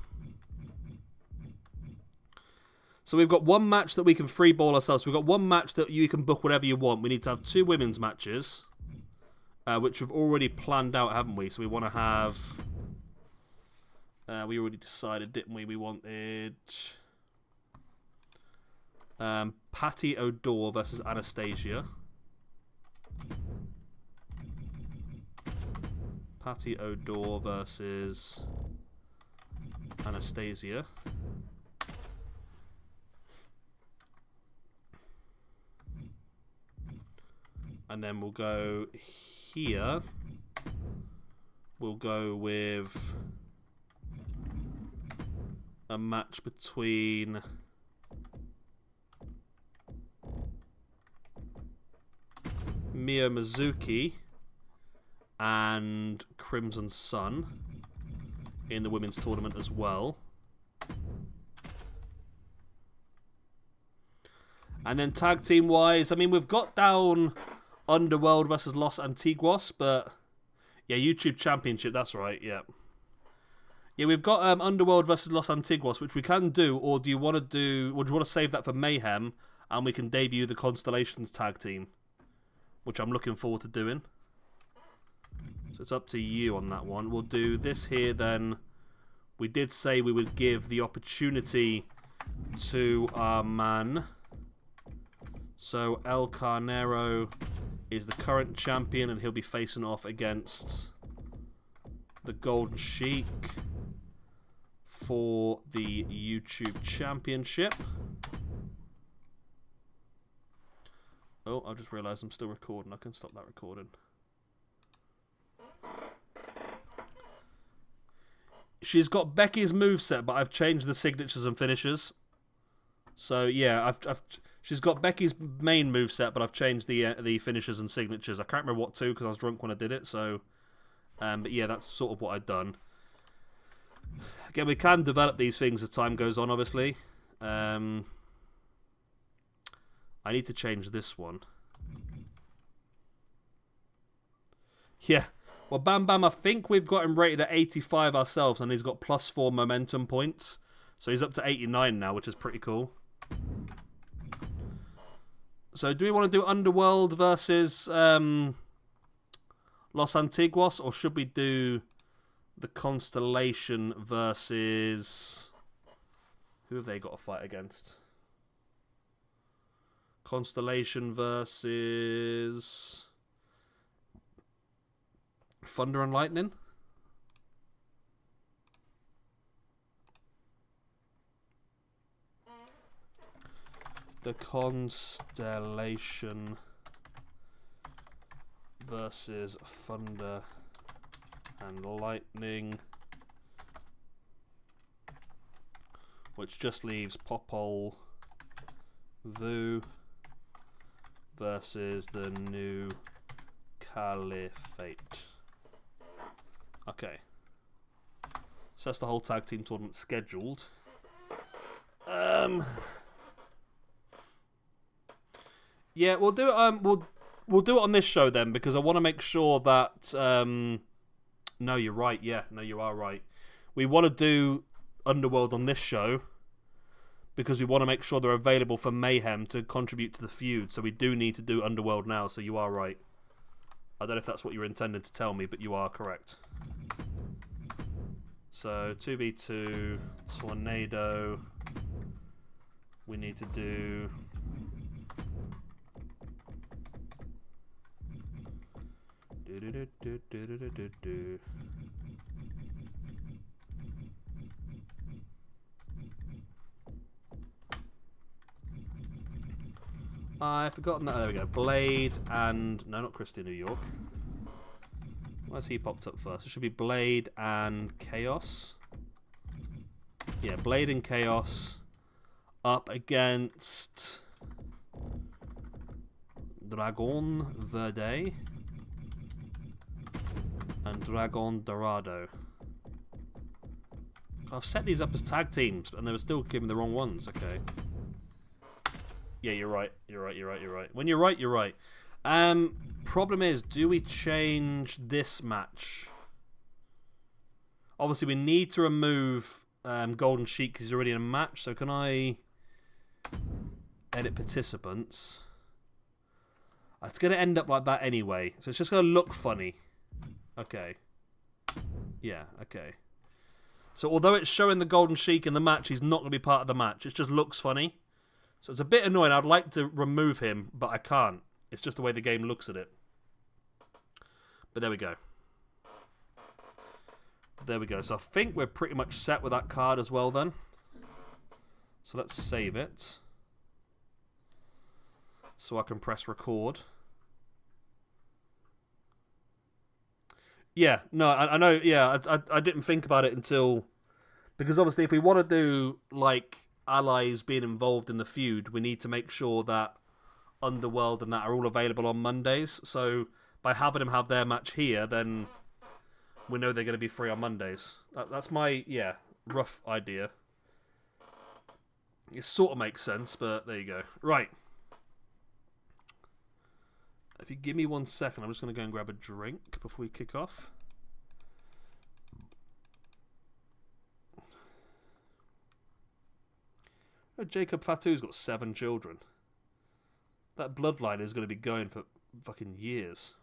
So we've got 1 match that we can freeball ourselves. We've got 1 match that you can book whatever you want. We need to have 2 women's matches, which we've already planned out, haven't we? So we want to have... we already decided, didn't we? We wanted... Patty O'Dore versus Anastasia. Patty O'Dore versus Anastasia. And then we'll go here. We'll go with a match between Mio Mizuki and Crimson Sun in the women's tournament as well. And then tag team wise, I mean, we've got down Underworld versus Los Antiguos, but yeah, YouTube Championship, that's right, yeah. Yeah, we've got Underworld versus Los Antiguos, which we can do, or do you want to save that for Mayhem, and we can debut the Constellations tag team, which I'm looking forward to doing. So it's up to you on that one. We'll do this here then. We did say we would give the opportunity to our man. So El Carnero is the current champion, and he'll be facing off against the Golden Sheik for the YouTube Championship. Oh, I just realised I'm still recording. I can stop that recording. She's got Becky's moveset, but I've changed the signatures and finishes. So yeah, she's got Becky's main moveset, but I've changed the finishes and signatures. I can't remember what to because I was drunk when I did it. So, but yeah, that's sort of what I'd done. Again, we can develop these things as time goes on, obviously. I need to change this one. Yeah. Well, Bam Bam, I think we've got him rated at 85 ourselves, and he's got +4 momentum points. So he's up to 89 now, which is pretty cool. So do we want to do Underworld versus Los Antiguos, or should we do the Constellation versus... Who have they got to fight against? Constellation versus... Thunder and Lightning? The Constellation versus Thunder and Lightning, which just leaves Popol Vuh versus the New Caliphate. Okay. So that's the whole tag team tournament scheduled. Yeah, we'll do it. We'll do it on this show then, because I want to make sure that. No, you're right. Yeah, no, you are right. We want to do Underworld on this show because we want to make sure they're available for Mayhem to contribute to the feud. So we do need to do Underworld now. So you are right. I don't know if that's what you were intended to tell me, but you are correct. So 2v2 Tornado. We need to do. I've forgotten that. There we go. Blade and... No, not Christy New York. Why's he popped up first? It should be Blade and Chaos. Yeah, Blade and Chaos up against Dragon Verde and Dragon Dorado. I've set these up as tag teams, and they were still giving the wrong ones. Okay. Yeah, you're right. You're right. When you're right, you're right. Problem is, do we change this match? Obviously, we need to remove Golden Sheik because he's already in a match. So can I edit participants? It's going to end up like that anyway. So it's just going to look funny. Okay. Yeah, okay. So although it's showing the Golden Sheik in the match, he's not going to be part of the match. It just looks funny. So it's a bit annoying. I'd like to remove him, but I can't. It's just the way the game looks at it. But there we go. There we go. So I think we're pretty much set with that card as well then. So let's save it. So I can press record. Yeah, no, I know. Yeah, I didn't think about it until because obviously, if we want to do like allies being involved in the feud, we need to make sure that Underworld and that are all available on Mondays. So by having them have their match here, then we know they're going to be free on Mondays. That's my rough idea. It sort of makes sense, but there you go. Right. If you give me 1 second, I'm just going to go and grab a drink before we kick off. Oh, Jacob Fatu's got 7 children. That bloodline is going to be going for fucking years.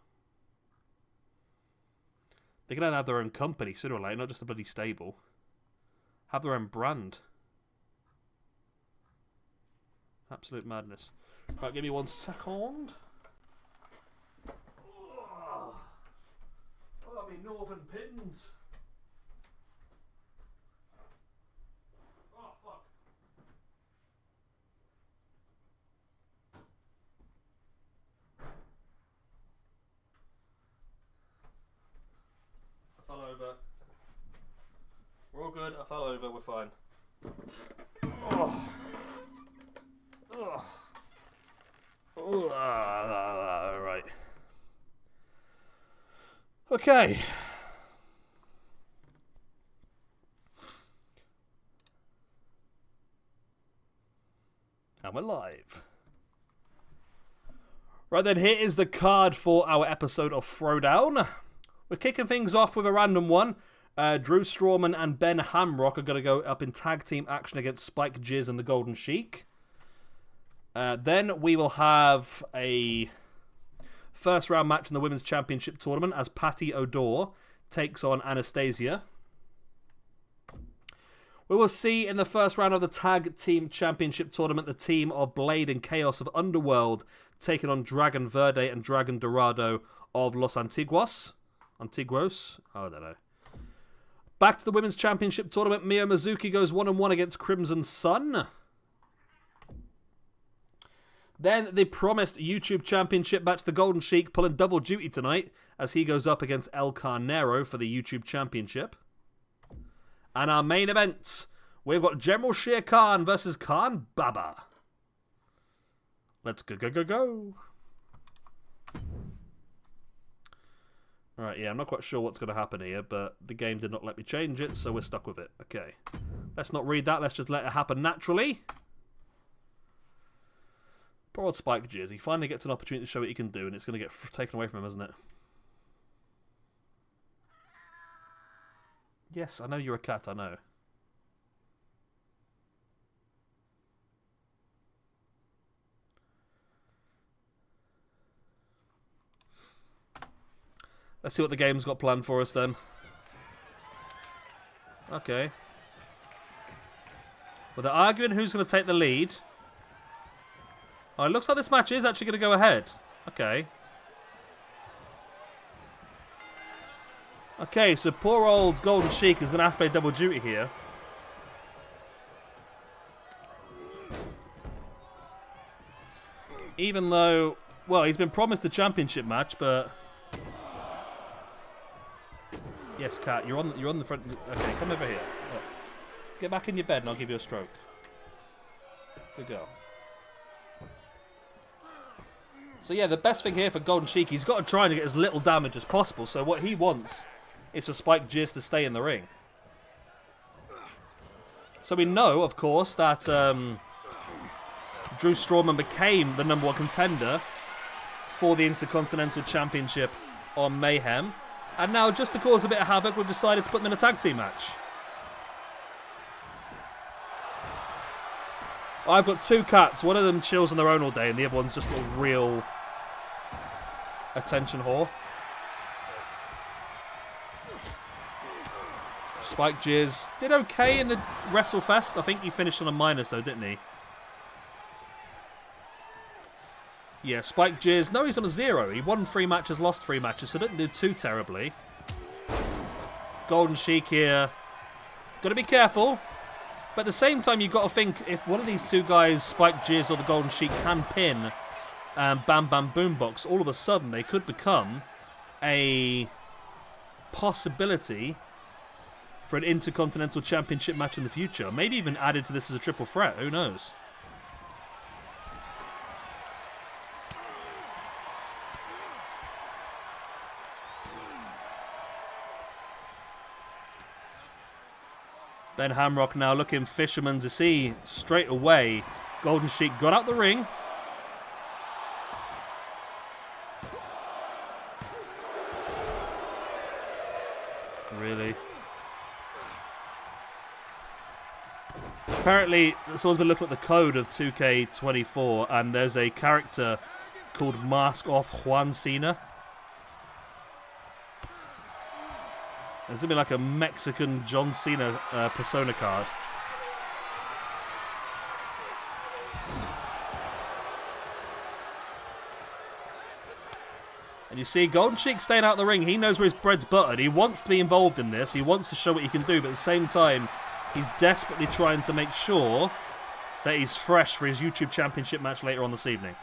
They're going to have their own company sooner or later, not just a bloody stable. Have their own brand. Absolute madness. Right, give me 1 second. Oh, me northern pins. Oh, fuck. I fell over. We're all good. I fell over. We're fine. Oh. Oh. Oh. Right. Okay. And we're live. Right then, here is the card for our episode of Throwdown. We're kicking things off with a random one. Drew Strawman and Ben Hamrock are going to go up in tag team action against Spike Jizz and the Golden Sheik. Then we will have a first round match in the Women's Championship Tournament as Patty O'Dore takes on Anastasia. We will see in the first round of the Tag Team Championship Tournament the team of Blade and Chaos of Underworld taking on Dragon Verde and Dragon Dorado of Los Antiguos. Antiguos? Oh, I don't know. Back to the Women's Championship Tournament, Mio Mizuki goes 1-1 against Crimson Sun. Then the promised YouTube Championship match, the Golden Sheik pulling double duty tonight as he goes up against El Carnero for the YouTube Championship. And our main event, we've got General Shere Khan versus Khan Baba. Let's go. Alright, yeah, I'm not quite sure what's going to happen here, but the game did not let me change it, so we're stuck with it. Okay. Let's not read that, let's just let it happen naturally. Poor old Spike Jizz. He finally gets an opportunity to show what he can do, and it's going to get taken away from him, isn't it? Yes, I know you're a cat, I know. Let's see what the game's got planned for us then. Okay. Well, they're arguing who's going to take the lead. Oh, it looks like this match is actually going to go ahead. Okay. Okay, so poor old Golden Sheik is going to have to play double duty here. Even though, well, he's been promised a championship match, but... Yes, Kat, you're on the front. Okay, come over here. Oh. Get back in your bed and I'll give you a stroke. Good girl. So yeah, the best thing here for Golden Sheik, he's got to try and get as little damage as possible. So what he wants is for Spike Jizz to stay in the ring. So we know, of course, that Drew Strawman became the #1 contender for the Intercontinental Championship on Mayhem. And now, just to cause a bit of havoc, we've decided to put them in a tag team match. I've got 2 cats. One of them chills on their own all day, and the other one's just a real attention whore. Spike Jizz did okay in the WrestleFest. I think he finished on a minus, though, didn't he? Yeah, Spike Jizz. No, he's on a 0. He won 3 matches, lost 3 matches, so didn't do too terribly. Golden Sheik here. Got to be careful. But at the same time, you've got to think, if one of these 2 guys, Spike Jizz or the Golden Sheik, can pin Bam Bam Boombox, all of a sudden they could become a possibility for an Intercontinental Championship match in the future. Maybe even added to this as a triple threat. Who knows? Ben Hamrock now looking fisherman to see straight away. Golden Sheik got out the ring. Really? Apparently, someone's been looking at the code of 2K24 and there's a character called Mask Off Juan Cena. There's going to be like a Mexican John Cena persona card. And you see Golden Sheik staying out the ring. He knows where his bread's buttered. He wants to be involved in this. He wants to show what he can do. But at the same time, he's desperately trying to make sure that he's fresh for his YouTube Championship match later on this evening.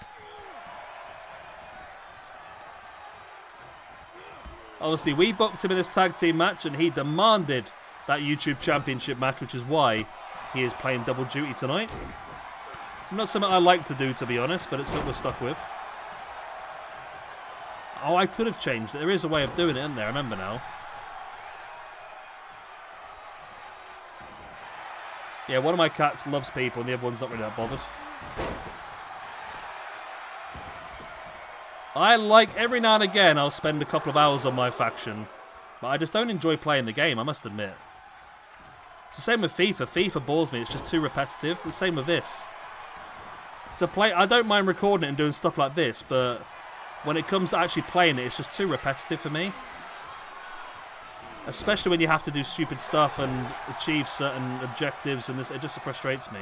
Obviously, we booked him in this tag team match, and he demanded that YouTube Championship match, which is why he is playing double duty tonight. Not something I like to do, to be honest, but it's something we're stuck with. Oh, I could have changed it. There is a way of doing it, isn't there? I remember now. Yeah, one of my cats loves people, and the other one's not really that bothered. I like, every now and again, I'll spend a couple of hours on my faction. But I just don't enjoy playing the game, I must admit. It's the same with FIFA. FIFA bores me, it's just too repetitive. The same with this. To play, I don't mind recording it and doing stuff like this, but when it comes to actually playing it, it's just too repetitive for me. Especially when you have to do stupid stuff and achieve certain objectives, and this, it just frustrates me.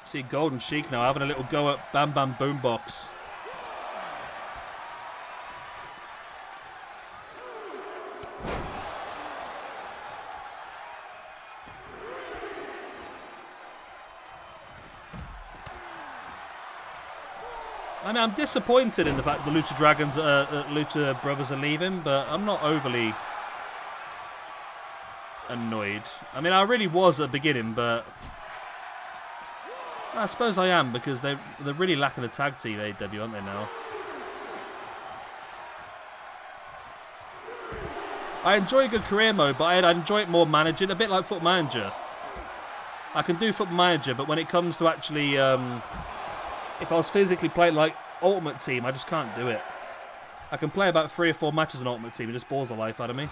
See Golden Sheik now having a little go at Bam Bam Boombox. I mean, I'm disappointed in the fact the Lucha Dragons, Lucha Brothers are leaving, but I'm not overly annoyed. I mean, I really was at the beginning, but I suppose I am, because they're really lacking a tag team AEW, aren't they now? I enjoy good career mode, but I enjoy it more managing, a bit like Football Manager. I can do Football Manager, but when it comes to actually, if I was physically playing like Ultimate Team, I just can't do it. I can play about 3 or 4 matches in Ultimate Team, it just bores the life out of me.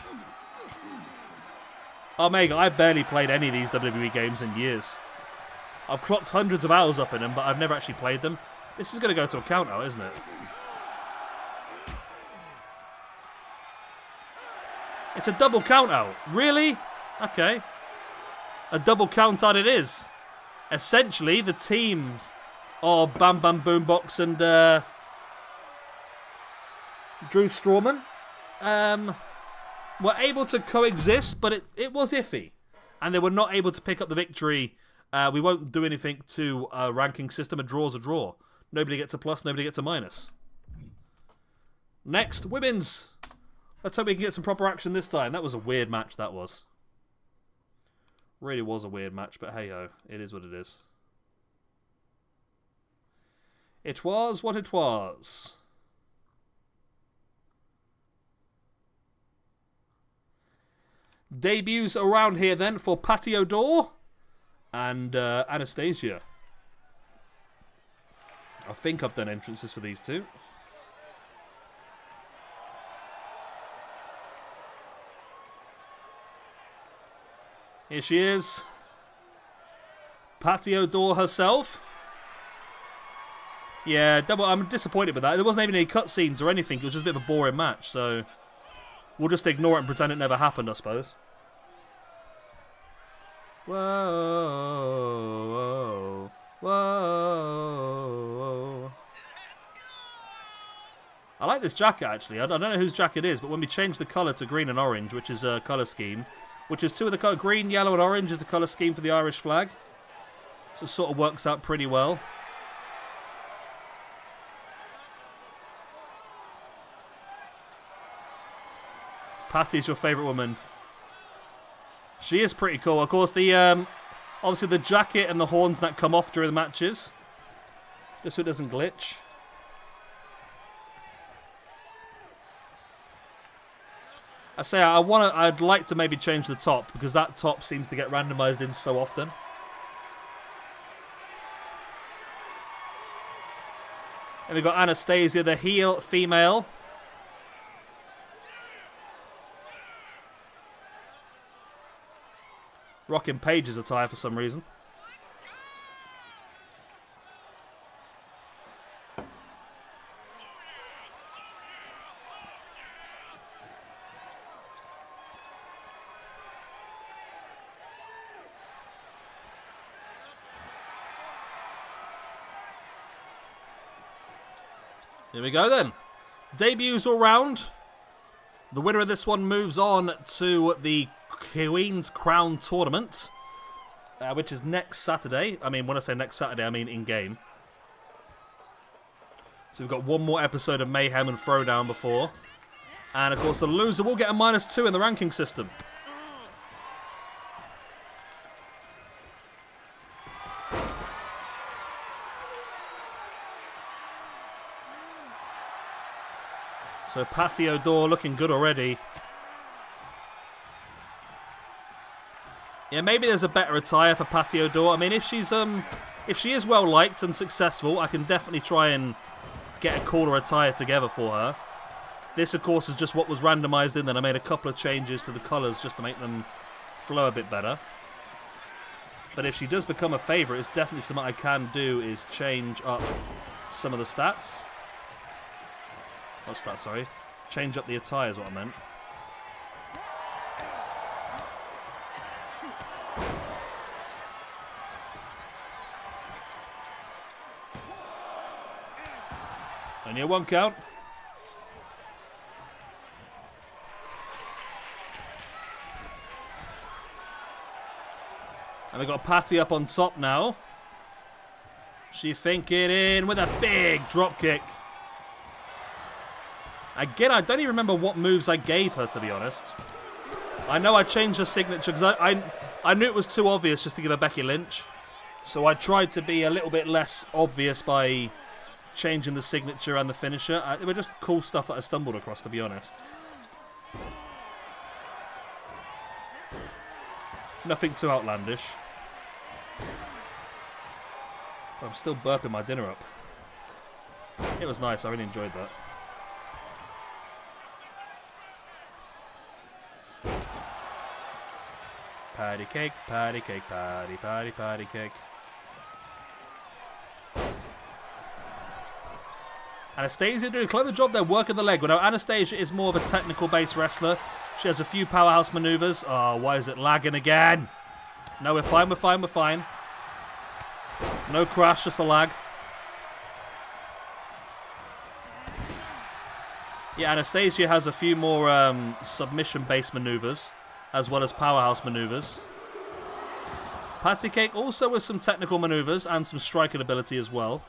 Omega, I barely played any of these WWE games in years. I've clocked hundreds of hours up in them, but I've never actually played them. This is going to go to a count out, isn't it? It's a double count out. Really? Okay. A double count out it is. Essentially, the teams of Bam Bam Boombox and Drew Strawman were able to coexist, but it was iffy. And they were not able to pick up the victory. We won't do anything to a ranking system. A draw's a draw. Nobody gets a plus, nobody gets a minus. Next, women's. Let's hope we can get some proper action this time. That was a weird match, that was. Really was a weird match, but hey-ho. It is what it is. It was what it was. Debuts around here then for Patio Door and Anastasia. I think I've done entrances for these two. Here she is. Patio Door herself. Yeah, I'm disappointed with that. There wasn't even any cutscenes or anything. It was just a bit of a boring match, so we'll just ignore it and pretend it never happened, I suppose. Whoa, whoa, whoa. I like this jacket, actually. I don't know whose jacket it is, but when we change the colour to green and orange, which is a colour scheme, which is two of the colour, green, yellow, and orange is the colour scheme for the Irish flag. So it sort of works out pretty well. Patty's your favourite woman. She is pretty cool. Of course, the obviously the jacket and the horns that come off during the matches, just so it doesn't glitch. I say I'd like to maybe change the top because that top seems to get randomised in so often. And we've got Anastasia, the heel female. Rocking Paige's attire for some reason. Here we go then. Debuts all round. The winner of this one moves on to the Queen's Crown Tournament, which is next Saturday. I mean, when I say next Saturday, I mean in-game. So we've got one more episode of Mayhem and Throwdown before. And, of course, the loser will get a -2 in the ranking system. So Patty O'Dore looking good already. Yeah, maybe there's a better attire for Patty O'Dore. I mean, if she is well liked and successful, I can definitely try and get a cooler attire together for her. This, of course, is just what was randomised in. Then I made a couple of changes to the colours just to make them flow a bit better. But if she does become a favourite, it's definitely something I can do is change up some of the stats. Not stats, sorry. Change up the attire is what I meant. Only a 1 count. And we've got Patty up on top now. She thinking in with a big drop kick. Again, I don't even remember what moves I gave her, to be honest. I know I changed her signature because I knew it was too obvious just to give her Becky Lynch. So I tried to be a little bit less obvious by changing the signature and the finisher. They were just cool stuff that I stumbled across, to be honest. Nothing too outlandish. But I'm still burping my dinner up. It was nice, I really enjoyed that. Patty cake, patty cake, patty, patty, patty cake. Anastasia doing a clever job there, working the leg. Well, now Anastasia is more of a technical-based wrestler. She has a few powerhouse maneuvers. Oh, why is it lagging again? No, we're fine, we're fine, we're fine. No crash, just a lag. Yeah, Anastasia has a few more submission-based maneuvers, as well as powerhouse maneuvers. Patty Cake also with some technical maneuvers and some striking ability as well.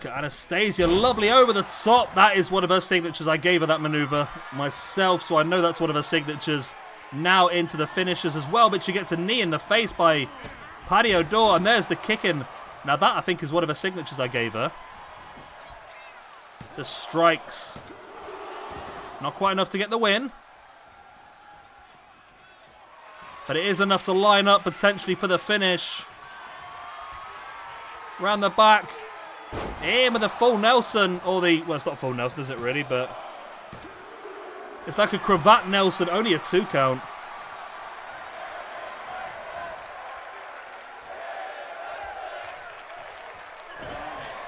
Anastasia, lovely over the top. That is one of her signatures. I gave her that maneuver myself, so I know that's one of her signatures. Now into the finishes as well, but she gets a knee in the face by Patty O'Dore, and there's the kicking. Now that, I think, is one of her signatures I gave her. The strikes. Not quite enough to get the win. But it is enough to line up potentially for the finish. Round the back. In with a full Nelson, or the, well, it's not full Nelson, is it really, but it's like a cravat Nelson, only a 2 count.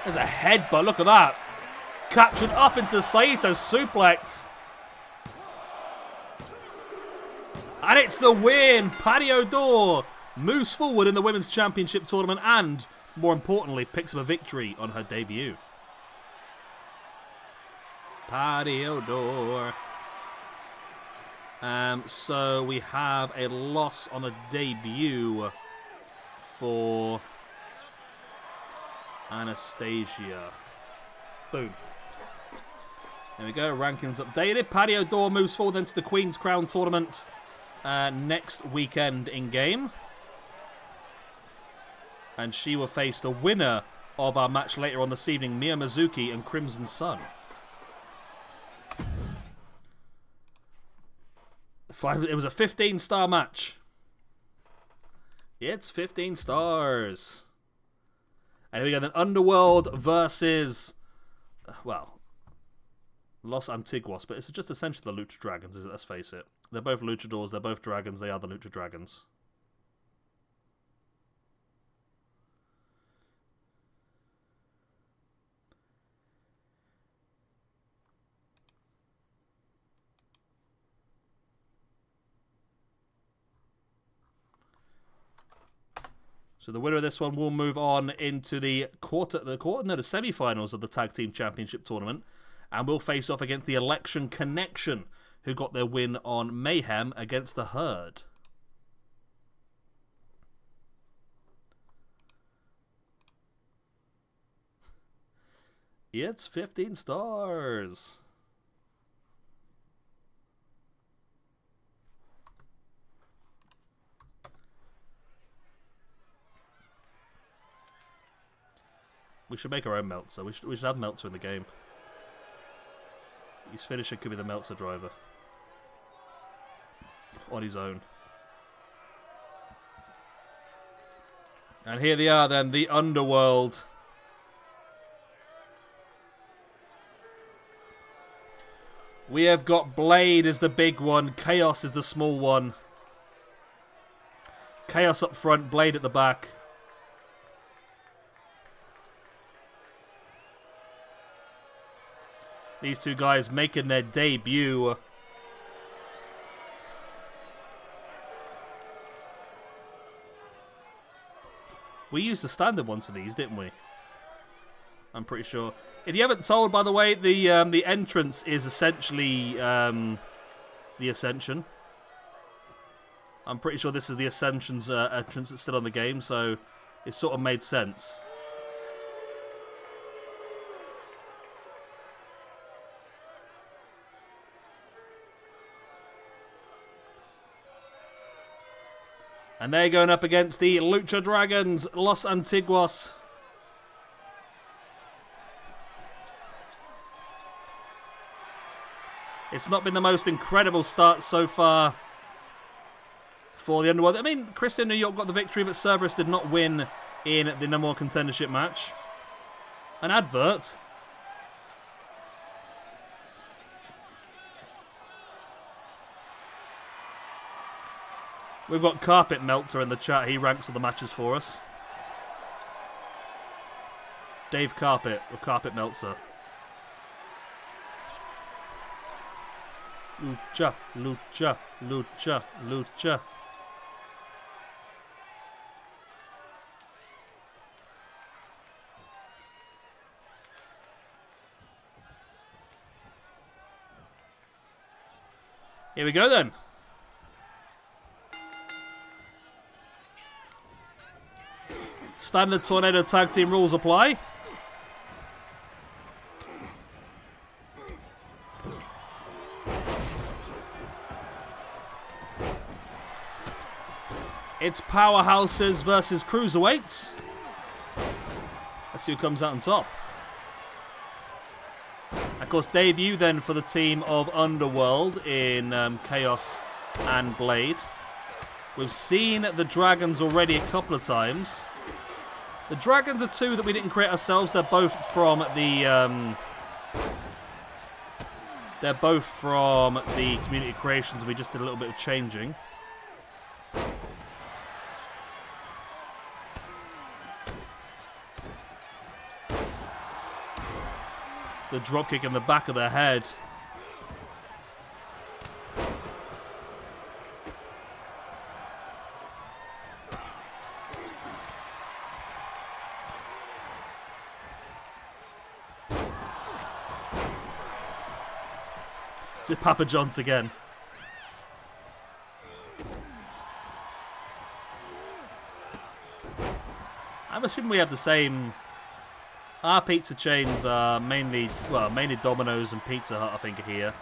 There's a headbutt, look at that. Captured up into the Saito suplex. And it's the win! Patio Door moves forward in the Women's Championship tournament and, more importantly, picks up a victory on her debut. Patio Door. So we have a loss on a debut for Anastasia. Boom. There we go, rankings updated. Patio Door moves forward then to the Queen's Crown tournament next weekend in game. And she will face the winner of our match later on this evening, Mia Mizuki and Crimson Sun. It was a 15-star match. It's 15 stars. And here we go then. Underworld versus, well, Los Antiguos. But it's just essentially the Lucha Dragons, is it? Let's face it. They're both luchadors. They're both dragons. They are the Lucha Dragons. So the winner of this one will move on into the semi-finals of the Tag Team Championship tournament, and will face off against the Election Connection, who got their win on Mayhem against the Herd. It's 15 stars. We should make our own Meltzer. We should have Meltzer in the game. His finisher could be the Meltzer driver. On his own. And here they are then, the Underworld. We have got Blade as the big one. Chaos is the small one. Chaos up front, Blade at the back. These two guys making their debut. We used the standard ones for these, didn't we? I'm pretty sure. If you haven't told, by the way, the entrance is essentially the Ascension. I'm pretty sure this is the Ascension's entrance that's still on the game, so it sort of made sense. And they're going up against the Lucha Dragons, Los Antiguos. It's not been the most incredible start so far for the Underworld. I mean, Christian New York got the victory, but Cerberus did not win in the number one contendership match. An advert. We've got Carpet Meltzer in the chat. He ranks all the matches for us. Dave Carpet, or Carpet Meltzer. Lucha, lucha, lucha, lucha. Here we go then. Standard Tornado Tag Team rules apply. It's Powerhouses versus Cruiserweights. Let's see who comes out on top. Of course, debut then for the team of Underworld in Chaos and Blade. We've seen the Dragons already a couple of times. The Dragons are two that we didn't create ourselves. They're both from the Community Creations. We just did a little bit of changing. The dropkick in the back of the head. To Papa John's again. I'm assuming we have the same. Our pizza chains are mainly Domino's and Pizza Hut, I think, are here.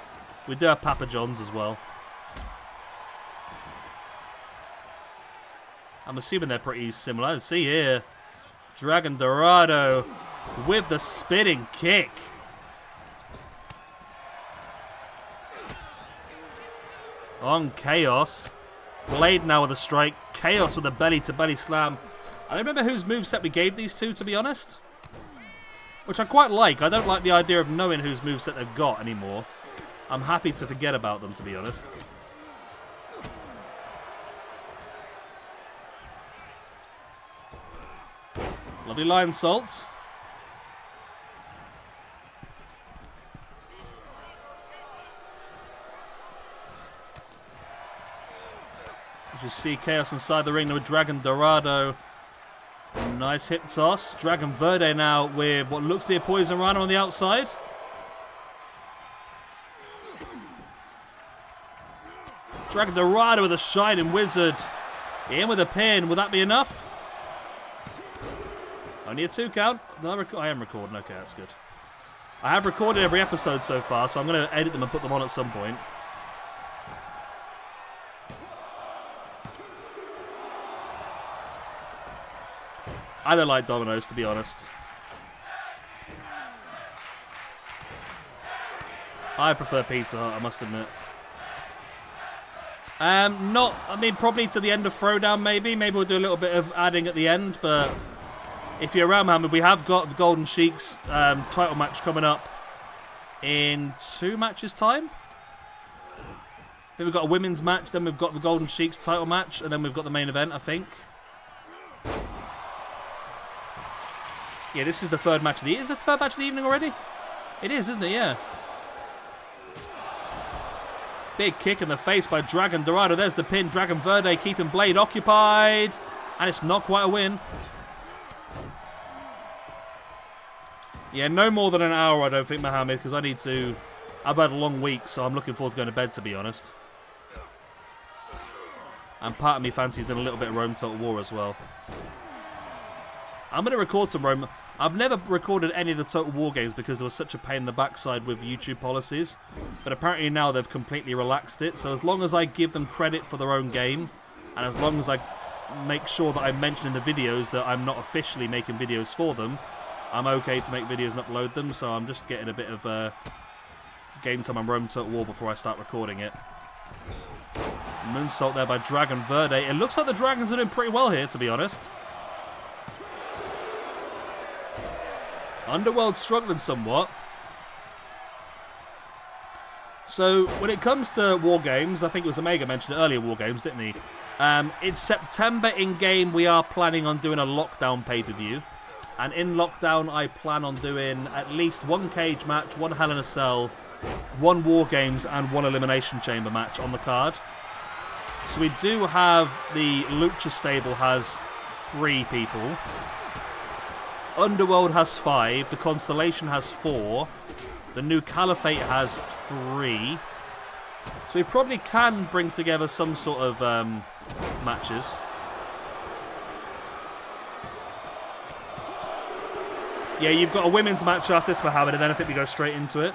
We do have Papa John's as well. I'm assuming they're pretty similar. See here, Dragon Dorado with the spinning kick. On Chaos. Blade now with a strike. Chaos with a belly-to-belly slam. I don't remember whose moveset we gave these two, to be honest. Which I quite like. I don't like the idea of knowing whose moveset they've got anymore. I'm happy to forget about them, to be honest. Lovely lion salt. As you see, Chaos inside the ring with Dragon Dorado. Nice hip toss. Dragon Verde now with what looks to be a Poison Rhino on the outside. Dragon Dorado with a Shining Wizard. In with a pin. Will that be enough? Only a 2 count. No, I am recording. Okay, that's good. I have recorded every episode so far, so I'm going to edit them and put them on at some point. I don't like Domino's, to be honest. I prefer Pizza Hut, I must admit. Probably to the end of Throwdown, maybe. Maybe we'll do a little bit of adding at the end, but if you're around, Mohammed, we have got the Golden Sheiks title match coming up in 2 matches' time. I think we've got a women's match, then we've got the Golden Sheiks title match, and then we've got the main event, I think. Yeah, this is the 3rd match of the evening. Is it the 3rd match of the evening already? It is, isn't it? Yeah. Big kick in the face by Dragon Dorado. There's the pin. Dragon Verde keeping Blade occupied. And it's not quite a win. Yeah, no more than an hour, I don't think, Mohammed, because I've had a long week, so I'm looking forward to going to bed, to be honest. And part of me fancies doing a little bit of Rome Total War as well. I'm going to record some Rome. I've never recorded any of the Total War games because there was such a pain in the backside with YouTube policies. But apparently now they've completely relaxed it. So as long as I give them credit for their own game, and as long as I make sure that I mention in the videos that I'm not officially making videos for them, I'm okay to make videos and upload them. So I'm just getting a bit of game time on Rome Total War before I start recording it. Moonsault there by Dragon Verde. It looks like the Dragons are doing pretty well here, to be honest. Underworld struggling somewhat. So, when it comes to War Games, I think it was Omega mentioned earlier, War Games, didn't he? It's September in-game. We are planning on doing a lockdown pay-per-view. And in lockdown, I plan on doing at least 1 cage match, 1 Hell in a Cell, 1 War Games, and 1 Elimination Chamber match on the card. So we do have the Lucha stable has 3 people. Underworld has 5. The Constellation has 4. The New Caliphate has 3. So we probably can bring together some sort of matches. Yeah, you've got a women's match after this, Mohammed, and then I think we go straight into it.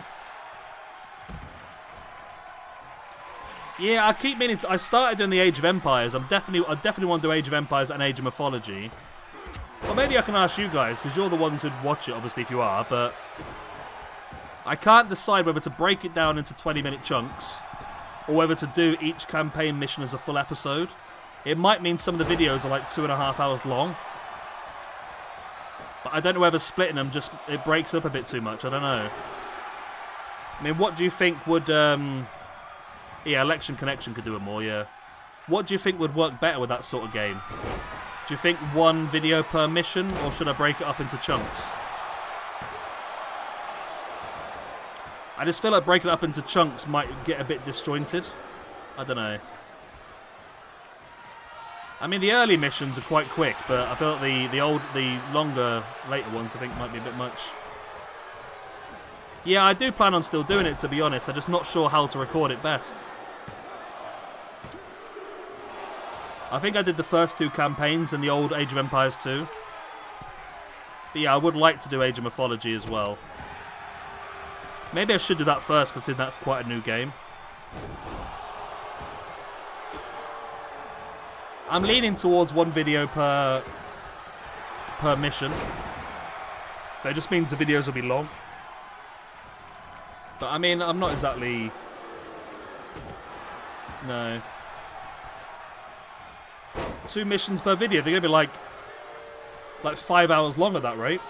Yeah, I keep meaning to, I started doing the Age of Empires. I definitely want to do Age of Empires and Age of Mythology. Well, maybe I can ask you guys, because you're the ones who'd watch it, obviously, if you are, but I can't decide whether to break it down into 20-minute chunks or whether to do each campaign mission as a full episode. It might mean some of the videos are like 2.5 hours long. But I don't know whether splitting them it breaks up a bit too much. I don't know. I mean, what do you think would... Yeah, Election Connection could do it more, yeah. What do you think would work better with that sort of game? Do you think 1 video per mission, or should I break it up into chunks? I just feel like breaking it up into chunks might get a bit disjointed. I don't know. I mean, the early missions are quite quick, but I feel like the longer, later ones I think might be a bit much. Yeah, I do plan on still doing it, to be honest. I'm just not sure how to record it best. I think I did the first 2 campaigns in the old Age of Empires 2. But yeah, I would like to do Age of Mythology as well. Maybe I should do that first, considering that's quite a new game. I'm leaning towards 1 video per mission. That just means the videos will be long. But I mean, I'm not exactly... No. 2 missions per video. They're going to be like 5 hours long at that rate.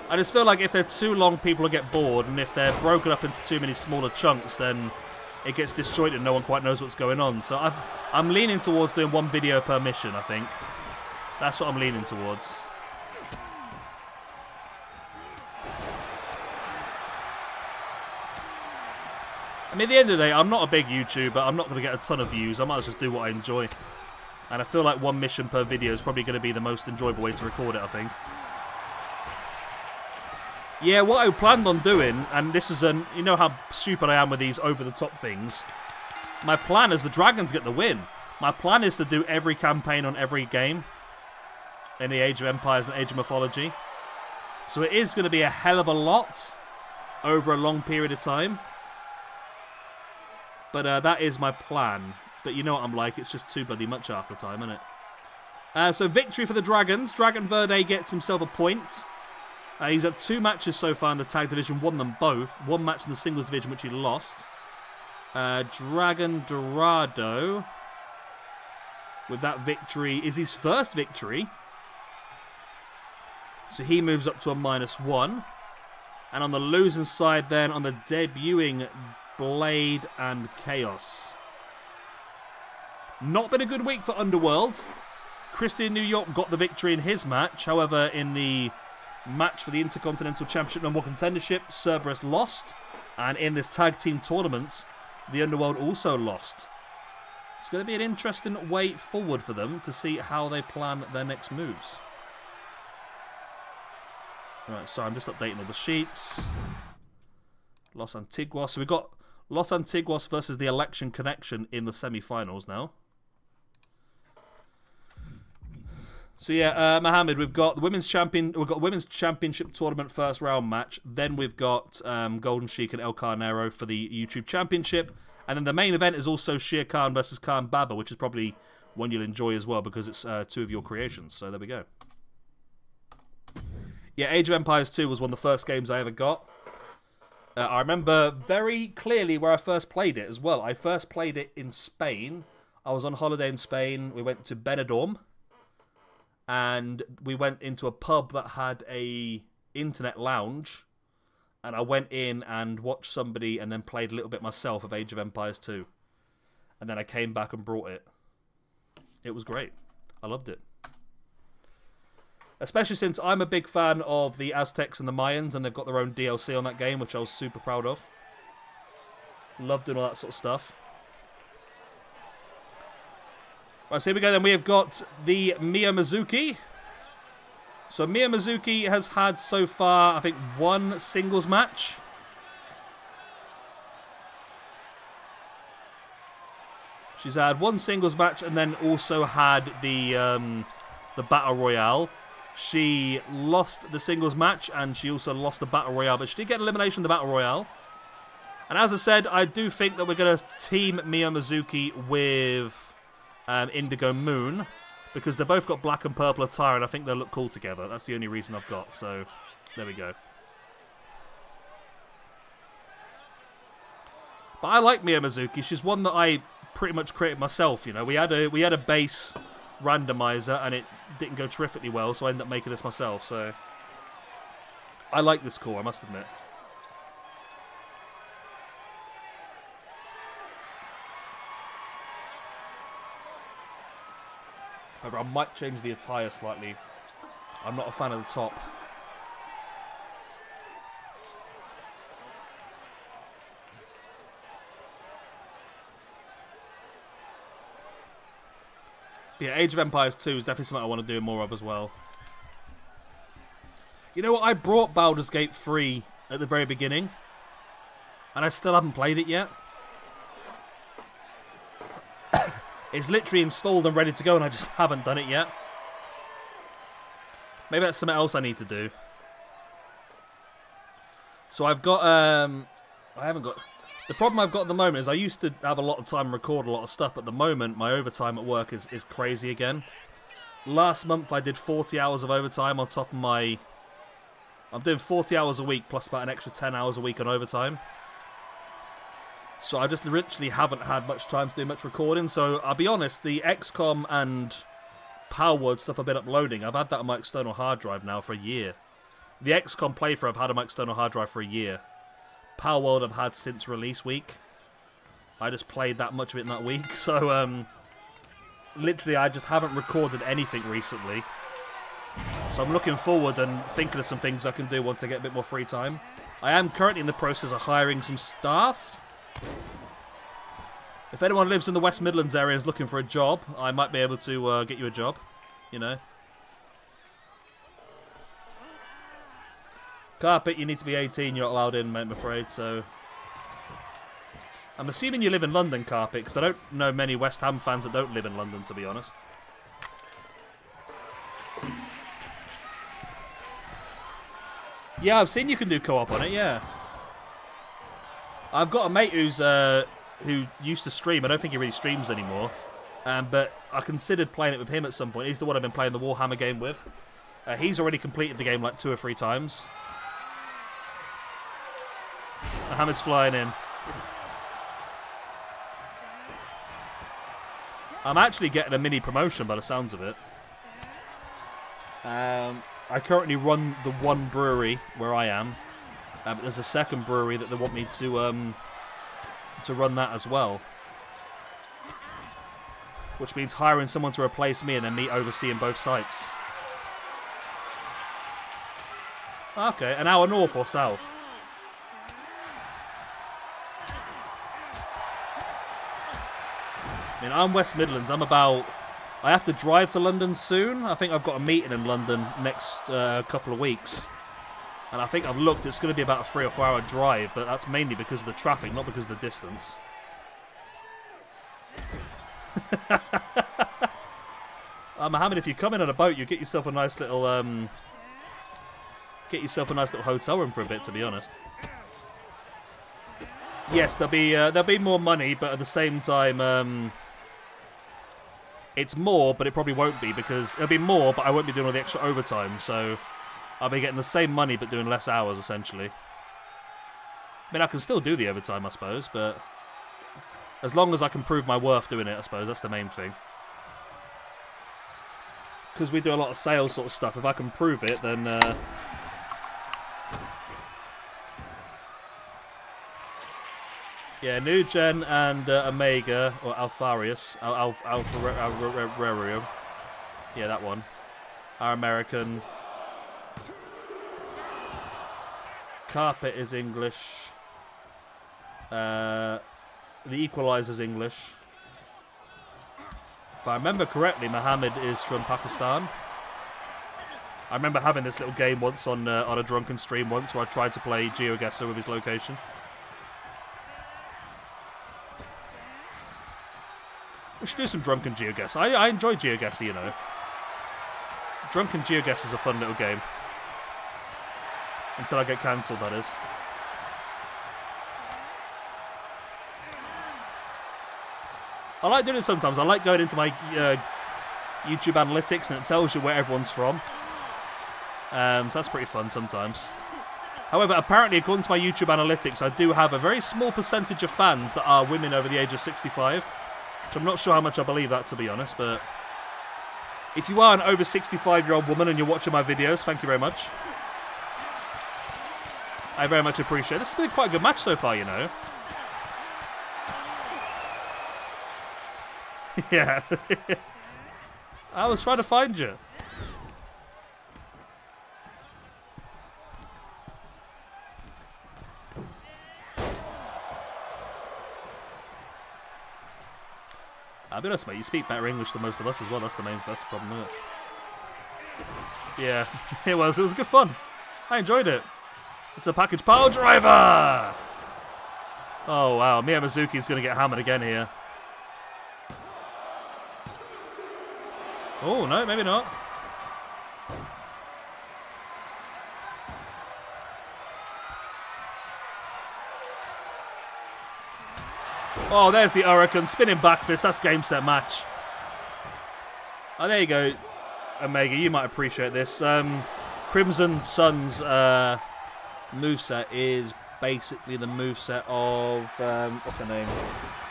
I just feel like if they're too long, people will get bored. And if they're broken up into too many smaller chunks, then it gets disjointed and no one quite knows what's going on. So I'm leaning towards doing 1 video per mission, I think. That's what I'm leaning towards. I mean, at the end of the day, I'm not a big YouTuber. I'm not going to get a ton of views. I might as well just do what I enjoy. And I feel like 1 mission per video is probably going to be the most enjoyable way to record it, I think. Yeah, what I planned on doing, and this is you know how stupid I am with these over-the-top things. My plan is the dragons get the win. My plan is to do every campaign on every game in the Age of Empires and Age of Mythology. So it is going to be a hell of a lot over a long period of time. But that is my plan. But you know what I'm like, it's just too bloody much half the time, isn't it? So victory for the Dragons. Dragon Verde gets himself a point. He's had 2 matches so far in the tag division, won them both. 1 match in the singles division, which he lost. Dragon Dorado, with that victory, is his first victory. So he moves up to a -1. And on the losing side then, on the debuting Blade and Chaos. Not been a good week for Underworld. Christian New York got the victory in his match. However, in the match for the Intercontinental Championship #1 contendership, Cerberus lost. And in this tag team tournament, the Underworld also lost. It's going to be an interesting way forward for them to see how they plan their next moves. Right, so I'm just updating all the sheets. Los Antiguos. So we've got Los Antiguos versus the Election Connection in the semi-finals now. So yeah, Mohammed, we've got the women's championship tournament first round match. Then we've got Golden Sheik and El Carnero for the YouTube Championship, and then the main event is also Shere Khan versus Khan Baba, which is probably one you'll enjoy as well because it's 2 of your creations. So there we go. Yeah, Age of Empires 2 was one of the first games I ever got. I remember very clearly where I first played it as well. I first played it in Spain. I was on holiday in Spain. We went to Benidorm. And we went into a pub that had a internet lounge. And I went in and watched somebody and then played a little bit myself of Age of Empires 2. And then I came back and brought it. It was great. I loved it. Especially since I'm a big fan of the Aztecs and the Mayans, and they've got their own DLC on that game, which I was super proud of. Love doing all that sort of stuff. Right, so here we go then. We have got the Mia Mizuki. So Mia Mizuki has had so far, I think, 1 singles match. She's had 1 singles match and then also had the Battle Royale. She lost the singles match and she also lost the Battle Royale, but she did get elimination in the Battle Royale. And as I said, I do think that we're going to team Mia Mizuki with Indigo Moon, because they've both got black and purple attire and I think they'll look cool together. That's the only reason I've got, so there we go. But I like Mia Mizuki. She's one that I pretty much created myself, you know. We had a base randomizer and it didn't go terrifically well, so I ended up making this myself, so I like this core, I must admit. However, I might change the attire slightly. I'm not a fan of the top. Yeah, Age of Empires 2 is definitely something I want to do more of as well. You know what? I brought Baldur's Gate 3 at the very beginning, and I still haven't played it yet. It's literally installed and ready to go, and I just haven't done it yet. Maybe that's something else I need to do. So I've got, I haven't got... The problem I've got at the moment is I used to have a lot of time and record a lot of stuff, but at the moment my overtime at work is crazy again. Last month I did 40 hours of overtime on top of my... I'm doing 40 hours a week plus about an extra 10 hours a week on overtime. So I just literally haven't had much time to do much recording. So I'll be honest, the XCOM and PowerWord stuff I've been uploading, I've had that on my external hard drive now for a year. The XCOM playthrough I've had on my external hard drive for a year. PowerWorld I've had since release week. I just played that much of it in that week. So literally I just haven't recorded anything recently. So I'm looking forward and thinking of some things I can do once I get a bit more free time. I am currently in the process of hiring some staff. If anyone lives in the West Midlands area and is looking for a job, I might be able to get you a job, you know. Carpet, you need to be 18, you're not allowed in, mate, I'm afraid, so... I'm assuming you live in London, Carpet, because I don't know many West Ham fans that don't live in London, to be honest. Yeah, I've seen you can do co-op on it, yeah. I've got a mate who used to stream. I don't think he really streams anymore. But I considered playing it with him at some point. He's the one I've been playing the Warhammer game with. He's already completed the game like 2 or 3 times. Mohammed's flying in. I'm actually getting a mini promotion by the sounds of it. I currently run the one brewery where I am. But there's a second brewery that they want me to run that as well. Which means hiring someone to replace me and then me overseeing both sites. Okay, an hour north or south? I mean, I'm West Midlands. I'm about... I have to drive to London soon. I think I've got a meeting in London next couple of weeks. And I think I've looked, it's going to be about a 3 or 4 hour drive, but that's mainly because of the traffic, not because of the distance. Mohammed, if you come in on a boat, you get yourself a nice little hotel room for a bit, to be honest. Yes, there'll be more money, but at the same time, it's more, but it probably won't be, because it'll be more, but I won't be doing all the extra overtime, so I'll be getting the same money, but doing less hours, essentially. I mean, I can still do the overtime, I suppose, but as long as I can prove my worth doing it, I suppose, that's the main thing. Because we do a lot of sales sort of stuff, if I can prove it, then... Yeah, New Gen and Omega, or Alfarius, Alfarerio, yeah, that one, are American. Carpet is English. The Equalizer's English. If I remember correctly, Mohammed is from Pakistan. I remember having this little game once on a drunken stream once where I tried to play GeoGuessr with his location. We should do some drunken GeoGuessr. I enjoy GeoGuessr, you know. Drunken GeoGuessr is a fun little game. Until I get cancelled, that is. I like doing it sometimes. I like going into my YouTube analytics and it tells you where everyone's from. So that's pretty fun sometimes. However, apparently, according to my YouTube analytics, I do have a very small percentage of fans that are women over the age of 65. Which I'm not sure how much I believe that, to be honest, but... If you are an over 65-year-old woman and you're watching my videos, thank you very much. I very much appreciate it. This has been quite a good match so far, you know. Yeah. I was trying to find you. I'll be honest, mate, you speak better English than most of us as well. That's the problem, isn't it? Yeah, it was good fun. I enjoyed it. It's a package pile driver. Oh, wow. Mia Mizuki's going to get hammered again here. Oh, no, maybe not. Oh, there's the Hurricane. Spinning back fist. That's game, set, match. Oh, there you go, Omega. You might appreciate this. Crimson Sun's moveset is basically the moveset of... what's her name?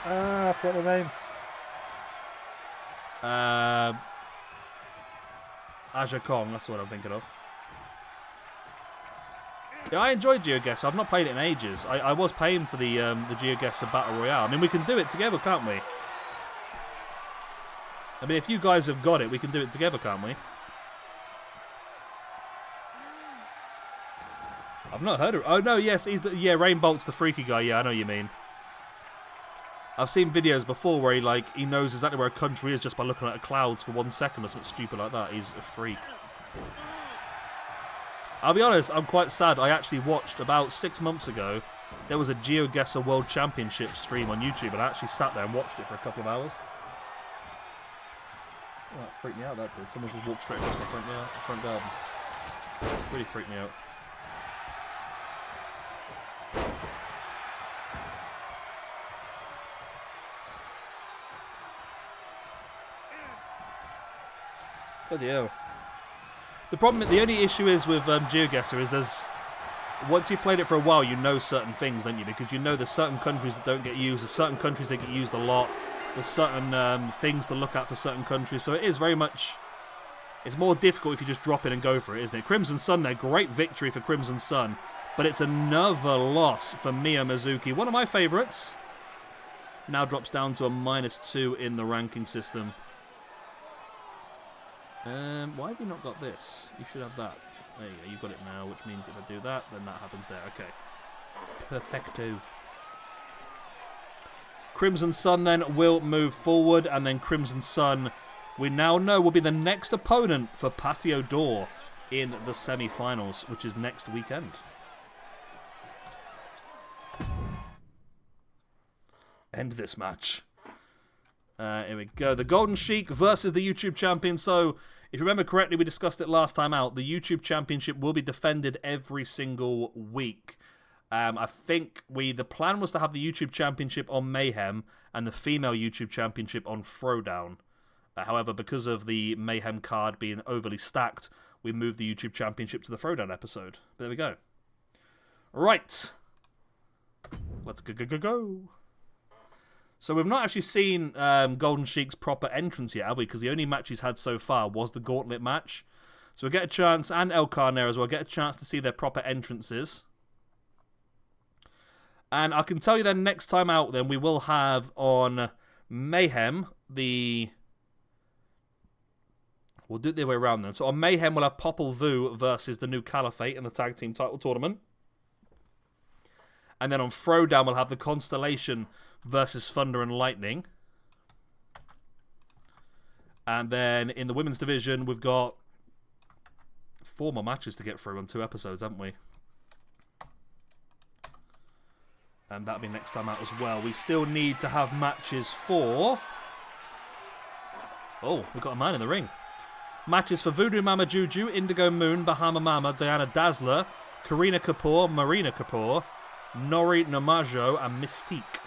I forgot the name. Aja Kong, that's what I'm thinking of. Yeah, I enjoyed GeoGuessr. I've not played it in ages. I was paying for the GeoGuessr Battle Royale. I mean, we can do it together, can't we? I mean, if you guys have got it, we can do it together, can't we? I've not heard of... Oh, no, yes, he's the... Yeah, Rain Bolt's the freaky guy. Yeah, I know what you mean. I've seen videos before where he knows exactly where a country is just by looking at the clouds for 1 second or something stupid like that. He's a freak. I'll be honest, I'm quite sad. I actually watched about 6 months ago, there was a GeoGuessr World Championship stream on YouTube, and I actually sat there and watched it for a couple of hours. Oh, that freaked me out, that did. Someone just walked straight across my front garden. Really freaked me out. Bloody hell. The only issue is with GeoGuessr is there's... Once you've played it for a while, you know certain things, don't you? Because you know there's certain countries that don't get used, there's certain countries that get used a lot, there's certain things to look at for certain countries, so it is very much... It's more difficult if you just drop in and go for it, isn't it? Crimson Sun there, great victory for Crimson Sun, but it's another loss for Mia Mizuki. One of my favourites. Now drops down to a -2 in the ranking system. Why have you not got this? You should have that. There you go, you've got it now, which means if I do that, then that happens there. Okay. Perfecto. Crimson Sun then will move forward, and then Crimson Sun, we now know, will be the next opponent for Patio Door in the semi-finals, which is next weekend. End this match. Here we go. The Golden Sheik versus the YouTube Champion. So, if you remember correctly, we discussed it last time out. The YouTube Championship will be defended every single week. I think the plan was to have the YouTube Championship on Mayhem and the female YouTube Championship on Throwdown. However, because of the Mayhem card being overly stacked, we moved the YouTube Championship to the Throwdown episode. But there we go. Right. Let's go. So we've not actually seen Golden Sheik's proper entrance yet, have we? Because the only match he's had so far was the Gauntlet match. So we'll get a chance, and El Carnero as well, get a chance to see their proper entrances. And I can tell you then, next time out, then we will have on Mayhem We'll do it the other way around then. So on Mayhem, we'll have Popol Vuh versus the New Caliphate in the Tag Team title tournament. And then on Throwdown, we'll have the Constellation versus Thunder and Lightning. And then in the women's division, we've got 4 more matches to get through on 2 episodes, haven't we? And that'll be next time out as well. We still need to have matches for... Oh, we've got a man in the ring. Matches for Voodoo Mama Juju, Indigo Moon, Bahama Mama, Diana Dazzler, Karina Kapoor, Marina Kapoor, Nori Namajo, and Mystique.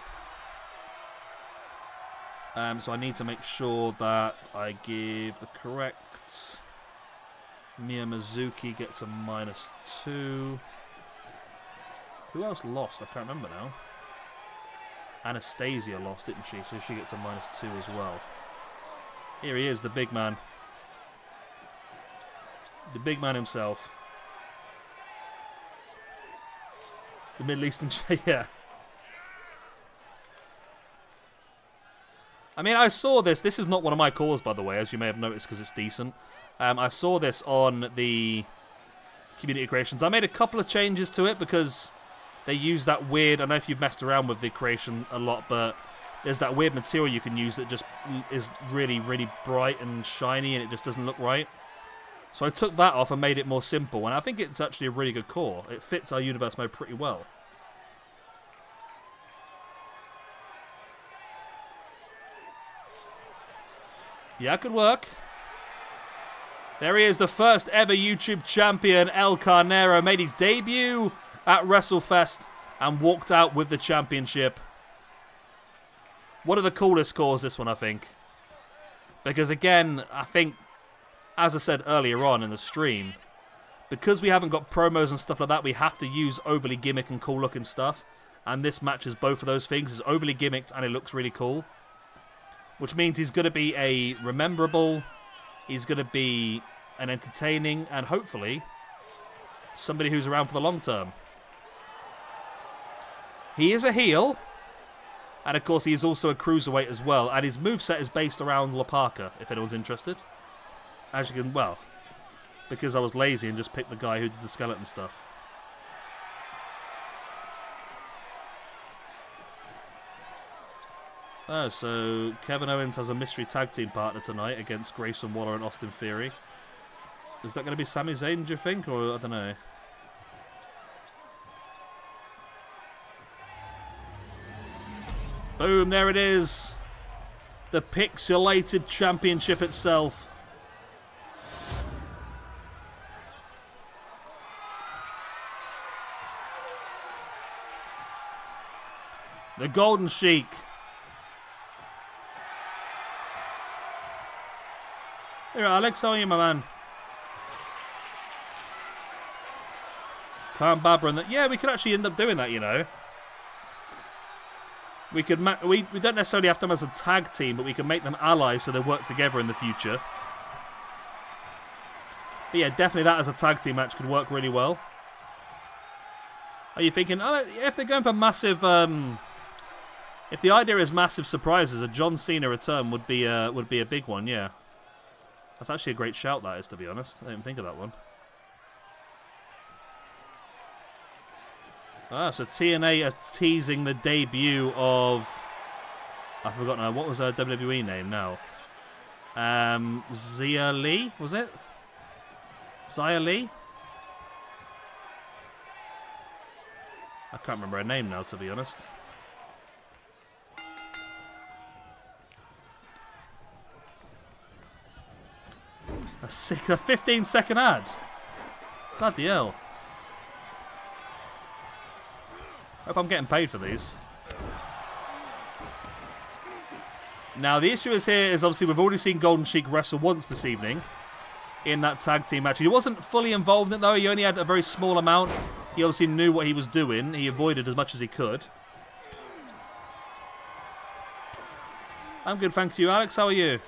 So I need to make sure that I give the correct... Mia Mizuki gets a -2. Who else lost? I can't remember now. Anastasia lost, didn't she? So she gets a -2 as well. Here he is, the big man. The big man himself. The Middle Eastern... yeah. I mean, I saw this. This is not one of my calls, by the way, as you may have noticed, because it's decent. I saw this on the community creations. I made a couple of changes to it because they use that weird... I don't know if you've messed around with the creation a lot, but there's that weird material you can use that just is really, really bright and shiny, and it just doesn't look right. So I took that off and made it more simple, and I think it's actually a really good core. It fits our universe mode pretty well. Yeah, it could work. There he is, the first ever YouTube champion, El Carnero, made his debut at WrestleFest and walked out with the championship. One of the coolest cores, this one, I think. Because again, I think, as I said earlier on in the stream, because we haven't got promos and stuff like that, we have to use overly gimmick and cool looking stuff. And this matches both of those things. It's overly gimmicked and it looks really cool. Which means he's going to be a rememberable, he's going to be an entertaining, and hopefully somebody who's around for the long term. He is a heel, and of course he is also a cruiserweight as well, and his moveset is based around La Parka, if anyone's interested. As you can, well, because I was lazy and just picked the guy who did the skeleton stuff. Oh, so Kevin Owens has a mystery tag team partner tonight against Grayson Waller and Austin Theory. Is that going to be Sami Zayn, do you think? Or, I don't know. Boom, there it is. The pixelated championship itself. The Golden Sheik. Here, Alex, how are you, my man? Khan Babra and that. Yeah, we could actually end up doing that, you know. We could we don't necessarily have them as a tag team, but we can make them allies so they work together in the future. But yeah, definitely that as a tag team match could work really well. Are you thinking, oh, if they're going for massive, if the idea is massive surprises, a John Cena return would be a big one, yeah. That's actually a great shout, that is, to be honest. I didn't think of that one. Ah, so TNA are teasing the debut of... I forgot now. What was her WWE name now? Xia Li, was it? Xia Li? I can't remember her name now, to be honest. A 15-second ad. Bloody hell. Hope I'm getting paid for these. Now, the issue is here is obviously we've already seen Golden Sheik wrestle once this evening in that tag team match. He wasn't fully involved in it, though. He only had a very small amount. He obviously knew what he was doing. He avoided as much as he could. I'm good, thank you. Alex, how are you?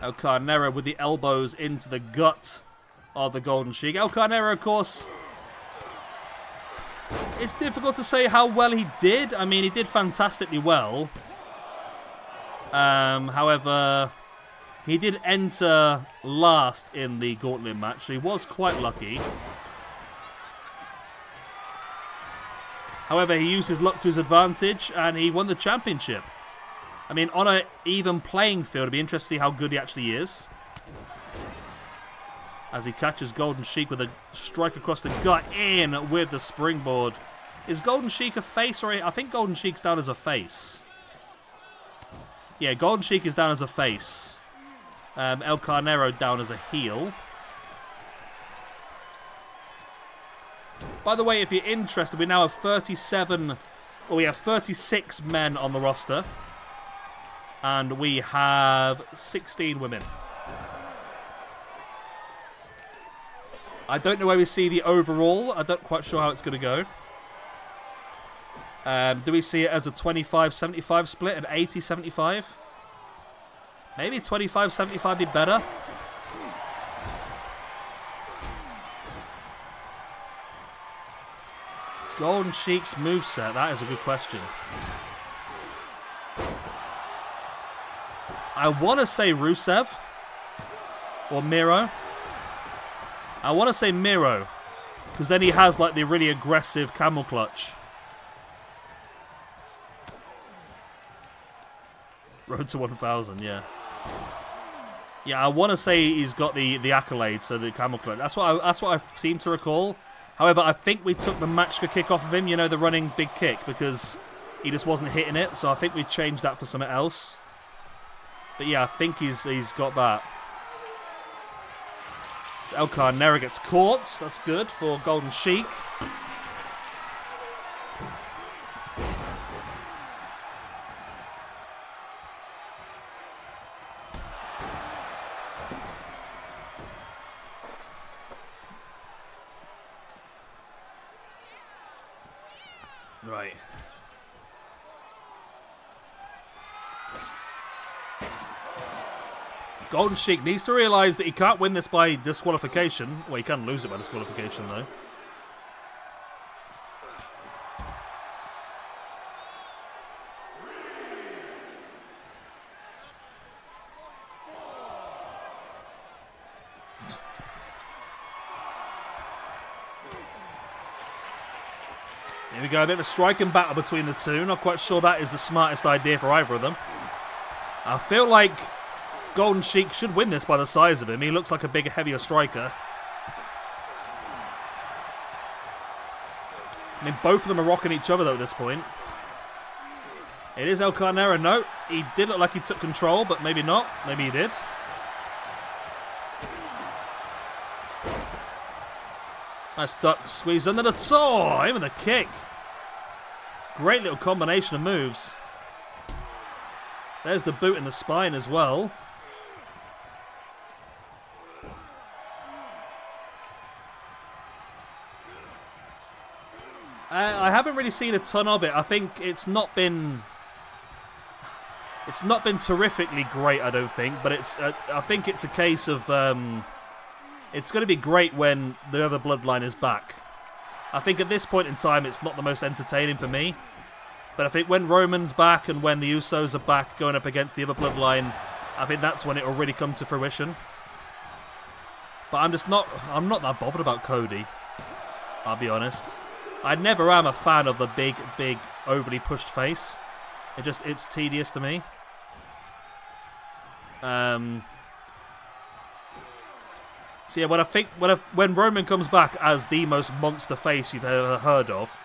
El Carnero with the elbows into the gut of the Golden Sheik. El Carnero, of course, it's difficult to say how well he did. I mean, he did fantastically well. However, he did enter last in the gauntlet match, so he was quite lucky. However, he used his luck to his advantage, and he won the championship. I mean, on an even playing field, it'd be interesting to see how good he actually is. As he catches Golden Sheik with a strike across the gut in with the springboard. Is Golden Sheik a face? Or I think Golden Sheik's down as a face. Yeah, Golden Sheik is down as a face. El Carnero down as a heel. By the way, if you're interested, we now have 36 men on the roster. And we have 16 women. I don't know where we see the overall. I don't quite sure how it's going to go. Do we see it as a 25-75 split, an 80-75? Maybe 25-75 be better. Golden Sheik's moveset, that is a good question. I want to say Rusev or Miro. I want to say Miro because then he has like the really aggressive camel clutch. Road to 1,000, yeah. Yeah, I want to say he's got the accolade, so the camel clutch. That's what I seem to recall. However, I think we took the matchka kick off of him, you know, the running big kick, because he just wasn't hitting it. So I think we changed that for something else. But yeah, I think he's got that. So El Carnera gets caught. That's good for Golden Sheik. Right. Golden Sheik needs to realise that he can't win this by disqualification. Well, he can lose it by disqualification, though. Here we go, a bit of a striking battle between the two. Not quite sure that is the smartest idea for either of them. I feel like Golden Sheik should win this by the size of him. He looks like a bigger, heavier striker. I mean, both of them are rocking each other, though, at this point. It is El Carnera. No, he did look like he took control, but maybe not. Maybe he did. Nice duck squeeze under the toe. Him and the kick. Great little combination of moves. There's the boot in the spine as well. I haven't really seen a ton of it. I think it's not been terrifically great, I don't think, but I think it's a case of it's going to be great when the other bloodline is back. I think at this point in time it's not the most entertaining for me, but I think when Roman's back and when the Usos are back going up against the other bloodline, I think that's when it will really come to fruition. But I'm not that bothered about Cody, I'll be honest. I never am a fan of the big, overly pushed face. It's tedious to me. So yeah, when Roman comes back as the most monster face you've ever heard of,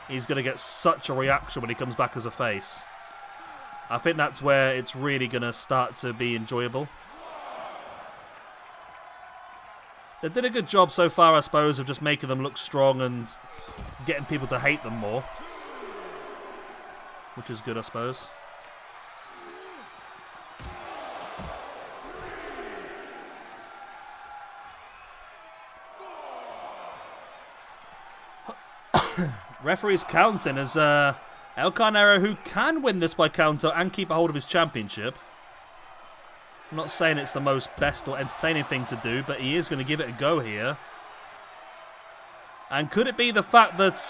he's going to get such a reaction when he comes back as a face. I think that's where it's really going to start to be enjoyable. They did a good job so far, I suppose, of just making them look strong and getting people to hate them more. Which is good, I suppose. Referee's counting as El Carnera, who can win this by counter and keep a hold of his championship. I'm not saying it's the most best or entertaining thing to do, but he is going to give it a go here. And could it be the fact that...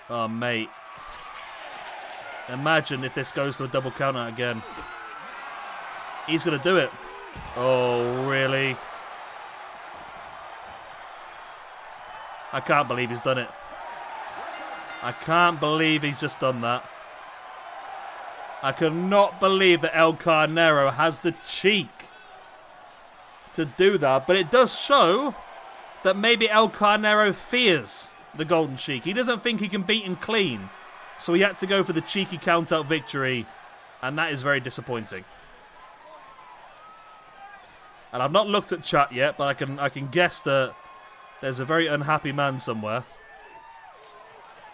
Oh, mate. Imagine if this goes to a double count out again. He's going to do it. Oh, really? I can't believe he's done it. I can't believe he's just done that. I cannot believe that El Carnero has the cheek to do that. But it does show that maybe El Carnero fears the Golden Sheik. He doesn't think he can beat him clean. So he had to go for the cheeky count-out victory. And that is very disappointing. And I've not looked at chat yet, but I can guess that there's a very unhappy man somewhere.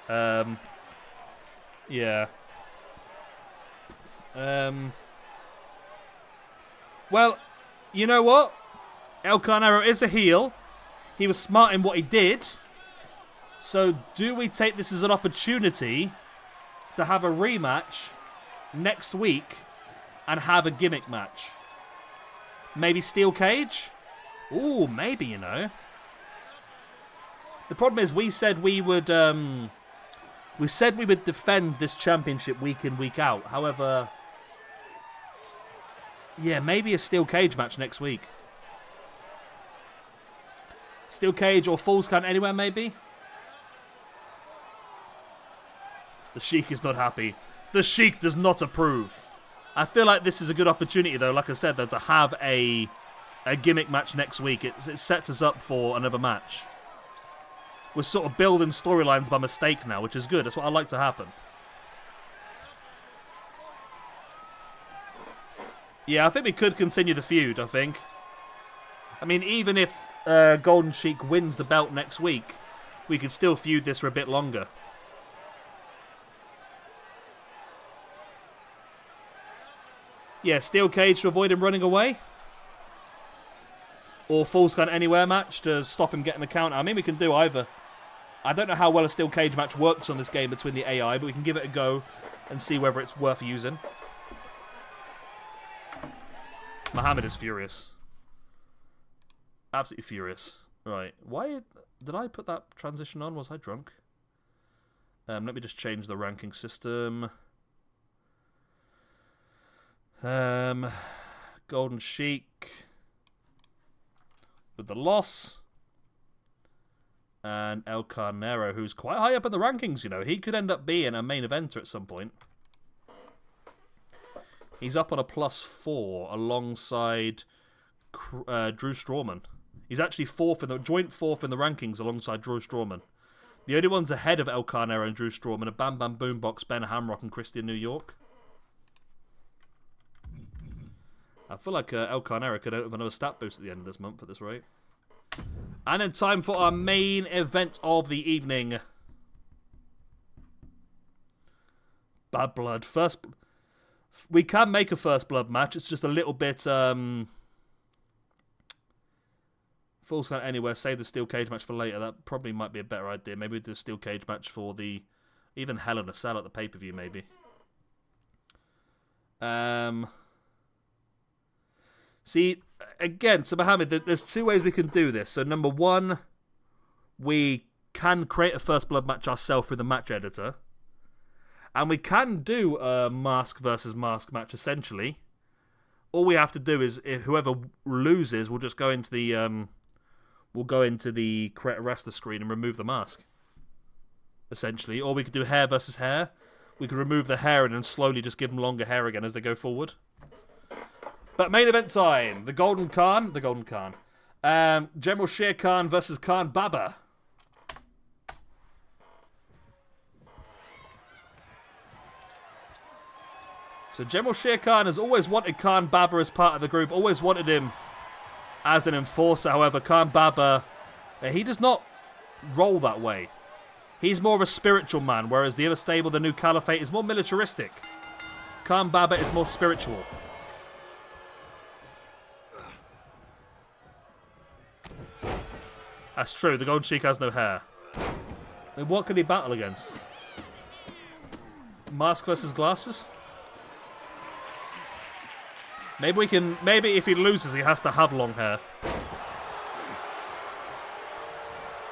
Yeah. Well, you know what? El Carnero is a heel. He was smart in what he did. So do we take this as an opportunity to have a rematch next week and have a gimmick match? Maybe steel cage? Ooh, maybe, you know. The problem is we said we would defend this championship week in, week out. However, yeah, maybe a steel cage match next week. Steel cage or Falls Count Anywhere, maybe? The Sheik is not happy. The Sheik does not approve. I feel like this is a good opportunity, though, like I said, though, to have a gimmick match next week. It sets us up for another match. We're sort of building storylines by mistake now, which is good. That's what I like to happen. Yeah, I think we could continue the feud, I think. I mean, even if Golden Sheik wins the belt next week, we could still feud this for a bit longer. Yeah, steel cage to avoid him running away. Or falls count anywhere match to stop him getting the counter. I mean, we can do either. I don't know how well a steel cage match works on this game between the AI, but we can give it a go and see whether it's worth using. Mohammed is furious. Absolutely furious. Right. Why did I put that transition on? Was I drunk? Let me just change the ranking system. Golden Sheik with the loss. And El Carnero, who's quite high up in the rankings, you know. He could end up being a main eventer at some point. He's up on a +4 alongside Drew Strawman. He's actually joint fourth in the rankings alongside Drew Strawman. The only ones ahead of El Carnero and Drew Strawman are Bam Bam Boombox, Ben Hamrock, and Christian New York. I feel like El Carnero could have another stat boost at the end of this month at this rate. And then time for our main event of the evening. Bad Blood. We can make a first blood match. It's just a little bit... Full count anywhere. Save the steel cage match for later. That probably might be a better idea. Maybe we do a steel cage match for the... Even Hell in a Cell at the pay-per-view, maybe. See, again, so Mohammed, there's two ways we can do this. So number one, we can create a first blood match ourselves through the match editor. And we can do a mask versus mask match, essentially. All we have to do is, if whoever loses, we'll just go into the create a wrestler screen and remove the mask. Essentially. Or we could do hair versus hair. We could remove the hair and then slowly just give them longer hair again as they go forward. But main event time. The Golden Khan. General Sher Khan versus Khan Baba. So General Sher Khan has always wanted Khan Baba as part of the group. Always wanted him as an enforcer. However, Khan Baba, he does not roll that way. He's more of a spiritual man, whereas the other stable, the New Caliphate, is more militaristic. Khan Baba is more spiritual. That's true, the Golden Sheik has no hair. Then what can he battle against? Mask versus glasses? Maybe if he loses, he has to have long hair.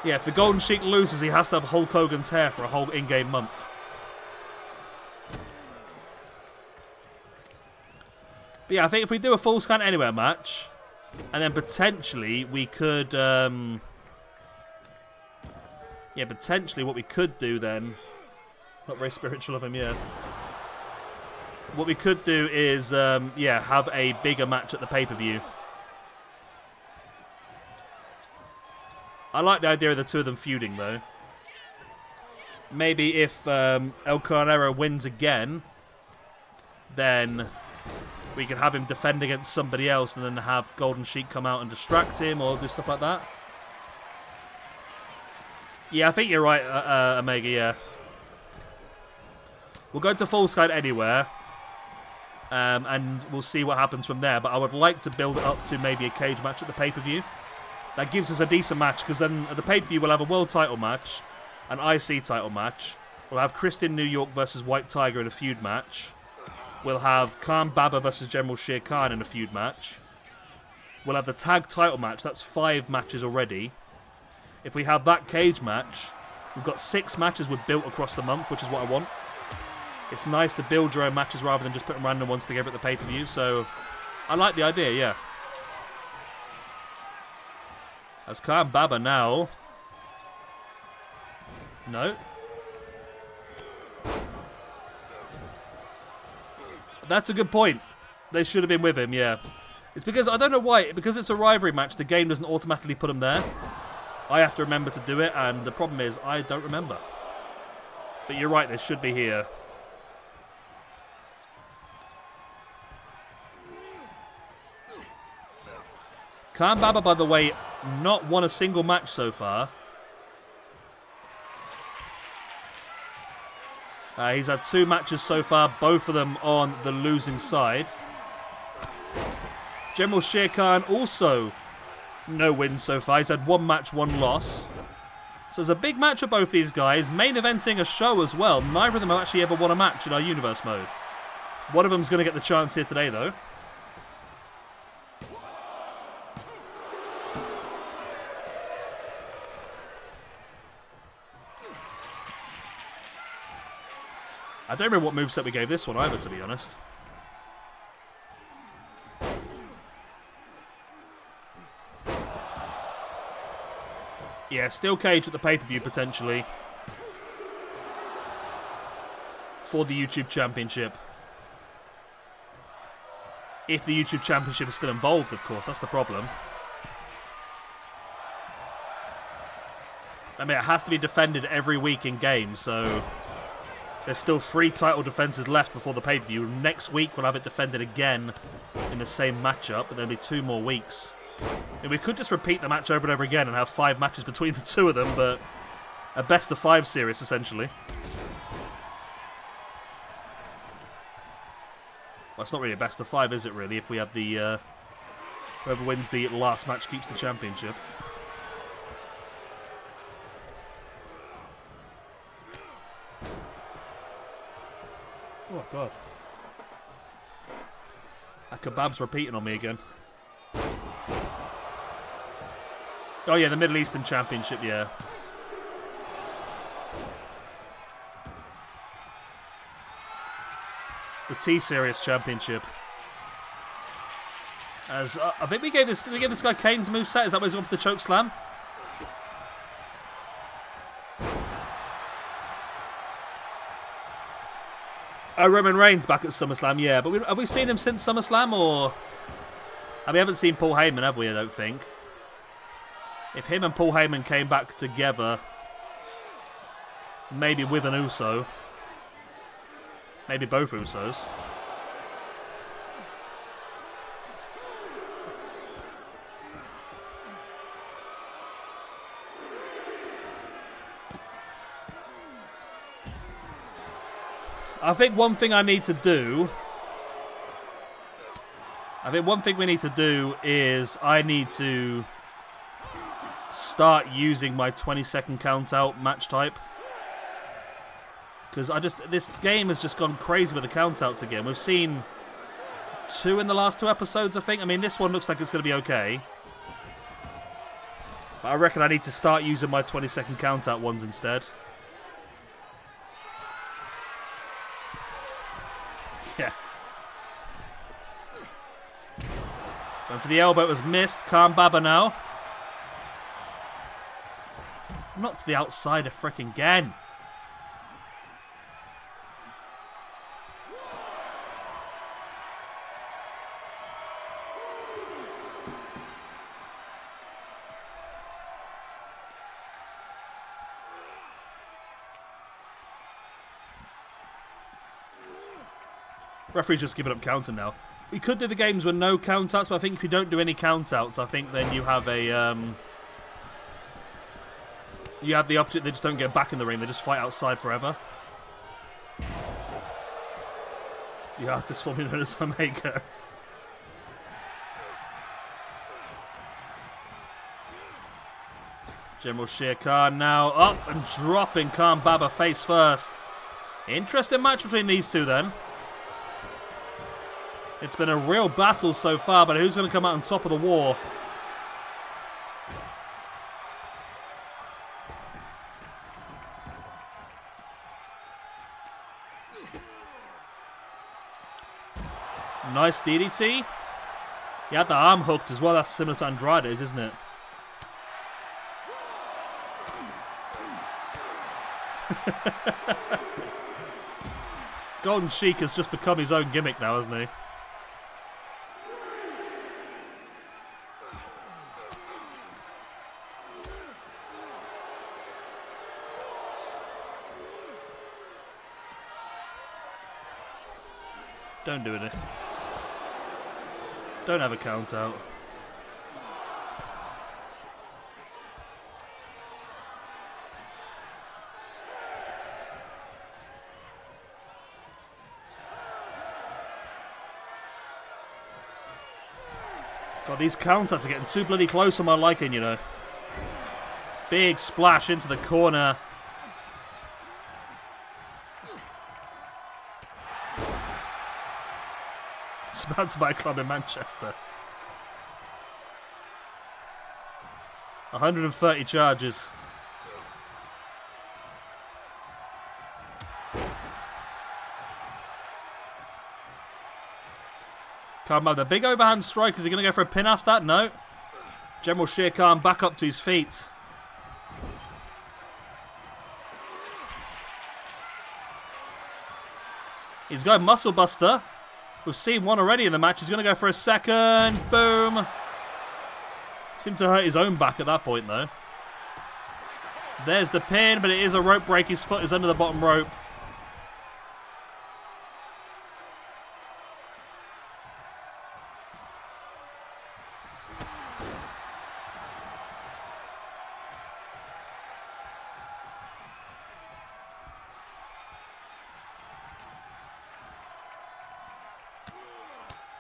Yeah, if the Golden Sheik loses, he has to have Hulk Hogan's hair for a whole in-game month. But yeah, I think if we do a full scan anywhere match, and then potentially we could... Yeah, potentially what we could do then... Not very spiritual of him, yeah. What we could do is, have a bigger match at the pay-per-view. I like the idea of the two of them feuding, though. Maybe if El Carnero wins again, then we could have him defend against somebody else and then have Golden Sheik come out and distract him or do stuff like that. Yeah, I think you're right, Omega, yeah. We'll go to Full Sky Anywhere. And we'll see what happens from there. But I would like to build it up to maybe a cage match at the pay-per-view. That gives us a decent match, because then at the pay-per-view we'll have a world title match, an IC title match. We'll have Christian New York versus White Tiger in a feud match. We'll have Khan Baba versus General Sher Khan in a feud match. We'll have the tag title match. That's 5 matches already. If we have that cage match, we've got 6 matches we've built across the month, which is what I want. It's nice to build your own matches rather than just putting random ones together at the pay-per-view, so I like the idea, yeah. As Khan Baba now. No. That's a good point. They should have been with him, yeah. It's because, I don't know why, because it's a rivalry match, the game doesn't automatically put him there. I have to remember to do it, and the problem is, I don't remember. But you're right, they should be here. Khan Baba, by the way, not won a single match so far. He's had 2 matches so far, both of them on the losing side. General Shere Khan also no wins so far. He's had 1 match, 1 loss. So there's a big match of both these guys, main eventing a show as well. Neither of them have actually ever won a match in our universe mode. One of them's going to get the chance here today, though. I don't remember what moveset we gave this one either, to be honest. Yeah, steel cage at the pay-per-view, potentially. For the YouTube Championship. If the YouTube Championship is still involved, of course. That's the problem. I mean, it has to be defended every week in game, so... There's still 3 title defenses left before the pay-per-view. Next week, we'll have it defended again in the same matchup, but there'll be 2 more weeks. And we could just repeat the match over and over again and have 5 matches between the 2 of them, but a best-of-5 series, essentially. Well, it's not really a best-of-5, is it, really, if we have the... whoever wins the last match keeps the championship. Oh, God. That kebab's repeating on me again. Oh, yeah, the Middle Eastern Championship, yeah. The T-Series Championship. As I think we gave this guy Kane's moveset. Is that why he's gone for the choke slam? Roman Reigns back at SummerSlam, yeah. But have we seen him since SummerSlam, or... we haven't seen Paul Heyman, have we, I don't think. If him and Paul Heyman came back together, maybe with an Uso. Maybe both Usos. I think one thing I need to do... we need to do is I need to start using my 20-second count-out match type. Because this game has just gone crazy with the count-outs again. We've seen 2 in the last 2 episodes, I think. I mean, this one looks like it's going to be okay. But I reckon I need to start using my 20-second count-out ones instead. Yeah. Going for the elbow, it was missed. Khan Baba now. Not to the outside of frickin' again. Referee's just giving up counting now. We could do the games with no countouts, but I think if you don't do any countouts, I think then you have a you have the opposite. They just don't get back in the ring; they just fight outside forever. The artist formerly known as Omega. General Shere Khan now up and dropping Khan Baba face first. Interesting match between these two then. It's been a real battle so far, but who's going to come out on top of the war? Nice DDT. He had the arm hooked as well. That's similar to Andrade's, isn't it? Golden Sheik has just become his own gimmick now, hasn't he? Don't do it. Don't have a count out. God, these countouts are getting too bloody close on my liking, you know. Big splash into the corner. Sponsored by a club in Manchester. 130 charges. Come on, the big overhand strike. Is he going to go for a pin after that? No. General Shere Khan back up to his feet. He's going muscle buster. We've seen one already in the match. He's going to go for a second. Boom. Seemed to hurt his own back at that point, though. There's the pin, but it is a rope break. His foot is under the bottom rope.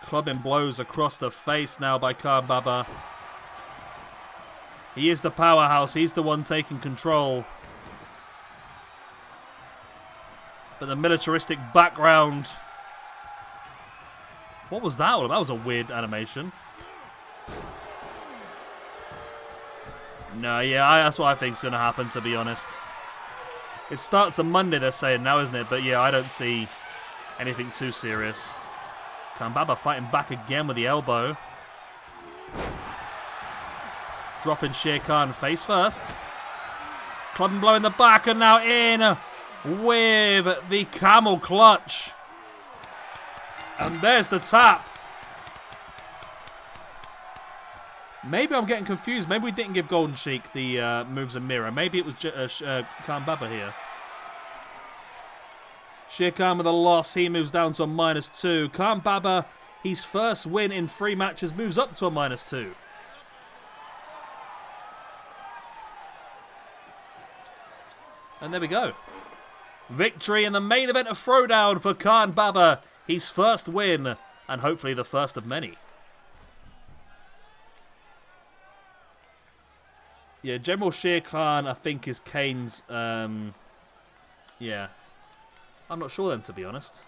Clubbing blows across the face now by Khan Baba. He is the powerhouse. He's the one taking control. But the militaristic background. What was that? That was a weird animation. No, yeah, that's what I think is going to happen, to be honest. It starts on Monday, they're saying now, isn't it? But yeah, I don't see anything too serious. Khan Baba fighting back again with the elbow. Dropping Shere Khan face first. Club and blow in the back, and now in with the camel clutch. And there's the tap. Maybe I'm getting confused. Maybe we didn't give Golden Sheik the moves and mirror. Maybe it was Khan Baba here. Shere Khan with a loss. He moves down to a -2. Khan Baba, his first win in 3 matches, moves up to a -2. And there we go. Victory in the main event of Throwdown for Khan Baba. His first win, and hopefully the first of many. Yeah, General Shere Khan, I think, is Kane's... yeah. I'm not sure then, to be honest.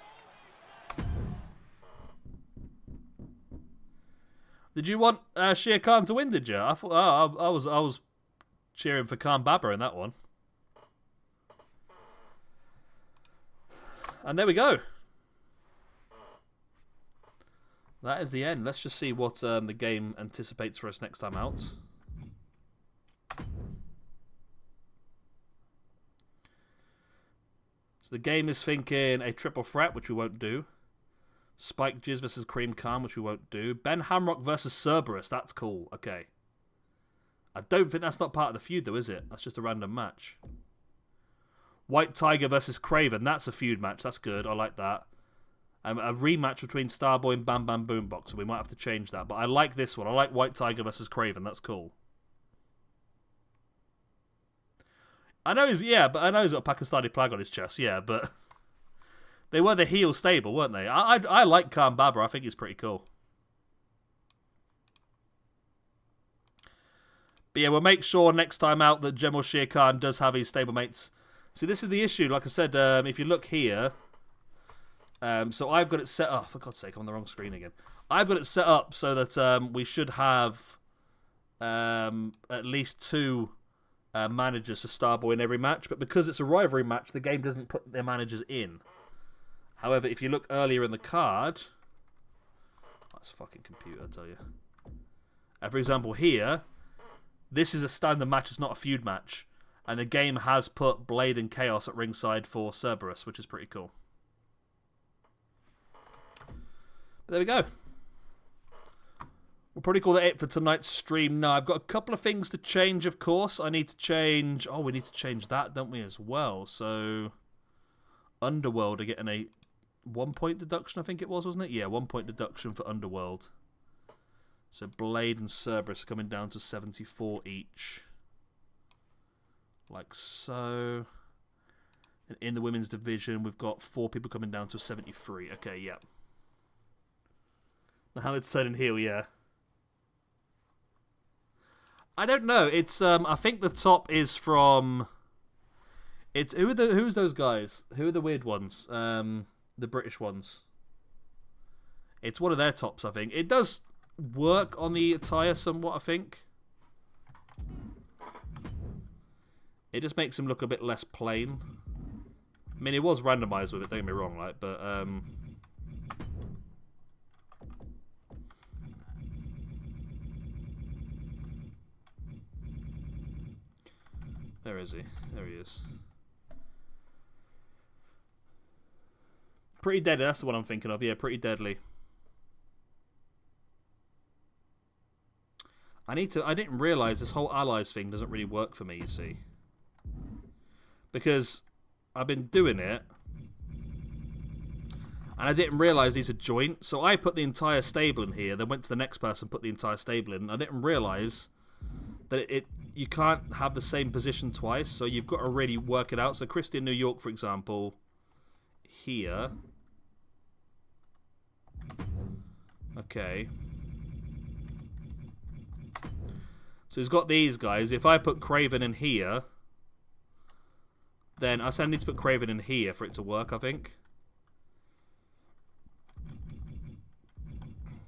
Did you want Shere Khan to win, did you? I thought I was cheering for Khan Baba in that one. And there we go. That is the end. Let's just see what the game anticipates for us next time out. So the game is thinking a triple threat, which we won't do. Spike Jizz versus Cream Khan, which we won't do. Ben Hamrock versus Cerberus. That's cool. Okay. I don't think that's not part of the feud, though, is it? That's just a random match. White Tiger versus Craven. That's a feud match. That's good. I like that. A rematch between Starboy and Bam Bam Boombox. So we might have to change that. But I like this one. I like White Tiger versus Craven. That's cool. I know he's got a Pakistani flag on his chest, yeah, but they were the heel stable, weren't they? I like Khan Baba. I think he's pretty cool. But yeah, we'll make sure next time out that General Shere Khan does have his stablemates. See, this is the issue. Like I said, if you look here, so I've got it set up. For God's sake, I'm on the wrong screen again. I've got it set up so that we should have at least 2 managers for Starboy in every match, but because it's a rivalry match, the game doesn't put their managers in. However, if you look earlier in the card, that's fucking computer, I tell you. For example, here, this is a standard match, it's not a feud match, and the game has put Blade and Chaos at ringside for Cerberus, which is pretty cool. there we go. We'll probably call that it for tonight's stream. Now, I've got a couple of things to change, of course. I need to change... Oh, we need to change that, don't we, as well? So, Underworld are getting a 1-point deduction, I think it was, wasn't it? Yeah, 1-point deduction for Underworld. So, Blade and Cerberus coming down to 74 each. Like so. And in the women's division, we've got 4 people coming down to 73. Okay, yeah. Now, it's turning here, yeah. I don't know. It's I think the top is from. It's who's those guys? Who are the weird ones? The British ones. It's one of their tops, I think. It does work on the attire somewhat, I think. It just makes him look a bit less plain. I mean, it was randomized with it. Don't get me wrong, like, but where is he? There he is. Pretty Deadly, that's the one I'm thinking of. Yeah, Pretty Deadly. I didn't realise this whole allies thing doesn't really work for me, you see. Because I've been doing it, and I didn't realise these are joint, so I put the entire stable in here, then went to the next person, put the entire stable in, and I didn't realise that you can't have the same position twice, so you've got to really work it out. So Christian New York, for example, here. Okay. So he's got these guys. If I put Craven in here, then I need to put Craven in here for it to work, I think.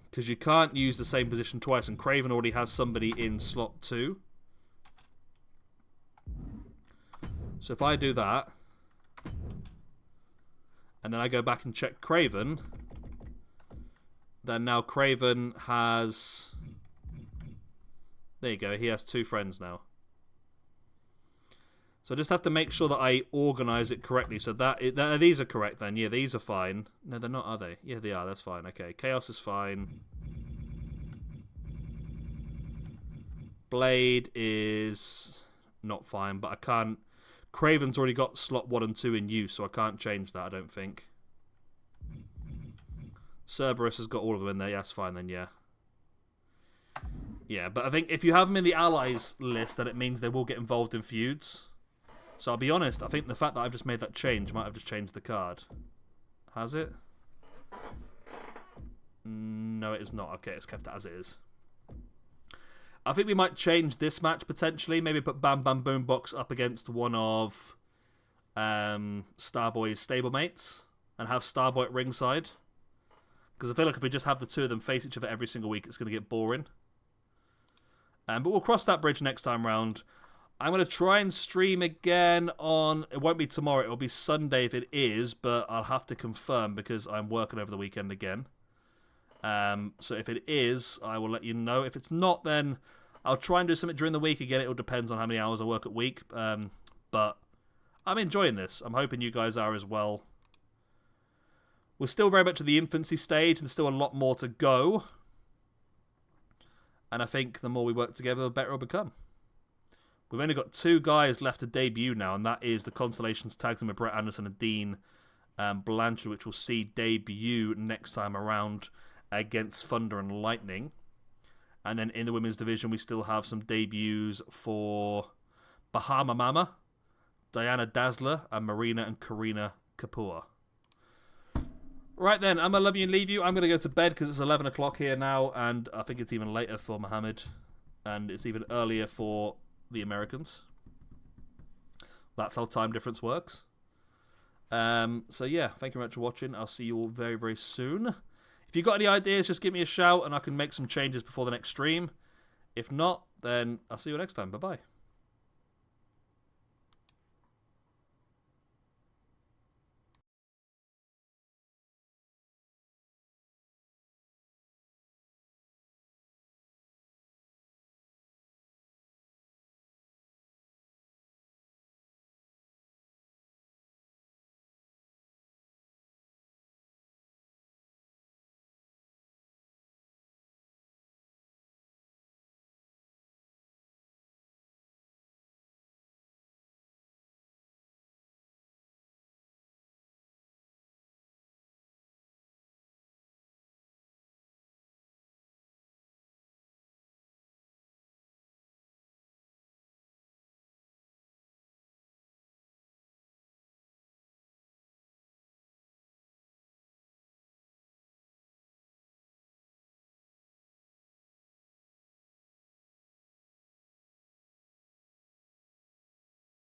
Because you can't use the same position twice, and Craven already has somebody in slot 2. So if I do that, and then I go back and check Craven, then now Craven has... There you go, he has 2 friends now. So I just have to make sure that I organise it correctly. So these are correct then. Yeah, these are fine. No, they're not, are they? Yeah, they are. That's fine. Okay, Chaos is fine. Blade is not fine, but I can't... Craven's already got slot 1 and 2 in use, so I can't change that, I don't think. Cerberus has got all of them in there. Yeah, that's fine then, yeah. Yeah, but I think if you have them in the allies list, then it means they will get involved in feuds. So I'll be honest, I think the fact that I've just made that change might have just changed the card. Has it? No, it is not. Okay, it's kept it as it is. I think we might change this match potentially. Maybe put Bam Bam Boombox up against one of Starboy's stablemates and have Starboy at ringside. Because I feel like if we just have the 2 of them face each other every single week, it's going to get boring. But we'll cross that bridge next time round. I'm going to try and stream again on... It won't be tomorrow, it'll be Sunday if it is, but I'll have to confirm because I'm working over the weekend again. So if it is, I will let you know. If it's not, then I'll try and do something during the week. Again, it all depends on how many hours I work at week. But I'm enjoying this. I'm hoping you guys are as well. We're still very much at the infancy stage. There's still a lot more to go. And I think the more we work together, the better it'll become. We've only got 2 guys left to debut now, and that is the Constellations tag team with Brett Anderson and Dean Blanchard, which will see debut next time around against Thunder and Lightning. And then in the women's division, we still have some debuts for Bahama Mama, Diana Dazzler, and Marina and Karina Kapoor. Right then, I'm going to love you and leave you. I'm going to go to bed because it's 11 o'clock here now, and I think it's even later for Mohammed, and it's even earlier for the Americans. That's how time difference works. So yeah, thank you very much for watching. I'll see you all very, very soon. If you've got any ideas, just give me a shout, and I can make some changes before the next stream. If not, then I'll see you next time. Bye-bye.